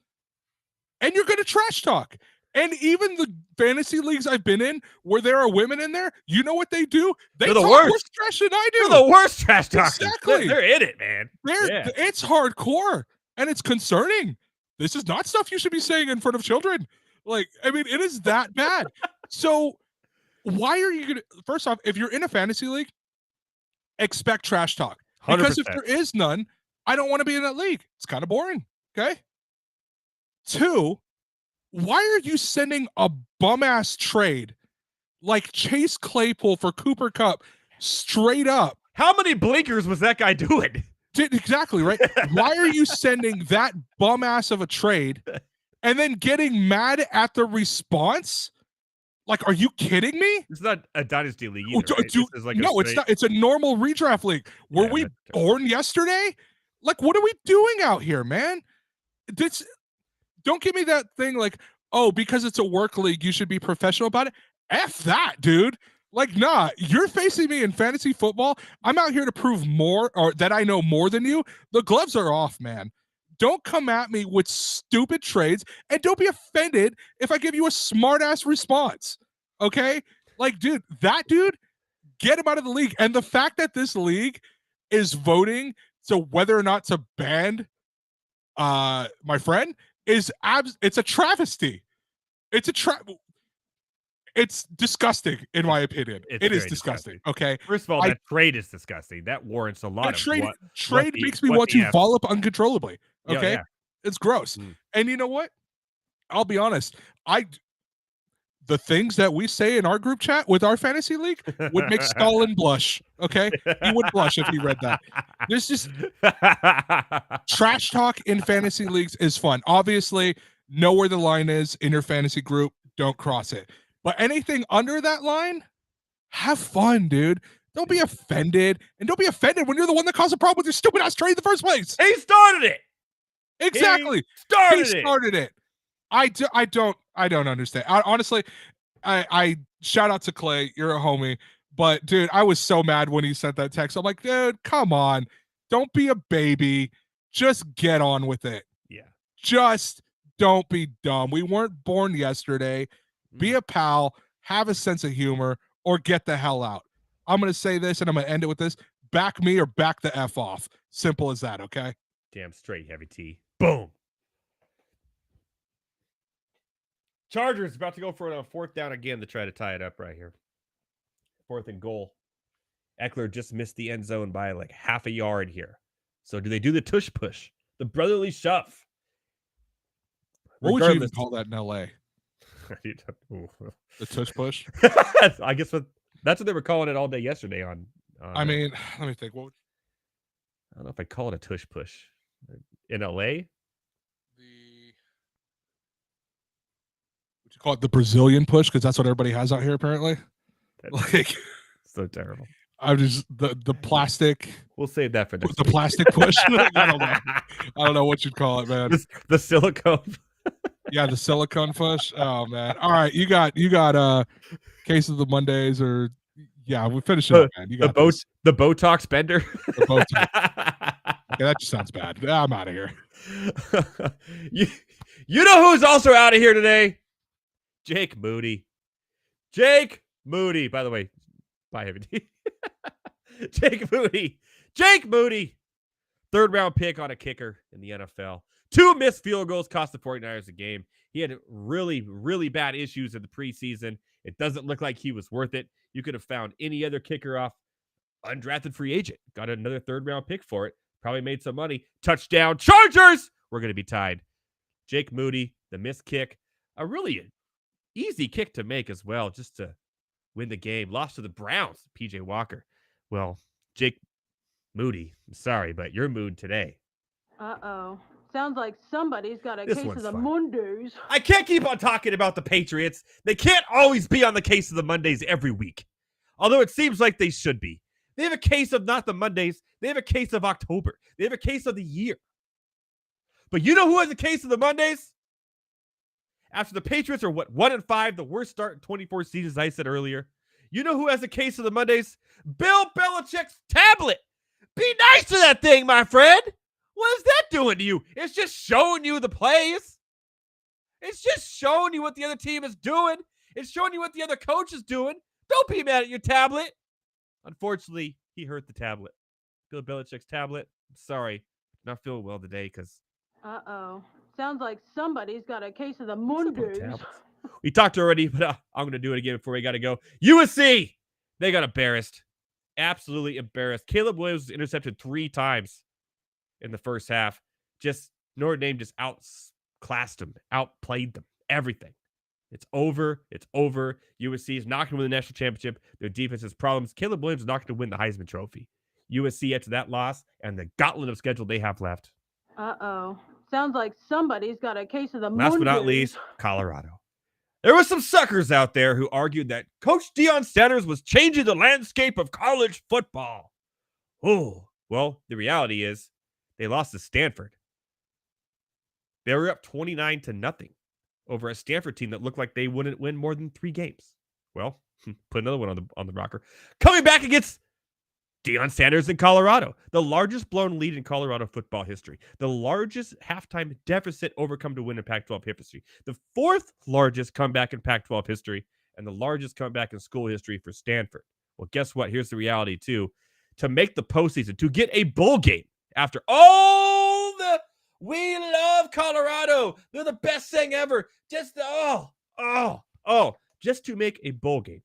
and you're going to trash talk. And even the fantasy leagues I've been in, where there are women in there, you know what they do? They're the worst. Worse trash than I do. They're the worst trash talkers. Exactly. They're in it, man. It's hardcore, and it's concerning. This is not stuff you should be saying in front of children. It is that bad. So why are you going to, first off, if you're in a fantasy league, expect trash talk. 100%. Because if there is none, I don't want to be in that league. It's kind of boring. Okay. 2, why are you sending a bum ass trade like Chase Claypool for Cooper Kupp straight up? How many blinkers was that guy doing? Exactly, right? Why are you sending that bum ass of a trade and then getting mad at the response? Like, are you kidding me? It's not a dynasty league either, right? This is like No, it's not. It's a normal redraft league. Were Yeah, we that's born yesterday? Like, what are we doing out here, man? Don't give me that thing like, oh, because it's a work league, you should be professional about it. F that, dude. Like, nah, you're facing me in fantasy football. I'm out here to prove more, or that I know more than you. The gloves are off, man. Don't come at me with stupid trades, and don't be offended if I give you a smart ass response. Okay? Like, dude, get him out of the league. And the fact that this league is voting to whether or not to ban my friend it's a travesty. It's disgusting, in my opinion. It is disgusting. Okay. First of all, that trade is disgusting. That warrants a lot of trade makes me want to volley up uncontrollably. Okay. Yeah. It's gross. And you know what? I'll be honest. The things that we say in our group chat with our fantasy league would make Stalin blush. Okay. He would blush if he read that. There's just trash talk in fantasy leagues is fun. Obviously, know where the line is in your fantasy group. Don't cross it. But anything under that line, have fun, dude. Don't be offended. And don't be offended when you're the one that caused a problem with your stupid ass trade in the first place. He started it. Exactly. He started it. I don't understand. Honestly, I shout out to Clay. You're a homie. But, dude, I was so mad when he sent that text. I'm like, dude, come on. Don't be a baby. Just get on with it. Yeah. Just don't be dumb. We weren't born yesterday. Be a pal, have a sense of humor, or get the hell out. I'm going to say this, and I'm going to end it with this. Back me or back the F off. Simple as that, okay? Damn straight, Heavy T. Boom. Chargers about to go for a fourth down again to try to tie it up right here. 4th and goal. Eckler just missed the end zone by like half a yard here. So do they do the tush push? The brotherly shove? What would you even call that in LA? The tush push? I guess that's what they were calling it all day yesterday on I mean, let me think. I don't know if I call it a tush push. In LA? Would you call it the Brazilian push? Because that's what everybody has out here, apparently. Like, so terrible. I'm just the plastic. We'll save that for next the week. Plastic push. I don't know what you'd call it, man. The silicone. Yeah, the silicone push. Oh man. All right, you got case of the Mondays, or yeah, we finish it up, man. You got the Botox bender. The Botox. Okay, that just sounds bad. I'm out of here. You know who's also out of here today? Jake Moody. Jake Moody. By the way, bye, Heavy D. Jake Moody. 3rd round pick on a kicker in the NFL. 2 missed field goals cost the 49ers a game. He had really, really bad issues in the preseason. It doesn't look like he was worth it. You could have found any other kicker off undrafted free agent. Got another 3rd round pick for it. Probably made some money. Touchdown Chargers! We're going to be tied. Jake Moody, the missed kick. A really easy kick to make as well, just to win the game. Lost to the Browns, PJ Walker. Well, Jake Moody, I'm sorry, but your mood today. Uh-oh. Sounds like somebody's got a This case one's of the fun. Mondays. I can't keep on talking about the Patriots. They can't always be on the case of the Mondays every week. Although it seems like they should be. They have a case of not the Mondays. They have a case of October. They have a case of the year. But you know who has a case of the Mondays? After the Patriots are 1-5, the worst start in 24 seasons, I said earlier. You know who has a case of the Mondays? Bill Belichick's tablet. Be nice to that thing, my friend. What is that doing to you? It's just showing you the plays. It's just showing you what the other team is doing. It's showing you what the other coach is doing. Don't be mad at your tablet. Unfortunately, he hurt the tablet. Bill Belichick's tablet. I'm sorry. Not feeling well today because... Uh-oh. Sounds like somebody's got a case of the Mondays. We talked already, but I'm going to do it again before we got to go. USC! They got embarrassed. Absolutely embarrassed. Caleb Williams was intercepted 3 times in the first half. Just Notre Dame just outclassed them, outplayed them, everything. It's over. It's over. USC is not going to win the national championship. Their defense has problems. Caleb Williams is not going to win the Heisman Trophy. USC after that loss and the gauntlet of schedule they have left. Uh-oh. Sounds like somebody's got a case of the Last but not moontooth. least, Colorado. There were some suckers out there who argued that Coach Deion Sanders was changing the landscape of college football. Oh, well, the reality is they lost to Stanford. They were up 29-0 over a Stanford team that looked like they wouldn't win more than 3 games. Well, put another one on the rocker. Coming back against Deion Sanders in Colorado, the largest blown lead in Colorado football history, the largest halftime deficit overcome to win in Pac-12 history, the 4th largest comeback in Pac-12 history, and the largest comeback in school history for Stanford. Well, guess what? Here's the reality, too. To make the postseason, to get a bowl game after all the we love Colorado. They're the best thing ever. Just just to make a bowl game,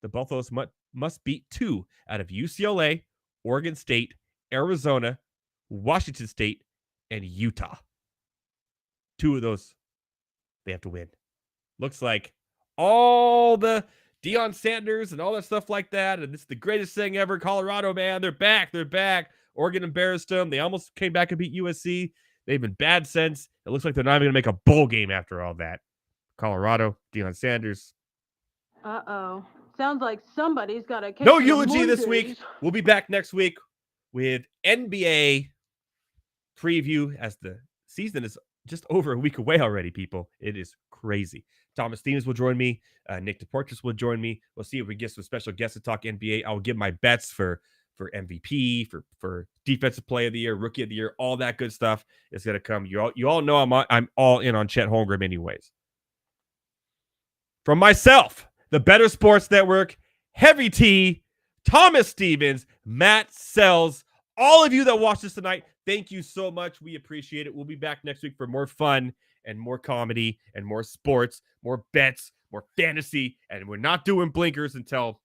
the Buffaloes must beat 2 out of UCLA, Oregon State, Arizona, Washington State, and Utah. 2 of those they have to win. Looks like all the Deion Sanders and all that stuff like that, and this is the greatest thing ever. Colorado, man, they're back. They're back. Oregon embarrassed them. They almost came back and beat USC. They've been bad since. It looks like they're not even going to make a bowl game after all that. Colorado, Deion Sanders. Uh-oh. Sounds like somebody's got a case No of the eulogy this week. moontooth. We'll be back next week with NBA preview as the season is just over a week away already, people. It is crazy. Thomas Stevens will join me. Nick DePortis will join me. We'll see if we get some special guests to talk NBA. I'll give my bets for MVP, for defensive player of the year, rookie of the year, all that good stuff is going to come. You all know I'm all in on Chet Holmgren anyways. From myself, the Better Sports Network, Heavy T, Thomas Stevens, Matt Selz, all of you that watched this tonight, thank you so much. We appreciate it. We'll be back next week for more fun and more comedy and more sports, more bets, more fantasy, and we're not doing blinkers until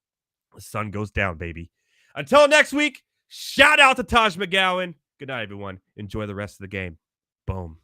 the sun goes down, baby. Until next week, shout out to Taj McGowan. Good night, everyone. Enjoy the rest of the game. Boom.